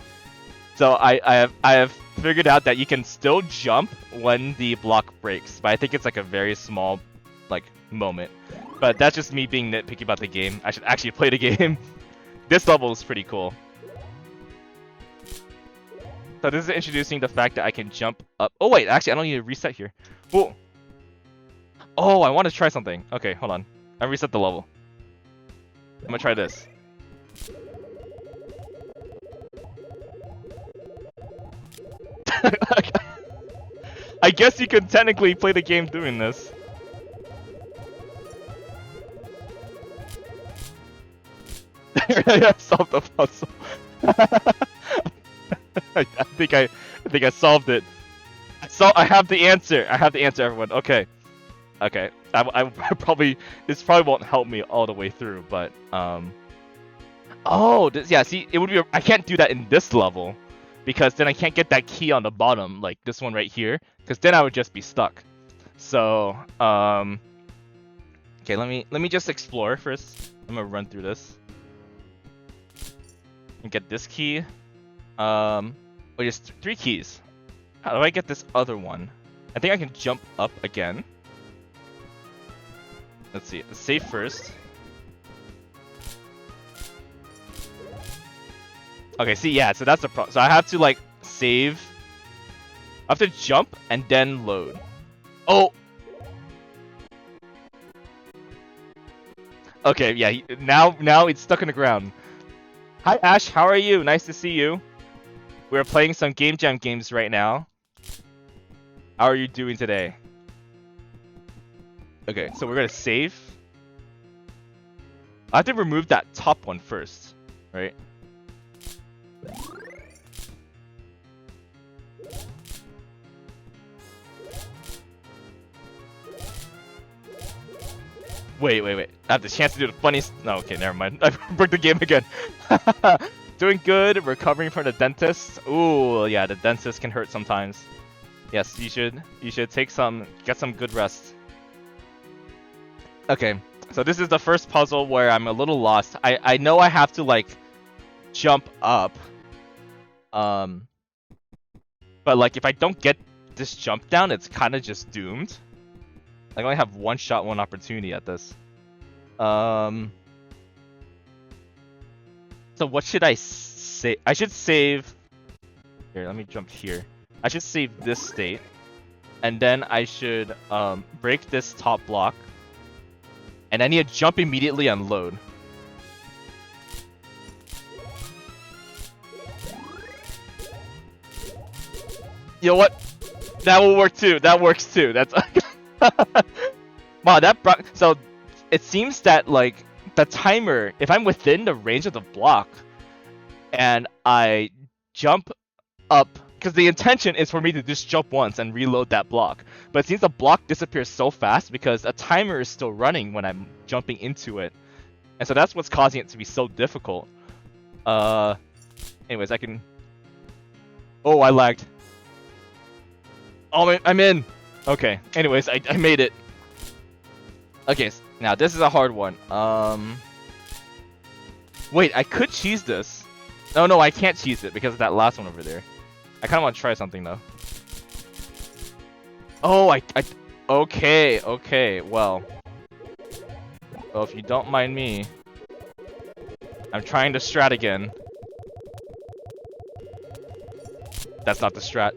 So I have figured out that you can still jump when the block breaks, but I think it's like a very small like moment. But that's just me being nitpicky about the game. I should actually play the game. This level is pretty cool. So this is introducing the fact that I can jump up. Oh wait, actually I don't need to reset here. Whoa. Oh, I want to try something. Okay, hold on. I reset the level. I'm gonna try this. I guess you could technically play the game doing this. I solved the puzzle. I think I solved it. I have the answer. I have the answer, everyone. Okay. I probably this probably won't help me all the way through, but oh, yeah. See, it would be. I can't do that in this level, because then I can't get that key on the bottom, like this one right here, because then I would just be stuck. So, okay, let me just explore first. I'm gonna run through this and get this key. Wait, there's 3 keys. How do I get this other one? I think I can jump up again. Let's see. Let's save first. Okay, see, yeah, so that's the problem. So I have to, like, save. I have to jump and then load. Oh! Okay, yeah, now it's stuck in the ground. Hi, Ash, how are you? Nice to see you. We're playing some Game Jam games right now. How are you doing today? Okay, so we're gonna save. I have to remove that top one first, right? Wait. I have the chance to do the funniest. No, okay, never mind. I broke the game again. Doing good. Recovering from the dentist. Ooh, yeah, the dentist can hurt sometimes. Yes, you should get some good rest. Okay, so this is the first puzzle where I'm a little lost. I know I have to like jump up. But like if I don't get this jump down, it's kind of just doomed. I only have one shot, one opportunity at this. So what should I say? I should save. Here, let me jump here. I should save this state, and then I should break this top block, and I need to jump immediately and load. You know what? That will work too. That works too. That's wow. That brought so. It seems that like the timer, if I'm within the range of the block, and I jump up, because the intention is for me to just jump once and reload that block. But it seems the block disappears so fast because a timer is still running when I'm jumping into it, and so that's what's causing it to be so difficult. Anyways, I can. Oh, I lagged. Oh, I'm in. Okay. Anyways, I made it. Okay, now this is a hard one. Wait, I could cheese this. No, I can't cheese it because of that last one over there. I kind of want to try something though. Oh, okay. Well, if you don't mind me, I'm trying to strat again. That's not the strat.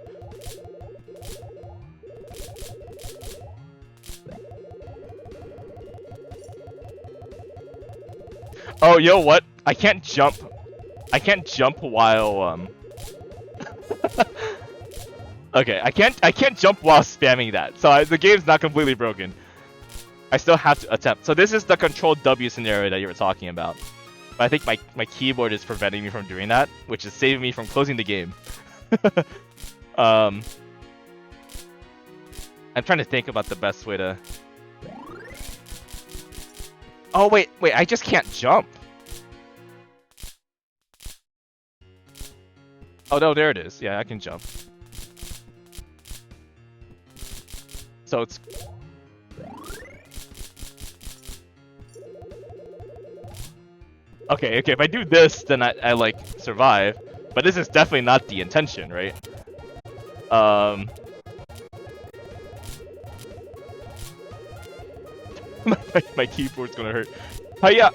Oh, yo, what? I can't jump. I can't jump while Okay, I can't jump while spamming that. So the game's not completely broken. I still have to attempt. So this is the control W scenario that you were talking about. But I think my keyboard is preventing me from doing that, which is saving me from closing the game. I'm trying to think about the best way to. Oh wait, I just can't jump. Oh no, there it is. Yeah, I can jump. So it's. Okay, if I do this, then I like survive. But this is definitely not the intention, right? my keyboard's gonna hurt. Hiya!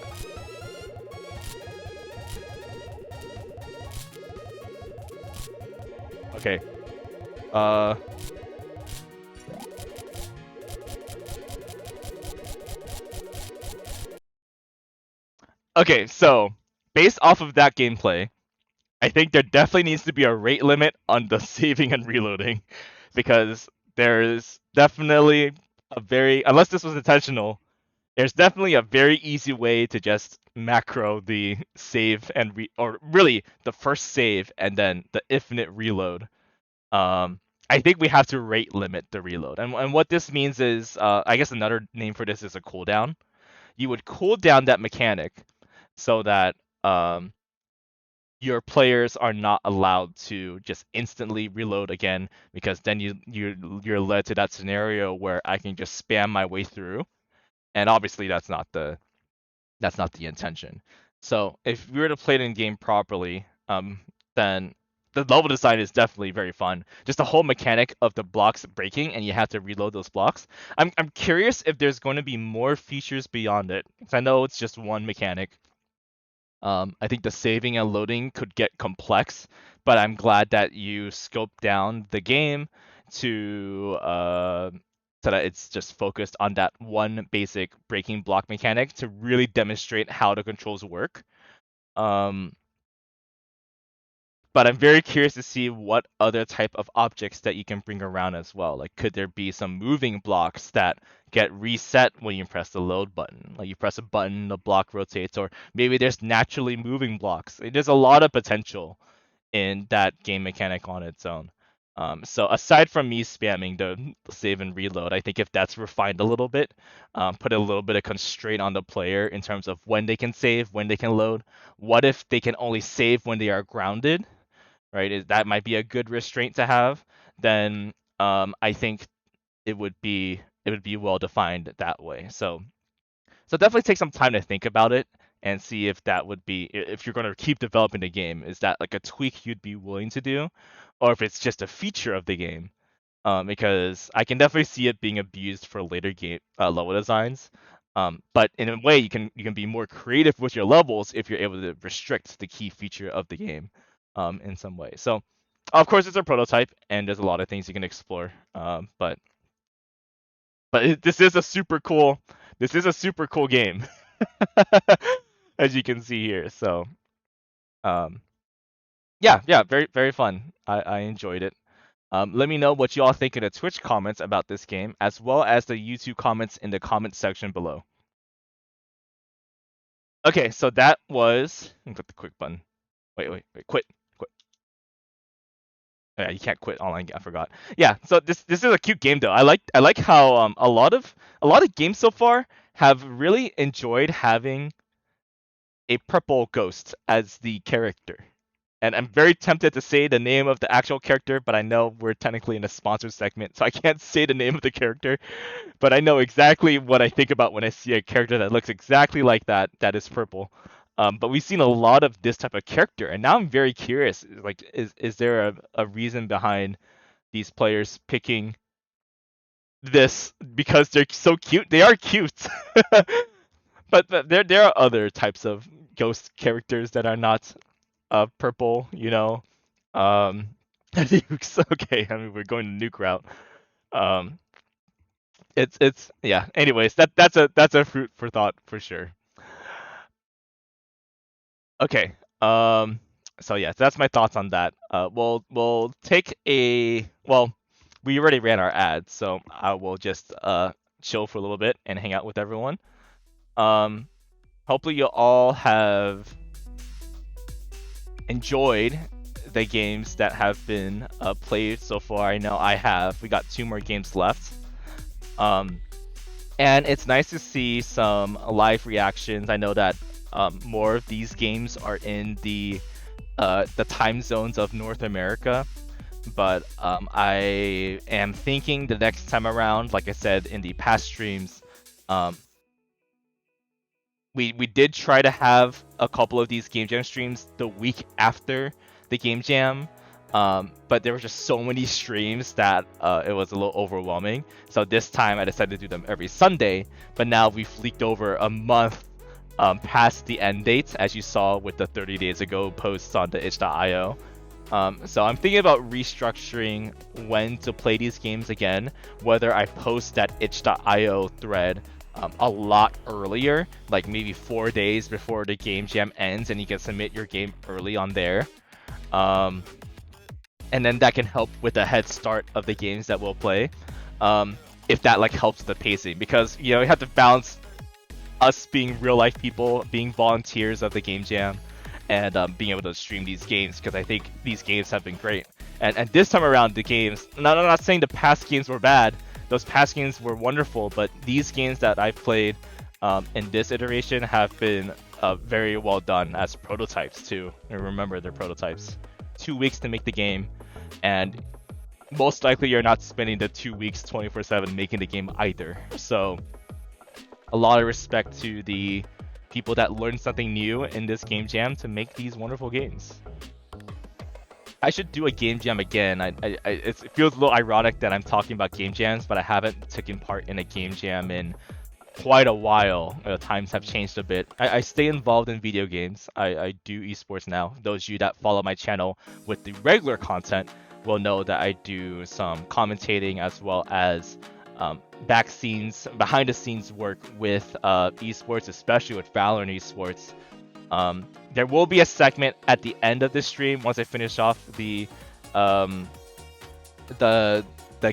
Okay. Okay, so based off of that gameplay, I think there definitely needs to be a rate limit on the saving and reloading, because there's definitely a very, unless this was intentional, there's definitely a very easy way to just macro the save and or really the first save and then the infinite reload. I think we have to rate limit the reload, and what this means is, I guess another name for this is a cooldown. You would cool down that mechanic so that your players are not allowed to just instantly reload again, because then you're led to that scenario where I can just spam my way through, and obviously that's not the intention. So if we were to play it in game properly, then the level design is definitely very fun. Just the whole mechanic of the blocks breaking and you have to reload those blocks. I'm curious if there's going to be more features beyond it, because I know it's just one mechanic. I think the saving and loading could get complex, but I'm glad that you scoped down the game to so that it's just focused on that one basic breaking block mechanic to really demonstrate how the controls work. Um, but I'm very curious to see what other type of objects that you can bring around as well. Like, could there be some moving blocks that get reset when you press the load button? Like, you press a button, the block rotates, or maybe there's naturally moving blocks. There's a lot of potential in that game mechanic on its own. So aside from me spamming the save and reload, I think if that's refined a little bit, put a little bit of constraint on the player in terms of when they can save, when they can load. What if they can only save when they are grounded? Right? That might be a good restraint to have. Then I think it would be well defined that way. So definitely take some time to think about it and see if that would be, if you're going to keep developing the game, is that like a tweak you'd be willing to do, or if it's just a feature of the game. Because I can definitely see it being abused for later game level designs. But in a way, you can be more creative with your levels if you're able to restrict the key feature of the game in some way. So, of course, it's a prototype, and there's a lot of things you can explore. But this is a super cool game, as you can see here. So, um, yeah, very very fun. I enjoyed it. Let me know what you all think in the Twitch comments about this game, as well as the YouTube comments in the comment section below. Okay, so that was. Let me click the quick button. Wait, quit. Oh, yeah, you can't quit online. I forgot. Yeah, so this is a cute game though. I like how a lot of games so far have really enjoyed having a purple ghost as the character. And I'm very tempted to say the name of the actual character, but I know we're technically in a sponsored segment, so I can't say the name of the character. But I know exactly what I think about when I see a character that looks exactly like that is purple. But we've seen a lot of this type of character, and now I'm very curious. Like, is there a reason behind these players picking this because they're so cute? They are cute, but there are other types of ghost characters that are not purple. Nukes. Okay, I mean we're going the nuke route. Um, it's yeah. Anyways, that's a fruit for thought for sure. Okay. So yeah, that's my thoughts on that. We'll take a well. We already ran our ads, so I will just chill for a little bit and hang out with everyone. Um, Hopefully you all have enjoyed the games that have been played so far. I know I have. We got 2 more games left. And it's nice to see some live reactions. I know that more of these games are in the time zones of North America, but I am thinking the next time around, like I said in the past streams, we did try to have a couple of these Game Jam streams the week after the Game Jam, but there were just so many streams that it was a little overwhelming. So this time I decided to do them every Sunday, but now we've leaked over a month past the end dates, as you saw with the 30 days ago posts on the itch.io. So I'm thinking about restructuring when to play these games again, whether I post that itch.io thread a lot earlier, like maybe 4 days before the Game Jam ends, and you can submit your game early on there. And then that can help with the head start of the games that we'll play, if that like helps the pacing, because you have to balance us being real life people, being volunteers of the Game Jam, and being able to stream these games, because I think these games have been great. And this time around, the games, I'm not saying the past games were bad. Those past games were wonderful, but these games that I've played in this iteration have been very well done as prototypes too. And remember, they're prototypes. 2 weeks to make the game, and most likely you're not spending the 2 weeks 24/7 making the game either. So a lot of respect to the people that learned something new in this game jam to make these wonderful games. I should do a game jam again. It feels a little ironic that I'm talking about game jams, but I haven't taken part in a game jam in quite a while. Times have changed a bit. I stay involved in video games. I do esports now. Those of you that follow my channel with the regular content will know that I do some commentating as well as behind the scenes work with esports, especially with Valorant esports. There will be a segment at the end of this stream once I finish off the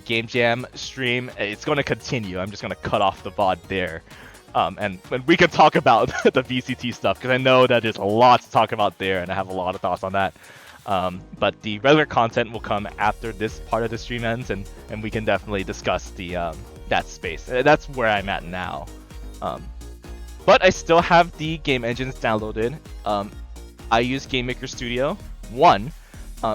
game jam stream. It's going to continue. I'm just going to cut off the VOD there. And we can talk about the VCT stuff because I know that there's a lot to talk about there and I have a lot of thoughts on that. But the regular content will come after this part of the stream ends, and we can definitely discuss the that space. That's where I'm at now. But I still have the game engines downloaded. I use Game Maker Studio 1,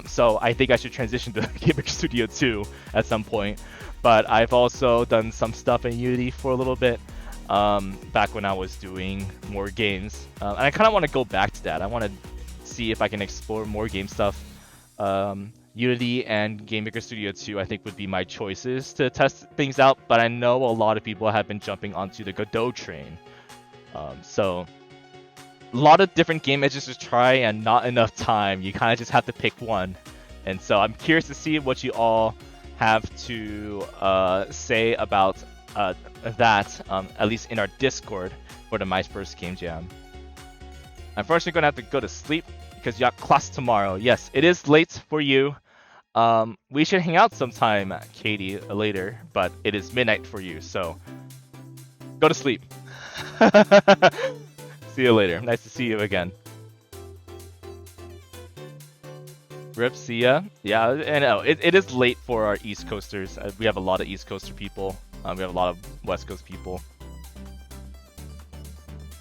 so I think I should transition to Game Maker Studio 2 at some point. But I've also done some stuff in Unity for a little bit, back when I was doing more games. And I kind of want to go back to that. I want to see if I can explore more game stuff. Unity and Game Maker Studio 2 I think would be my choices to test things out, but I know a lot of people have been jumping onto the Godot train. So a lot of different game edges to try and not enough time. You kind of just have to pick one. And so I'm curious to see what you all have to say about that, at least in our Discord for the My First Game Jam. Unfortunately, going to have to go to sleep because you got class tomorrow. Yes, it is late for you. We should hang out sometime, Katie, later, but it is midnight for you, so go to sleep. See you later. Nice to see you again. Rip, see ya. Yeah, I know. It is late for our East Coasters. We have a lot of East Coaster people. We have a lot of West Coast people.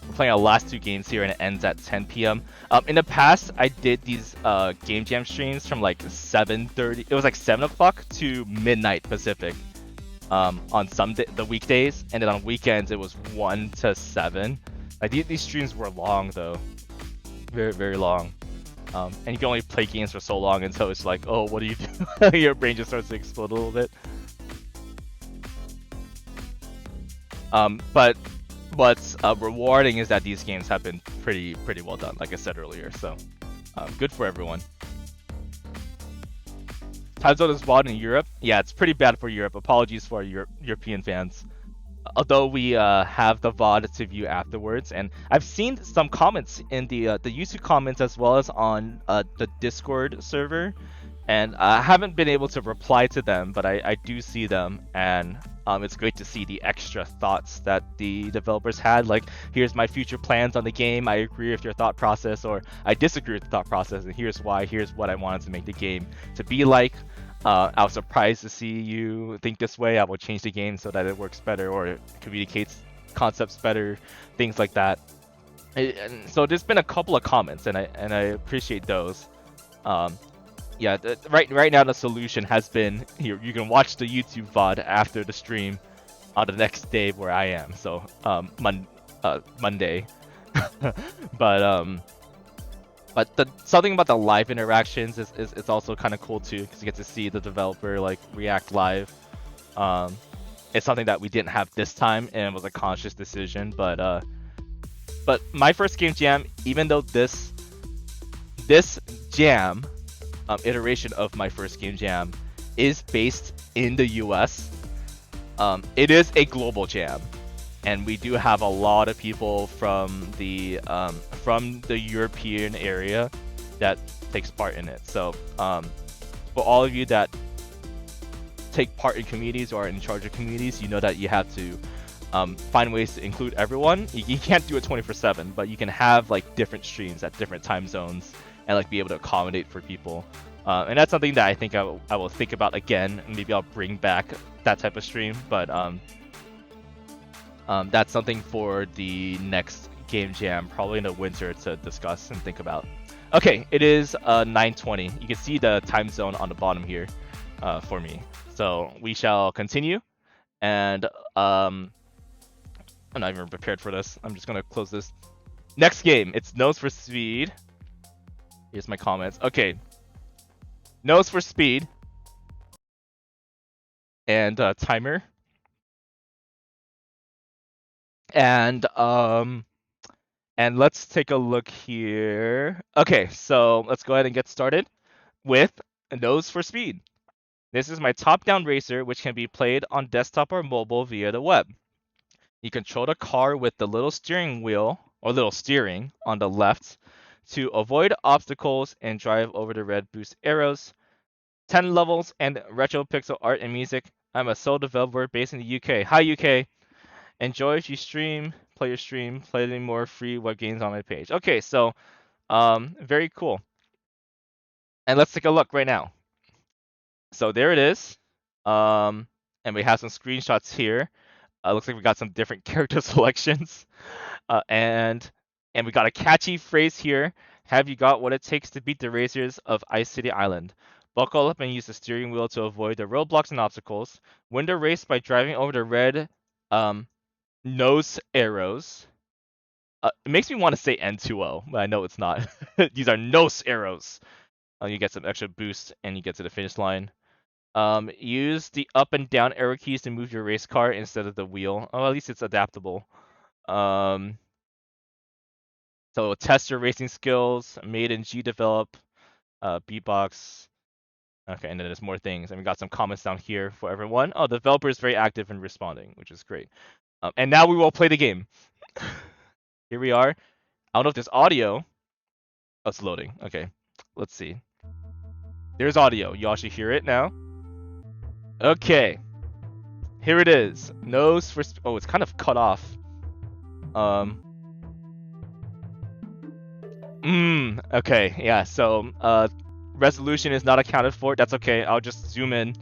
We're playing our last 2 games here and it ends at 10 p.m. In the past, I did these game jam streams from like 7:30. It was like 7 o'clock to midnight Pacific. On the weekdays, and then on weekends it was 1 to 7. Like these streams were long though, very very long. And you can only play games for so long until it's like, oh, what do you do? Your brain just starts to explode a little bit. But what's rewarding is that these games have been pretty well done, like I said earlier. So good for everyone. Time zone is VOD in Europe. Yeah, it's pretty bad for Europe. Apologies for our European fans. Although we have the VOD to view afterwards, and I've seen some comments in the YouTube comments as well as on the Discord server, and I haven't been able to reply to them, but I do see them, and it's great to see the extra thoughts that the developers had. Like, here's my future plans on the game. I agree with your thought process, or I disagree with the thought process, and here's why. Here's what I wanted to make the game to be like. I was surprised to see you think this way. I will change the game so that it works better or it communicates concepts better, things like that. And so there's been a couple of comments, and I appreciate those. Yeah, right now the solution has been here. You can watch the YouTube VOD after the stream on the next day where I am. So Monday, but something about the live interactions is also kind of cool too, because you get to see the developer like react live. It's something that we didn't have this time, and it was a conscious decision. But my first game jam, even though this jam iteration of my first game jam is based in the US, it is a global jam. And we do have a lot of people from the European area that takes part in it. So for all of you that take part in communities or are in charge of communities, you know that you have to find ways to include everyone. You can't do it 24/7, but you can have like different streams at different time zones and like be able to accommodate for people. And that's something that I think I will think about again, and maybe I'll bring back that type of stream. But That's something for the next game jam, probably in the winter, to discuss and think about. Okay, it is 9:20. You can see the time zone on the bottom here for me. So we shall continue, and I'm not even prepared for this. I'm just gonna close this. Next game, it's Nose for Speed. Here's my comments. Okay, Nose for Speed and timer, and let's take a look here. Okay, so let's go ahead and get started with Nose for Speed. This is my top-down racer, which can be played on desktop or mobile via the web. You control the car with the little steering wheel, or little steering, on the left to avoid obstacles and drive over the red boost arrows. 10 levels and retro pixel art and music. I'm a sole developer based in the UK. Hi UK! Enjoy if you stream, play your stream, play any more free web games on my page. Okay, so very cool. And let's take a look right now. So there it is. And we have some screenshots here. Looks like we got some different character selections. And we got a catchy phrase here. Have you got what it takes to beat the racers of Ice City Island? Buckle up and use the steering wheel to avoid the roadblocks and obstacles. Win the race by driving over the red nose arrows. It makes me want to say N2O, but I know it's not. These are nose arrows. You get some extra boost and you get to the finish line. Use the up and down arrow keys to move your race car instead of the wheel. Oh, at least it's adaptable. So test your racing skills. Made in G develop. Beatbox. Okay, and then there's more things. And we got some comments down here for everyone. Oh, the developer is very active in responding, which is great. And now we will play the game. Here we are. I don't know if there's audio. Oh, it's loading. Okay, let's see. There's audio. Y'all should hear it now. Okay. Here it is. Nose for... Oh, it's kind of cut off. Okay, yeah, so, resolution is not accounted for. That's okay. I'll just zoom in.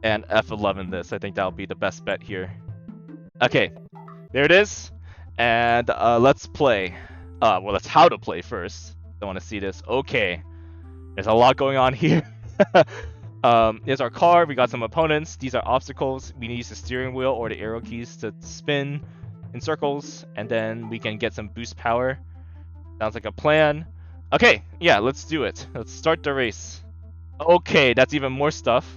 And F11 this. I think that'll be the best bet here. Okay. There it is. And, let's play. Well, that's how to play first. Don't want to see this. Okay. There's a lot going on here. Here's our car. We got some opponents. These are obstacles. We need to use the steering wheel or the arrow keys to spin in circles, and then we can get some boost power. Sounds like a plan. Okay, yeah, let's do it. Let's start the race. Okay, that's even more stuff.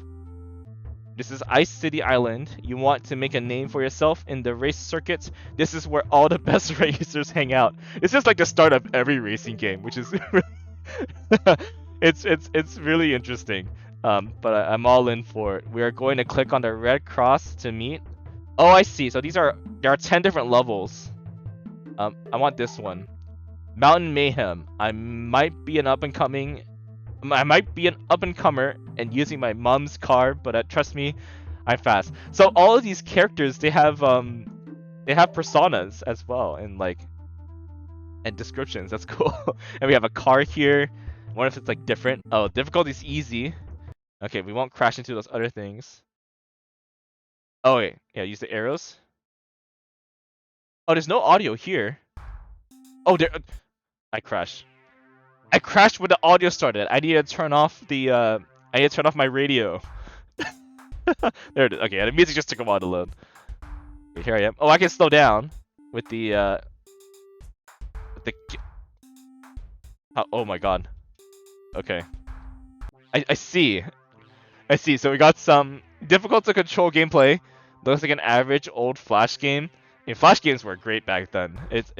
This is Ice City Island. You want to make a name for yourself in the race circuit. This is where all the best racers hang out. It's just like the start of every racing game, which is it's really interesting. But I'm all in for it. We are going to click on the red cross to meet. Oh, I see. So there are 10 different levels. I want this one. Mountain Mayhem. I might be an up-and-comer and using my mom's car, but trust me, I'm fast. So all of these characters, they have personas as well, and descriptions. That's cool. And we have a car here. I wonder if it's like different. Oh, difficulty is easy. Okay, we won't crash into those other things. Oh wait, yeah, use the arrows. Oh, there's no audio here. Oh, there. I crashed. I crashed when the audio started. I need to turn off the. I need to turn off my radio. There it is. Okay, the music just took a while to load. Okay, here I am. Oh, I can slow down with the. Oh my god. Okay. I see. I see. So we got some difficult to control gameplay. Looks like an average old Flash game. I mean, Flash games were great back then. It's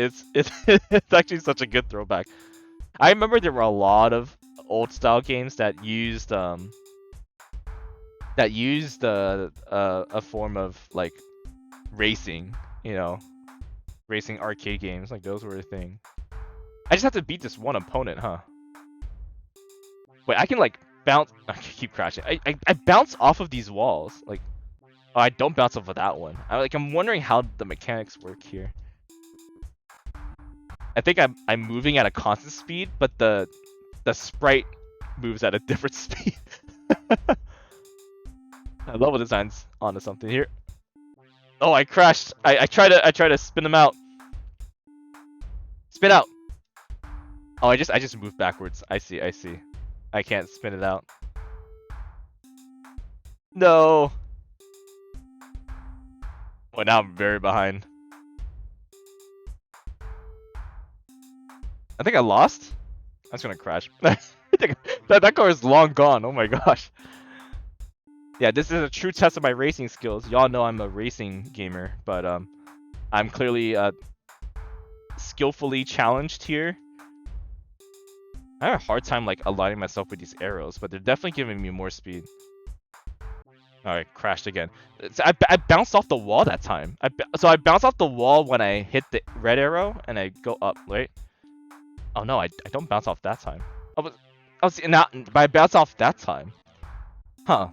actually such a good throwback. I remember there were a lot of old style games that used a form of like racing, you know, racing arcade games. Like those were a thing. I just have to beat this one opponent, huh? Wait, I can like bounce. I keep crashing. I bounce off of these walls. Like, oh, I don't bounce off of that one. I'm wondering how the mechanics work here. I think I'm moving at a constant speed, but the sprite moves at a different speed. I level design's onto something here. Oh, I crashed. I try to spin them out. Spin out. Oh, I just moved backwards. I see. I can't spin it out. No. Well, now I'm very behind. I think I lost. I'm just gonna crash. I think that car is long gone. Oh my gosh. Yeah, this is a true test of my racing skills. Y'all know I'm a racing gamer, but I'm clearly skillfully challenged here. I have a hard time like aligning myself with these arrows, but they're definitely giving me more speed. Alright, crashed again. So I bounced off the wall that time. So I bounced off the wall when I hit the red arrow and I go up, right? Oh no, I don't bounce off that time. I was not, but I bounced off that time. Huh.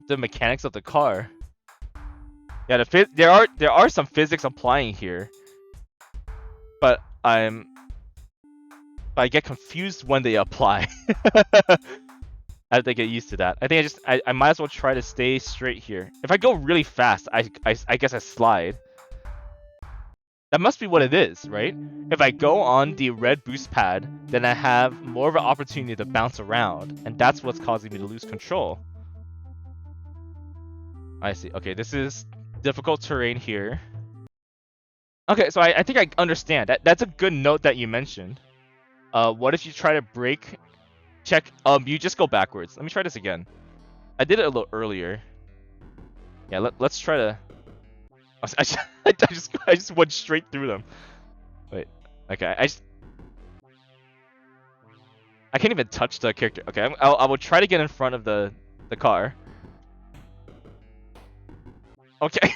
The mechanics of the car. Yeah, there are some physics applying here, but I get confused when they apply. I have to get used to that. I think I might as well try to stay straight here. If I go really fast, I guess I slide. That must be what it is, right? If I go on the red boost pad, then I have more of an opportunity to bounce around, and that's what's causing me to lose control. I see. Okay, this is difficult terrain here. Okay, so I think I understand. That's a good note that you mentioned. What if you try to brake? Check. You just go backwards. Let me try this again. I did it a little earlier. Yeah, let's try to. I just went straight through them. Wait. Okay, I can't even touch the character. Okay, I will try to get in front of the car. Okay.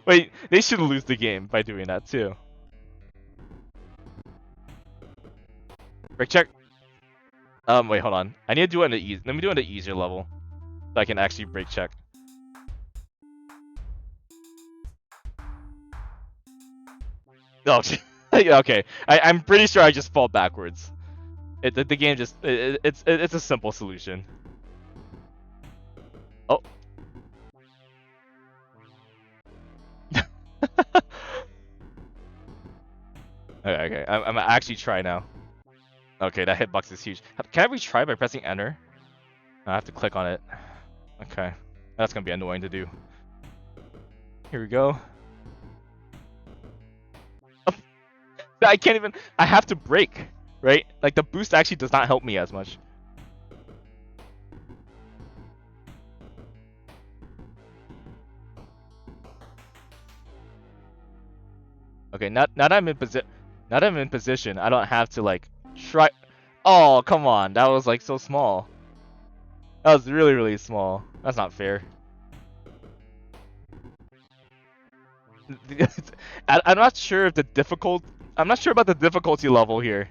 Wait, they should lose the game by doing that too. Brake check. Wait, hold on. I need to do it on the easy. Let me do it on the easier level, so I can actually brake check. Oh, okay. I'm pretty sure I just fall backwards. The game just it's a simple solution. Oh. Okay. I'm gonna actually try now. Okay, that hitbox is huge. Can I retry by pressing enter? I have to click on it. Okay, that's gonna be annoying to do. Here we go. I can't even. I have to brake, right? Like the boost actually does not help me as much. Okay, now that I'm in position, I don't have to like try. Oh, come on, that was like so small. That was really small. That's not fair. I'm not sure if I'm not sure about the difficulty level here.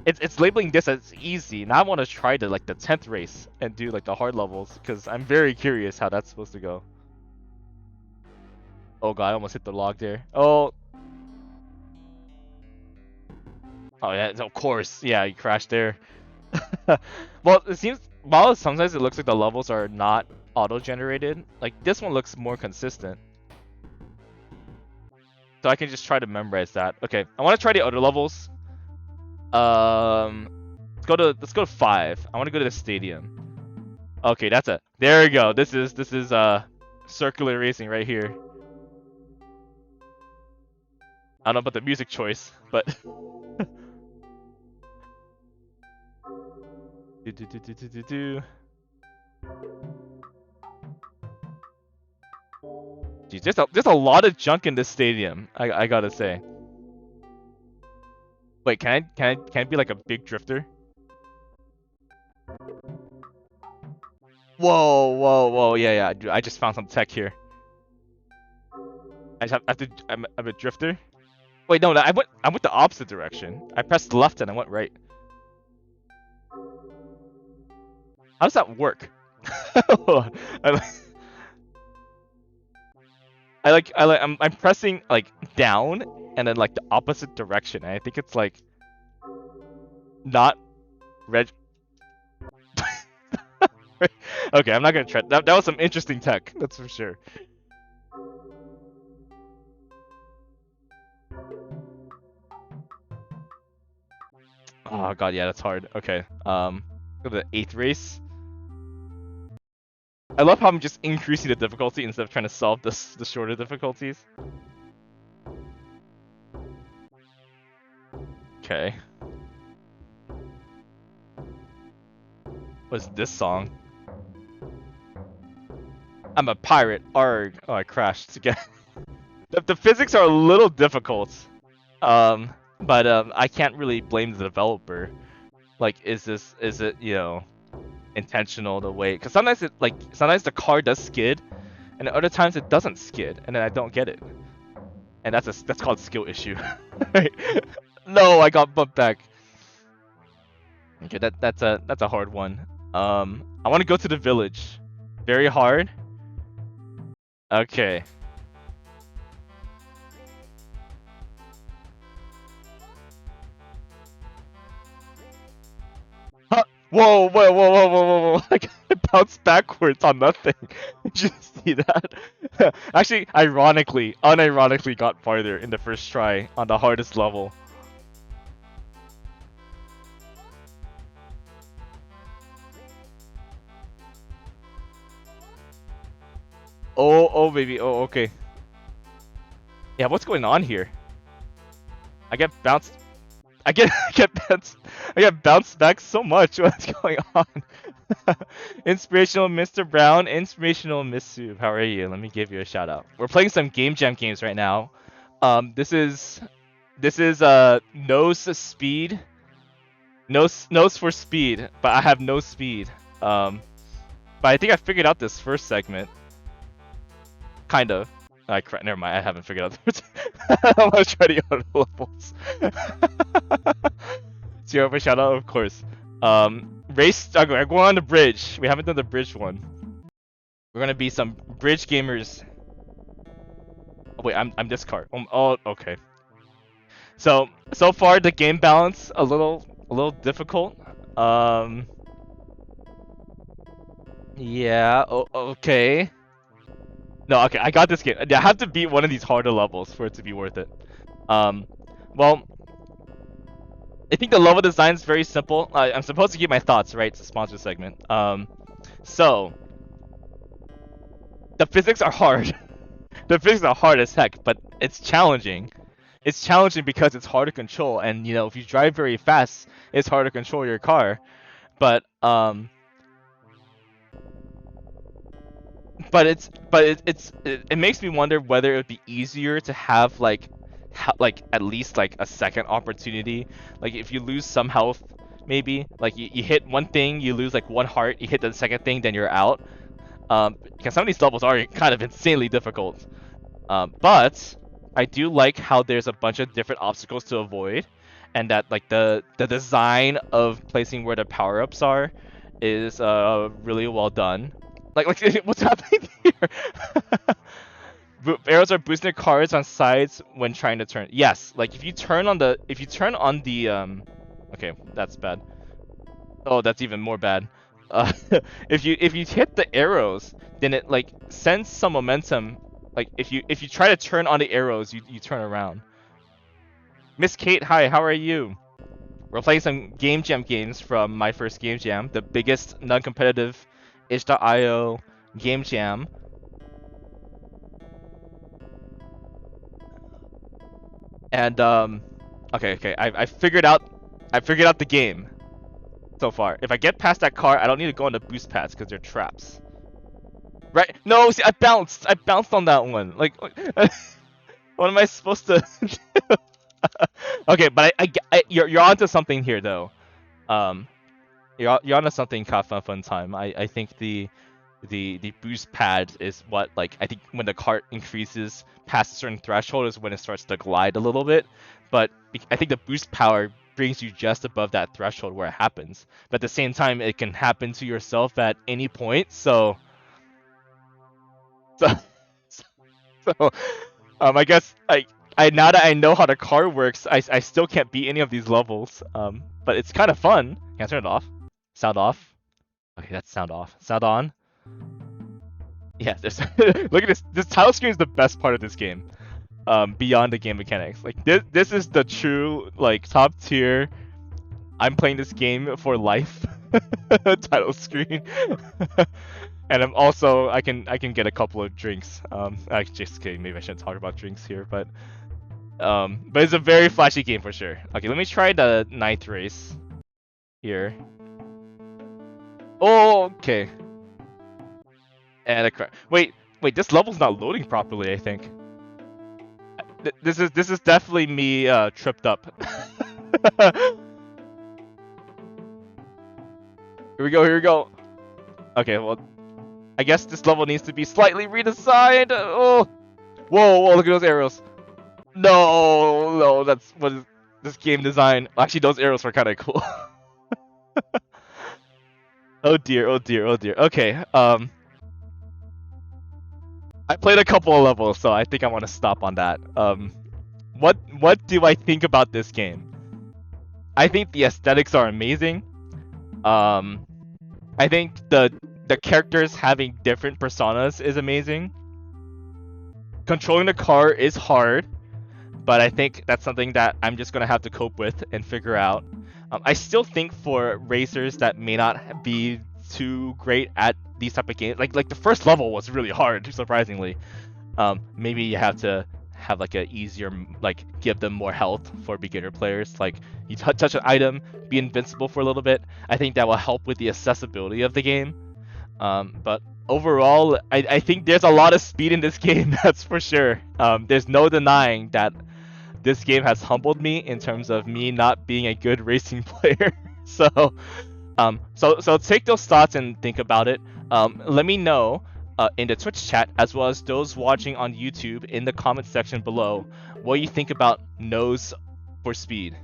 It's labeling this as easy. Now I want to try the 10th race and do like the hard levels because I'm very curious how that's supposed to go. Oh god, I almost hit the log there. Oh. Oh yeah, of course. Yeah, you crashed there. Well, it seems while sometimes it looks like the levels are not auto-generated, like this one looks more consistent. So I can just try to memorize that. Okay, I want to try the other levels. Let's go to 5. I want to go to the stadium. Okay, that's it. There we go. This is circular racing right here. I don't know about the music choice, but Geez, there's a lot of junk in this stadium. I gotta say. Wait, can I be like a big drifter? Whoa, yeah, dude, I just found some tech here. I have to. I'm a drifter. Wait, no, I went the opposite direction. I pressed left and I went right. How does that work? I'm pressing like down and then like the opposite direction. And I think it's like not red. Okay, I'm not gonna try. That was some interesting tech. That's for sure. Oh god, yeah, that's hard. Okay. Go to the 8th race. I love how I'm just increasing the difficulty instead of trying to solve the shorter difficulties. Okay. What's this song? I'm a pirate. Arg. Oh, I crashed again. The physics are a little difficult. But I can't really blame the developer. Like, is it, you know, intentional the way? Because sometimes the car does skid, and other times it doesn't skid, and then I don't get it. And that's called skill issue. No, I got bumped back. Okay, that's a hard one. I want to go to the village. Very hard. Okay. Huh. Whoa, whoa, whoa, whoa, whoa, whoa, whoa. Like, I bounced backwards on nothing. Did you see that? Actually, unironically got farther in the first try on the hardest level. Oh, baby. Oh, okay. Yeah, what's going on here? I get bounced. I get bounced back so much. What's going on? Inspirational Mr. Brown, inspirational Miss Sue. How are you? Let me give you a shout out. We're playing some Game Jam games right now. This is nose speed. Nose for speed, but I have no speed. But I think I figured out this first segment. Kind of. Never mind. I haven't figured out. I'm gonna try the other levels. Zero for shout out, of course. Race. Okay, we're going on the bridge. We haven't done the bridge one. We're gonna be some bridge gamers. Oh, wait, I'm this car. Oh, okay. So far the game balance a little difficult. Yeah. Oh, okay. No, okay, I got this game. I have to beat one of these harder levels for it to be worth it. Well, I think the level design is very simple. I'm supposed to give my thoughts, right? It's a sponsor segment. So the physics are hard. The physics are hard as heck, but it's challenging. It's challenging because it's hard to control, and you know, if you drive very fast, it's hard to control your car. But it makes me wonder whether it would be easier to have like at least like a second opportunity. Like if you lose some health, maybe like you hit one thing, you lose like one heart, you hit the second thing, then you're out. Because some of these levels are kind of insanely difficult. But I do like how there's a bunch of different obstacles to avoid, and that like the design of placing where the power-ups are is really well done. Like what's happening here? Arrows are boosting cars on sides when trying to turn. Yes, like if you turn on the okay, that's bad. Oh, that's even more bad. If you hit the arrows, then it like sends some momentum. Like if you try to turn on the arrows, you turn around. Miss Kate, hi, how are you? We're playing some Game Jam games from my first Game Jam, the biggest non-competitive itch.io Game Jam. And okay, I figured out the game so far. If I get past that car, I don't need to go on the boost pads because they're traps. Right? No, see, I bounced on that one. Like, what am I supposed to do? Okay, but you're onto something here though. You're onto something, fun time. I think the boost pad is what, like, I think when the cart increases past a certain threshold is when it starts to glide a little bit. But I think the boost power brings you just above that threshold where it happens. But at the same time, it can happen to yourself at any point. So I guess I now that I know how the car works, I still can't beat any of these levels. But it's kind of fun. Can I turn it off? Sound off? Okay, that's sound off. Sound on. Yeah, this look at this. This title screen is the best part of this game. Beyond the game mechanics, like this is the true like top tier. I'm playing this game for life title screen. And I'm also I can get a couple of drinks. I just kidding. Maybe I shouldn't talk about drinks here, but it's a very flashy game for sure. Okay, let me try the ninth race here. Oh, okay. And a crash. Wait, this level's not loading properly, I think. This is definitely me tripped up. Here we go. Okay, well, I guess this level needs to be slightly redesigned. Oh, whoa, look at those arrows. No, that's what is this game design. Actually, those arrows were kind of cool. Oh dear. Okay, I played a couple of levels, so I think I want to stop on that. What do I think about this game? I think the aesthetics are amazing. I think the characters having different personas is amazing. Controlling the car is hard, but I think that's something that I'm just gonna have to cope with and figure out. I still think for racers that may not be too great at these type of games, like the first level was really hard, surprisingly. Maybe you have to have like a easier, like give them more health for beginner players. Like you touch an item, be invincible for a little bit. I think that will help with the accessibility of the game. But overall, I think there's a lot of speed in this game. That's for sure. There's no denying that this game has humbled me in terms of me not being a good racing player. So take those thoughts and think about it. Let me know in the Twitch chat, as well as those watching on YouTube in the comment section below, what you think about nose for speed.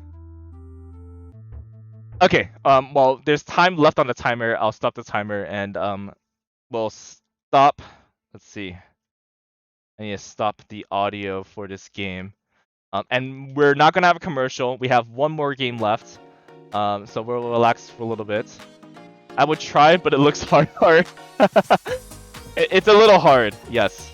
Okay, well, there's time left on the timer. I'll stop the timer and we'll stop. Let's see. I need to stop the audio for this game. And we're not gonna have a commercial. We have one more game left. So we'll relax for a little bit. I would try, but it looks hard. It's a little hard, yes.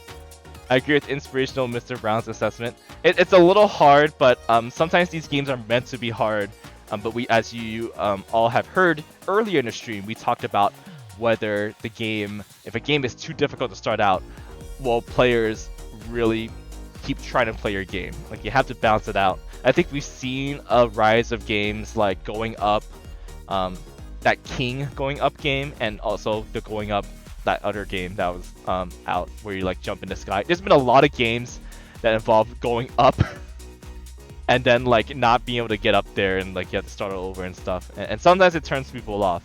I agree with inspirational Mr. Brown's assessment. It's a little hard, but sometimes these games are meant to be hard. But we, as you all have heard earlier in the stream, we talked about whether the game, if a game is too difficult to start out, will players really keep trying to play your game? Like, you have to balance it out. I think we've seen a rise of games like Going Up, that King Going Up game, and also the Going Up, that other game that was out where you like jump in the sky. There's been a lot of games that involve going up and then like not being able to get up there and like you have to start all over and stuff. And sometimes it turns people off.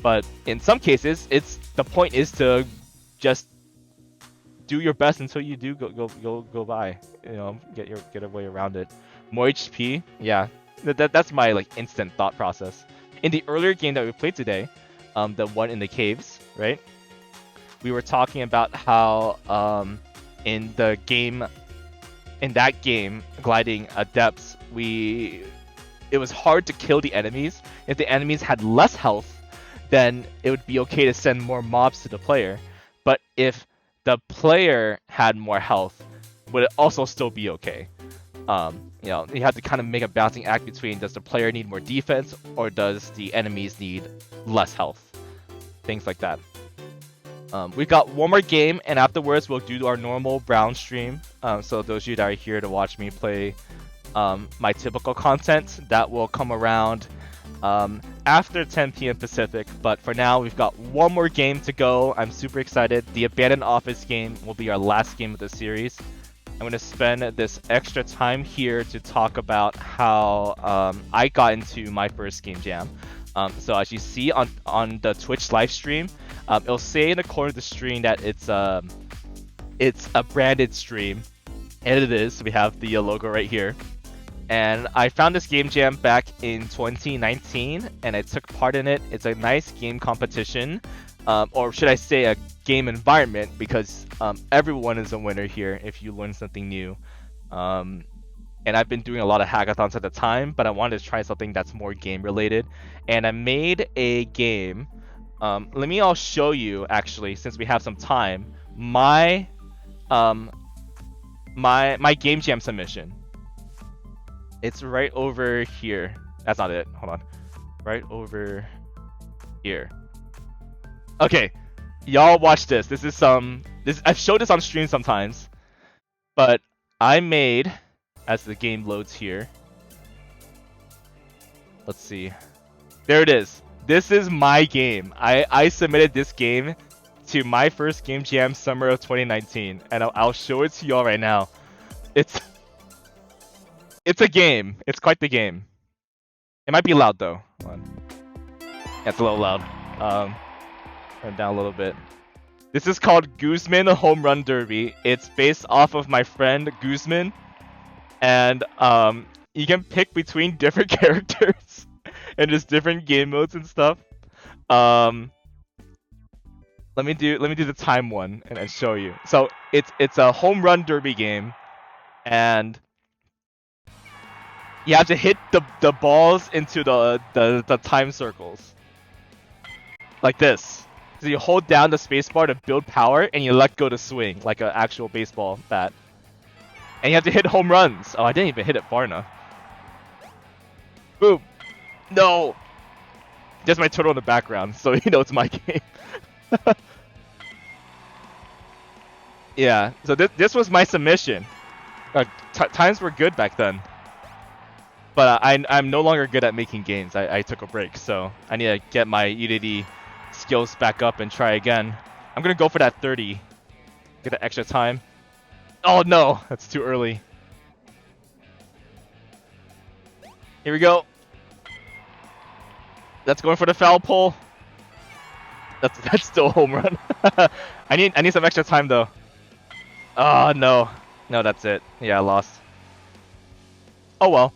But in some cases, the point is to just do your best until you do go by. You know, get a way around it. More HP, yeah. That's my like instant thought process. In the earlier game that we played today, the one in the caves, right? We were talking about how in that game, gliding depths, it was hard to kill the enemies. If the enemies had less health, then it would be okay to send more mobs to the player. But if the player had more health, would it also still be okay? You know, you have to kind of make a balancing act between, does the player need more defense or does the enemies need less health? Things like that. We've got one more game, and afterwards we'll do our normal Brown stream. So those of you that are here to watch me play my typical content, that will come around after 10 p.m. Pacific. But for now, we've got one more game to go. I'm super excited. The Abandoned Office game will be our last game of the series. I'm going to spend this extra time here to talk about how I got into my first game jam. So as you see on the Twitch live stream, it'll say in the corner of the screen that it's a branded stream, and it is. We have the logo right here. And I found this game jam back in 2019, and I took part in it. It's a nice game competition, or should I say a game environment, because everyone is a winner here if you learn something new. And I've been doing a lot of hackathons at the time, but I wanted to try something that's more game related. And I made a game Let me all show you actually, since we have some time, my my game jam submission. It's right over here. That's not it. Hold on. Right over here. Okay, y'all watch this. This is I've showed this on stream sometimes, but I made, as the game loads here. Let's see. There it is. This is my game. I submitted this game to my first Game Jam summer of 2019, and I'll show it to y'all right now. It's a game. It's quite the game. It might be loud though. Hold on. Yeah, it's a little loud. Turn it down a little bit. This is called Guzman Home Run Derby. It's based off of my friend Guzman, and you can pick between different characters and just different game modes and stuff. Let me do the time one and show you. So it's a home run derby game, and you have to hit the balls into the time circles like this. So you hold down the spacebar to build power, and you let go to swing like an actual baseball bat. And you have to hit home runs. Oh, I didn't even hit it far enough. Boom. No. Just my turtle in the background, so you know it's my game. Yeah. So this was my submission. Times were good back then. But I'm no longer good at making games. I took a break, so I need to get my Unity skills back up and try again. I'm gonna go for that 30. Get that extra time. Oh no, that's too early. Here we go. That's going for the foul pole. That's still a home run. I need some extra time though. Oh no. No, that's it. Yeah, I lost. Oh well.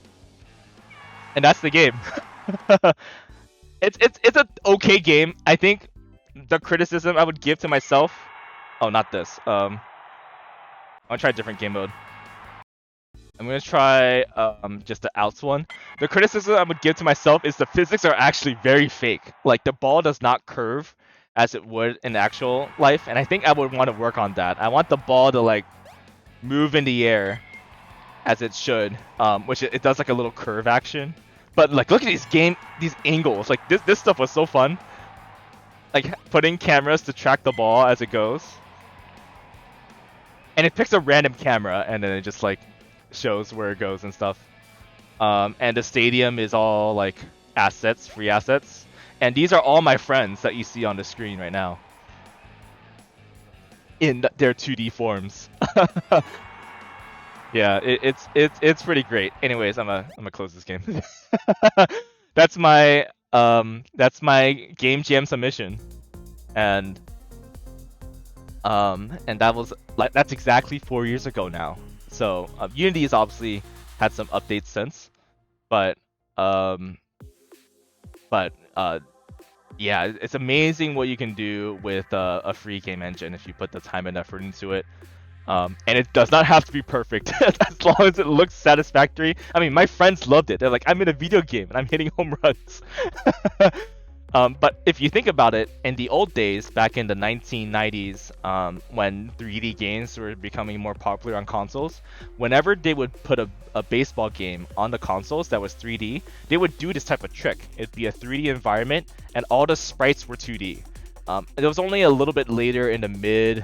And that's the game. It's an okay game. I think the criticism I would give to myself. Oh, not this. I'll try a different game mode. I'm gonna try just the outs one. The criticism I would give to myself is the physics are actually very fake. Like the ball does not curve as it would in actual life, and I think I would want to work on that. I want the ball to like move in the air as it should, which it does like a little curve action. But like, look at these angles. Like this stuff was so fun. Like putting cameras to track the ball as it goes, and it picks a random camera and then it just like shows where it goes and stuff. And the stadium is all like assets, free assets, and these are all my friends that you see on the screen right now in their 2D forms. Yeah, it's pretty great. Anyways, I'm gonna close this game. That's my game jam submission, and that was like that's exactly 4 years ago now. So Unity has obviously had some updates since, but yeah, it's amazing what you can do with a free game engine if you put the time and effort into it. And it does not have to be perfect as long as it looks satisfactory. I mean, my friends loved it. They're like, I'm in a video game and I'm hitting home runs. But if you think about it, in the old days, back in the 1990s, when 3D games were becoming more popular on consoles, whenever they would put a baseball game on the consoles that was 3D, they would do this type of trick. It'd be a 3D environment and all the sprites were 2D. It was only a little bit later in the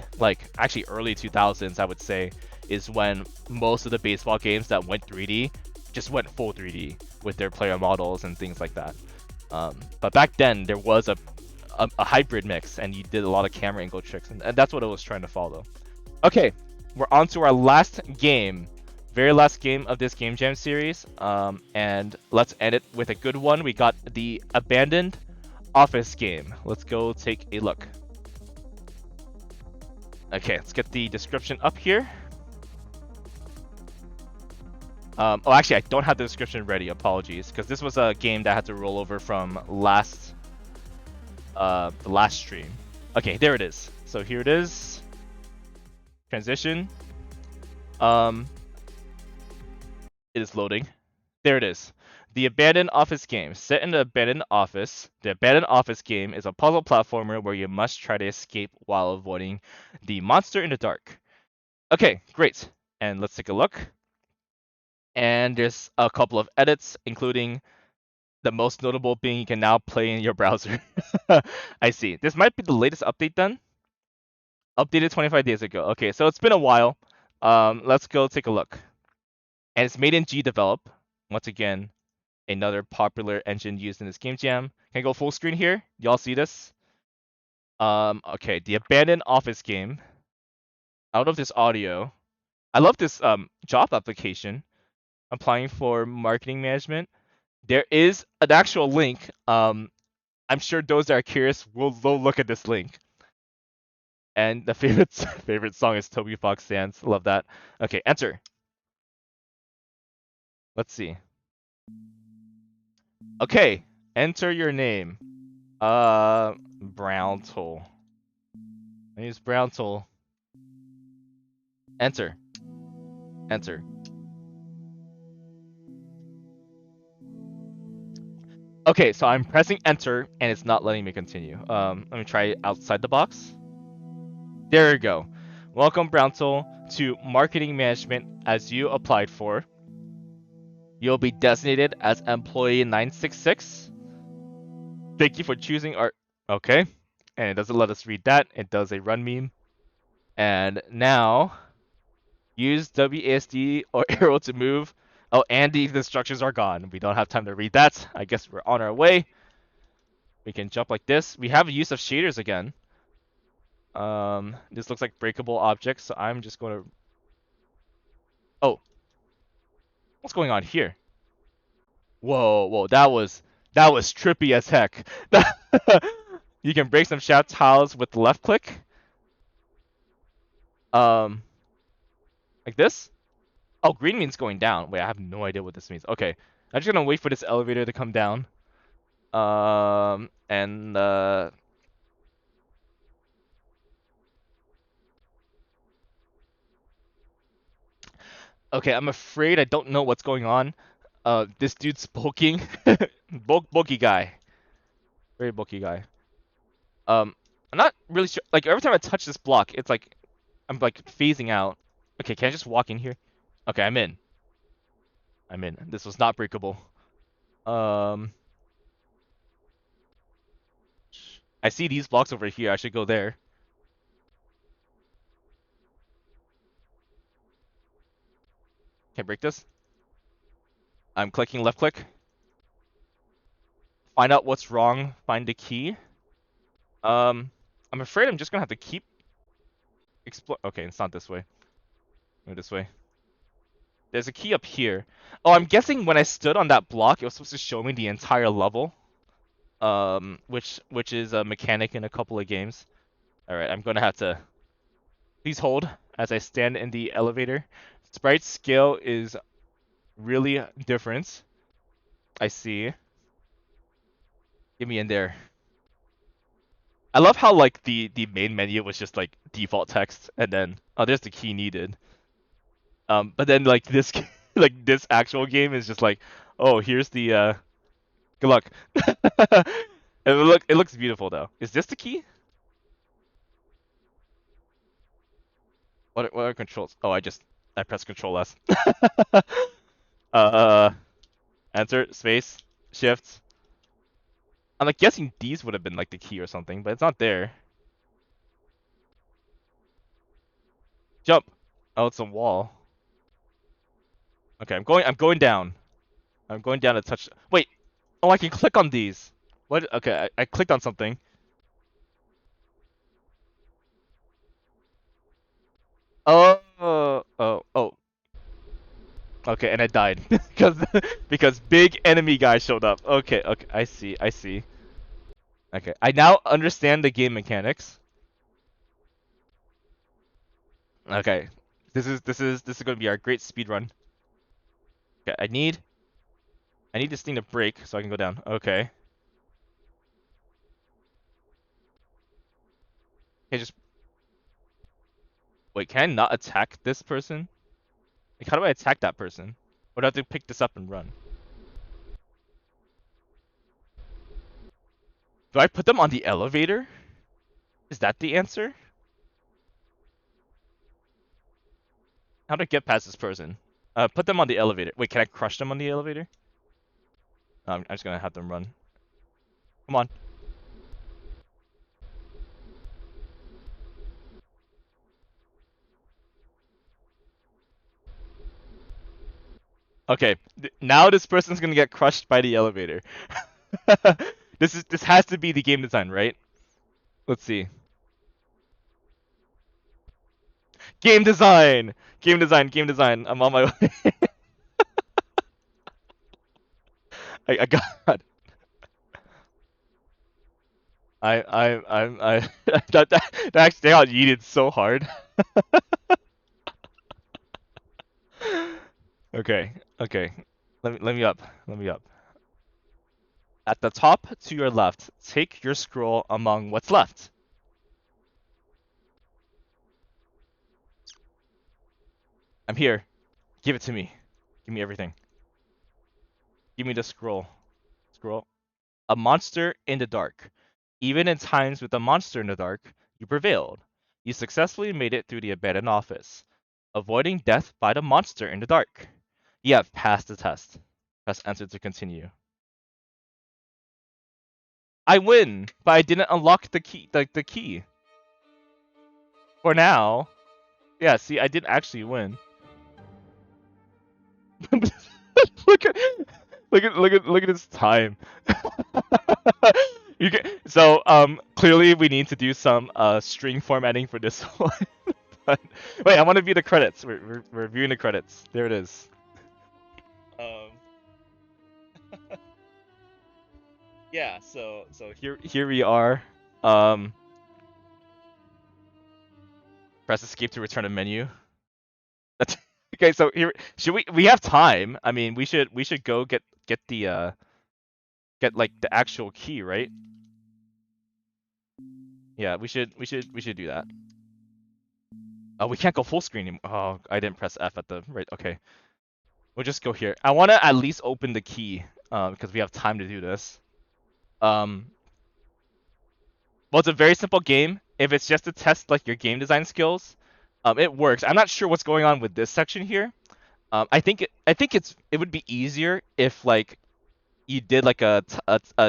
actually early 2000s, I would say, is when most of the baseball games that went 3D just went full 3D with their player models and things like that. But back then, there was a hybrid mix, and you did a lot of camera angle tricks, and that's what it was trying to follow. Okay, we're on to our last game. Very last game of this Game Jam series, and let's end it with a good one. We got the Abandoned Office game. Let's go take a look. Okay, let's get the description up here. Oh, actually, I don't have the description ready. Apologies, because this was a game that had to roll over from the last stream. Okay, there it is. So here it is. Transition. It is loading. There it is. The Abandoned Office game. Set in the abandoned office, the Abandoned Office game is a puzzle platformer where you must try to escape while avoiding the monster in the dark. Okay, great. And let's take a look. And there's a couple of edits, including the most notable being you can now play in your browser. I see. This might be the latest update then. Updated 25 days ago. Okay, so it's been a while. Let's go take a look. And it's made in G Develop. Once again, another popular engine used in this game jam. Can I go full screen here? Y'all see this? Okay, the Abandoned Office game. Out of this audio. I love this job application. Applying for marketing management. There is an actual link. I'm sure those that are curious will look at this link. And the favorite song is Toby Fox Dance. Love that. Okay, enter. Let's see. Okay, enter your name. Brown Tool. I use Brown Tool. Enter. Enter. Okay, so I'm pressing enter and it's not letting me continue. Let me try it outside the box. There you go. Welcome, Brown Tool, to marketing management as you applied for. You'll be designated as employee 966. Thank you for choosing our... Okay. And it doesn't let us read that. It does a run meme. And now, use WASD or arrow to move. Oh, and the instructions are gone. We don't have time to read that. I guess we're on our way. We can jump like this. We have a use of shaders again. This looks like breakable objects, so I'm just going to... Oh. What's going on here? Whoa, that was trippy as heck. You can break some shaft tiles with the left click. Like this. Oh, green means going down. Wait, I have no idea what this means. Okay, I'm just gonna wait for this elevator to come down. And okay, I'm afraid I don't know what's going on. This dude's bulking. Bulky guy. Very bulky guy. I'm not really sure. Like every time I touch this block, it's like I'm like phasing out. Okay, can I just walk in here? Okay, I'm in. This was not breakable. I see these blocks over here. I should go there. Can I break this? I'm clicking left click. Find out what's wrong. Find the key. I'm afraid I'm just gonna have to keep explore. Okay, it's not this way. Go this way. There's a key up here. Oh, I'm guessing when I stood on that block, it was supposed to show me the entire level. Which is a mechanic in a couple of games. All right, I'm gonna have to. Please hold as I stand in the elevator. Sprite scale is really different. I see. Get me in there. I love how like the main menu was just like default text, and then oh, there's the key needed. But then like this like this actual game is just like, oh, here's the good luck. It looks beautiful though. Is this the key? What are controls? Oh, I pressed Control S. uh, enter, space, shift. I'm like guessing these would have been like the key or something, but it's not there. Jump. Oh, it's a wall. Okay, I'm going down. I'm going down to touch. Wait. Oh, I can click on these. What? Okay, I clicked on something. Oh. Okay, and I died because big enemy guy showed up. Okay, I see. Okay, I now understand the game mechanics. Okay, this is going to be our great speed run. Okay, I need this thing to break so I can go down. Okay. Okay, just wait. Can I not attack this person? Like, how do I attack that person? Or do I have to pick this up and run? Do I put them on the elevator? Is that the answer? How do I get past this person? Put them on the elevator. Wait, can I crush them on the elevator? No, I'm just gonna have them run. Come on. Okay, now this person's gonna get crushed by the elevator. This has to be the game design, right? Let's see. Game design! Game design, game design. I'm on my way. I got. I that actually got yeeted so hard. Okay, okay. Let me up. Let me up. At the top to your left, take your scroll among what's left. I'm here. Give it to me. Give me everything. Give me the scroll. Scroll. A monster in the dark. Even in times with a monster in the dark, you prevailed. You successfully made it through the abandoned office, avoiding death by the monster in the dark. You have passed the test. Press enter to continue. I win, but I didn't unlock the key. The key. For now. Yeah, see, I did actually win. look at look at this time. You can, so clearly we need to do some string formatting for this one. But, wait, I want to view the credits. We're viewing the credits. There it is. Yeah, so here we are. Press escape to return a menu. That's okay. So here, should we have time? I mean, we should go get the get like the actual key, right? Yeah, we should do that. Oh, we can't go full screen anymore. Oh, I didn't press F at the right. Okay, we'll just go here. I want to at least open the key because we have time to do this. Well, it's a very simple game. If it's just to test like your game design skills, it works. I'm not sure what's going on with this section here. I think it would be easier if like you did like a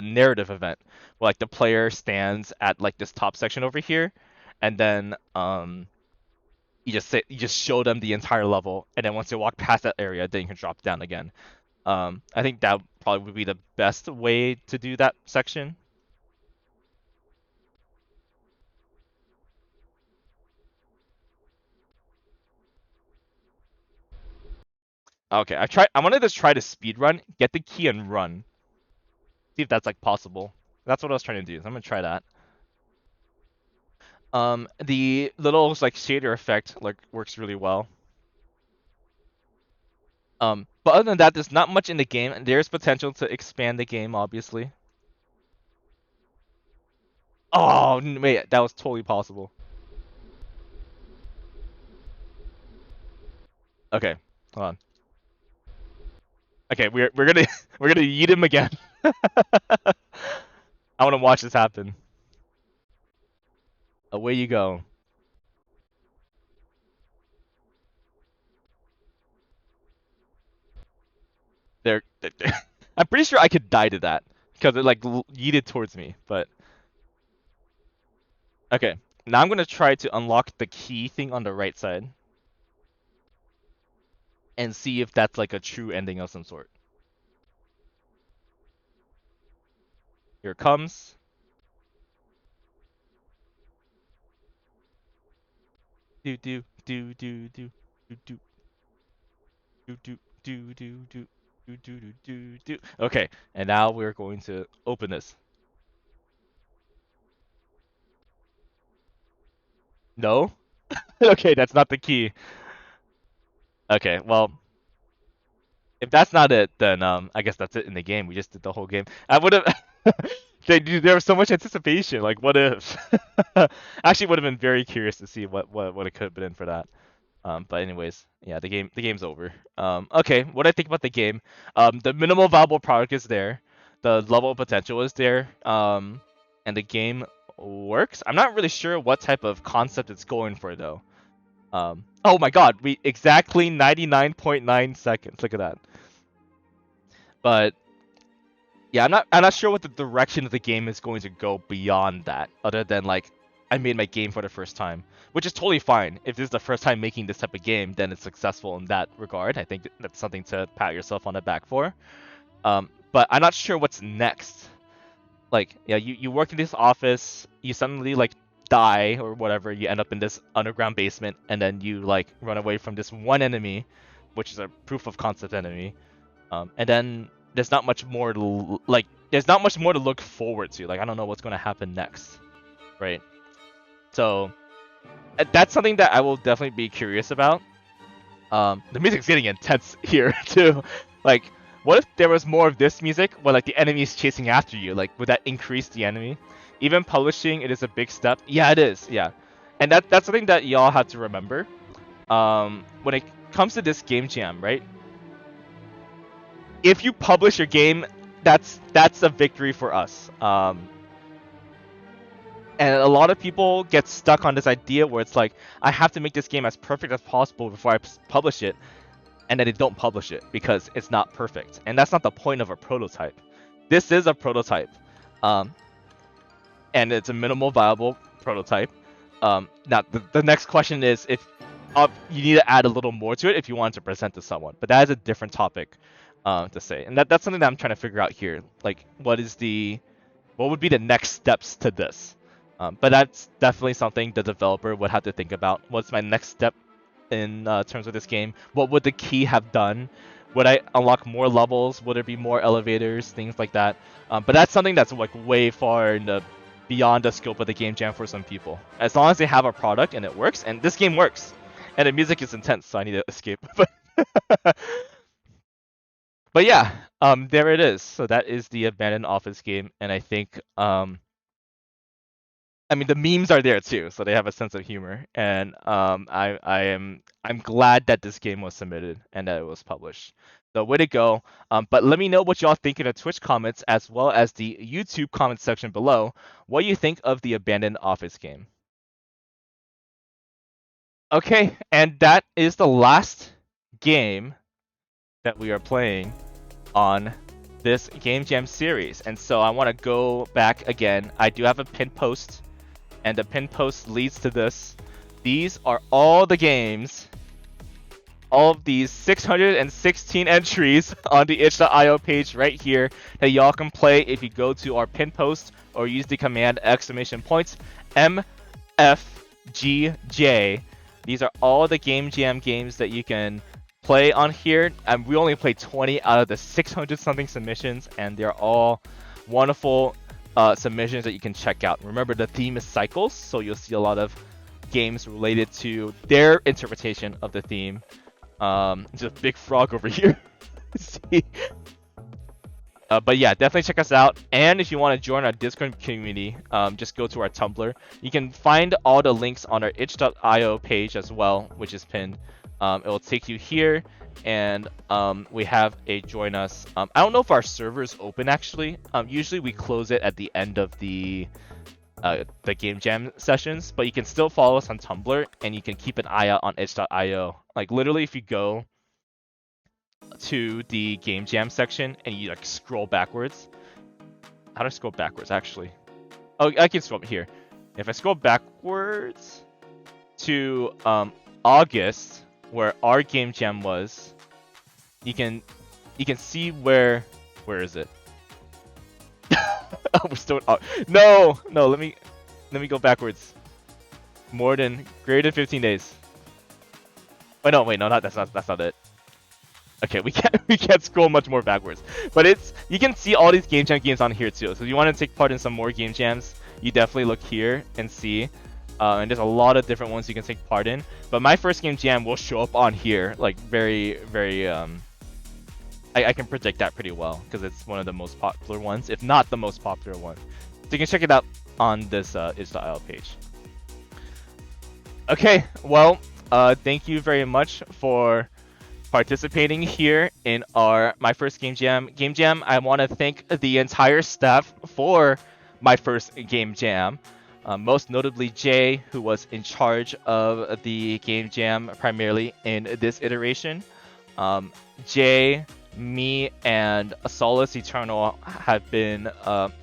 narrative event where like the player stands at like this top section over here, and then you just show them the entire level, and then once they walk past that area, then you can drop down again. I think that probably would be the best way to do that section. Okay, I wanted to try to speed run, get the key and run. See if that's like possible. That's what I was trying to do. So I'm gonna try that. The little like shader effect like works really well. But other than that, there's not much in the game, and there's potential to expand the game, obviously. Oh wait, that was totally possible. Okay, hold on. Okay, we're gonna we're gonna yeet him again. I want to watch this happen. Away you go. There. I'm pretty sure I could die to that because it like yeeted towards me. But okay, now I'm gonna try to unlock the key thing on the right side and see if that's like a true ending of some sort. Here it comes. Do do do do do do do do do do do do do do do do. Okay, and now we're going to open this. No? Okay, that's not the key. Okay, well, if that's not it, then I guess that's it in the game. We just did the whole game. I would have. There was so much anticipation. Like, what if? Actually, would have been very curious to see what it could have been in for that. But anyways, yeah, the game's over. Okay, what I think about the game. The minimal viable product is there. The level of potential is there. and the game works. I'm not really sure what type of concept it's going for though. Oh my god, we exactly 99.9 seconds. Look at that. But yeah, I'm not sure what the direction of the game is going to go beyond that, other than like I made my game for the first time, which is totally fine. If this is the first time making this type of game, then it's successful in that regard. I think that's something to pat yourself on the back for. But I'm not sure what's next. Like, yeah, you work in this office, you suddenly like die or whatever, you end up in this underground basement, and then you like run away from this one enemy, which is a proof of concept enemy, and then there's not much more to there's not much more to look forward to. Like, I don't know what's going to happen next, right? So that's something that I will definitely be curious about. The music's getting intense here too. Like, what if there was more of this music where like the enemy is chasing after you? Like, would that increase the enemy? Even publishing it is a big step. Yeah, it is. Yeah, and that's something that y'all have to remember. When it comes to this game jam, right? If you publish your game, that's a victory for us. And a lot of people get stuck on this idea where it's like, I have to make this game as perfect as possible before I publish it, and then they don't publish it because it's not perfect. And that's not the point of a prototype. This is a prototype, and it's a minimal viable prototype. Now, the next question is if you need to add a little more to it if you want to present to someone, but that is a different topic to say. And that's something that I'm trying to figure out here. Like, what would be the next steps to this? But that's definitely something the developer would have to think about. What's my next step in terms of this game? What would the key have done? Would I unlock more levels? Would there be more elevators? Things like that. But that's something that's like way far beyond the scope of the game jam for some people. As long as they have a product and it works, and this game works, and the music is intense, so I need to escape. But yeah, there it is. So that is the Abandoned Office game, and I think I mean, the memes are there too, so they have a sense of humor, and I'm glad that this game was submitted and that it was published. So way to go! But let me know what y'all think in the Twitch comments as well as the YouTube comment section below. What you think of the Abandoned Office game? Okay, and that is the last game that we are playing on this Game Jam series, and so I want to go back again. I do have a pin post. And the pin post leads to this. These are all the games, all of these 616 entries on the itch.io page right here that y'all can play if you go to our pin post or use the command MFGJ. These are all the Game Jam games that you can play on here. And we only played 20 out of the 600 something submissions, and they're all wonderful submissions that you can check out. Remember, the theme is cycles, so you'll see a lot of games related to their interpretation of the theme. There's a big frog over here. See? But yeah, definitely check us out. And if you want to join our Discord community, just go to our Tumblr. You can find all the links on our itch.io page as well, which is pinned. It will take you here, and we have a join us. I don't know if our server is open actually. Usually we close it at the end of the game jam sessions, but you can still follow us on Tumblr, and you can keep an eye out on itch.io. Like, literally, if you go to the game jam section and you like scroll backwards. How do I scroll backwards actually? Oh, I can scroll here. If I scroll backwards to August, where our game jam was, you can see where is it? Oh, we're still no, let me go backwards. Greater than 15 days. Oh no, wait, no, that's not it. Okay, we can't scroll much more backwards, but you can see all these game jam games on here too. So if you want to take part in some more game jams, you definitely look here and see. And there's a lot of different ones you can take part in. But my first game jam will show up on here, like very, very. I can predict that pretty well because it's one of the most popular ones, if not the most popular one. So you can check it out on this itch.io page. Okay, well, thank you very much for participating here in my first game jam. I want to thank the entire staff for my first game jam. Most notably Jay, who was in charge of the game jam primarily in this iteration. Jay, me, and Solace Eternal have been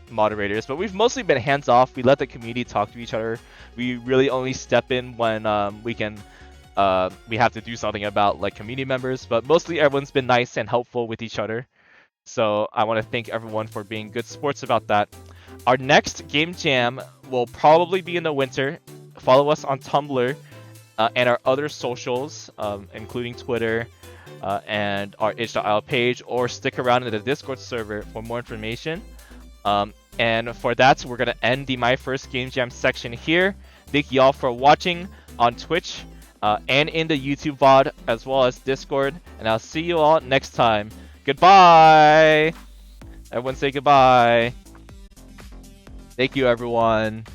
moderators, but we've mostly been hands off. We let the community talk to each other. We really only step in when we have to do something about like community members, but mostly everyone's been nice and helpful with each other. So I want to thank everyone for being good sports about that. Our next game jam will probably be in the winter. Follow us on Tumblr and our other socials, including Twitter and our itch.io page, or stick around in the Discord server for more information. And for that, we're going to end the My First Game Jam section here. Thank you all for watching on Twitch and in the YouTube VOD, as well as Discord. And I'll see you all next time. Goodbye! Everyone say goodbye. Thank you, everyone.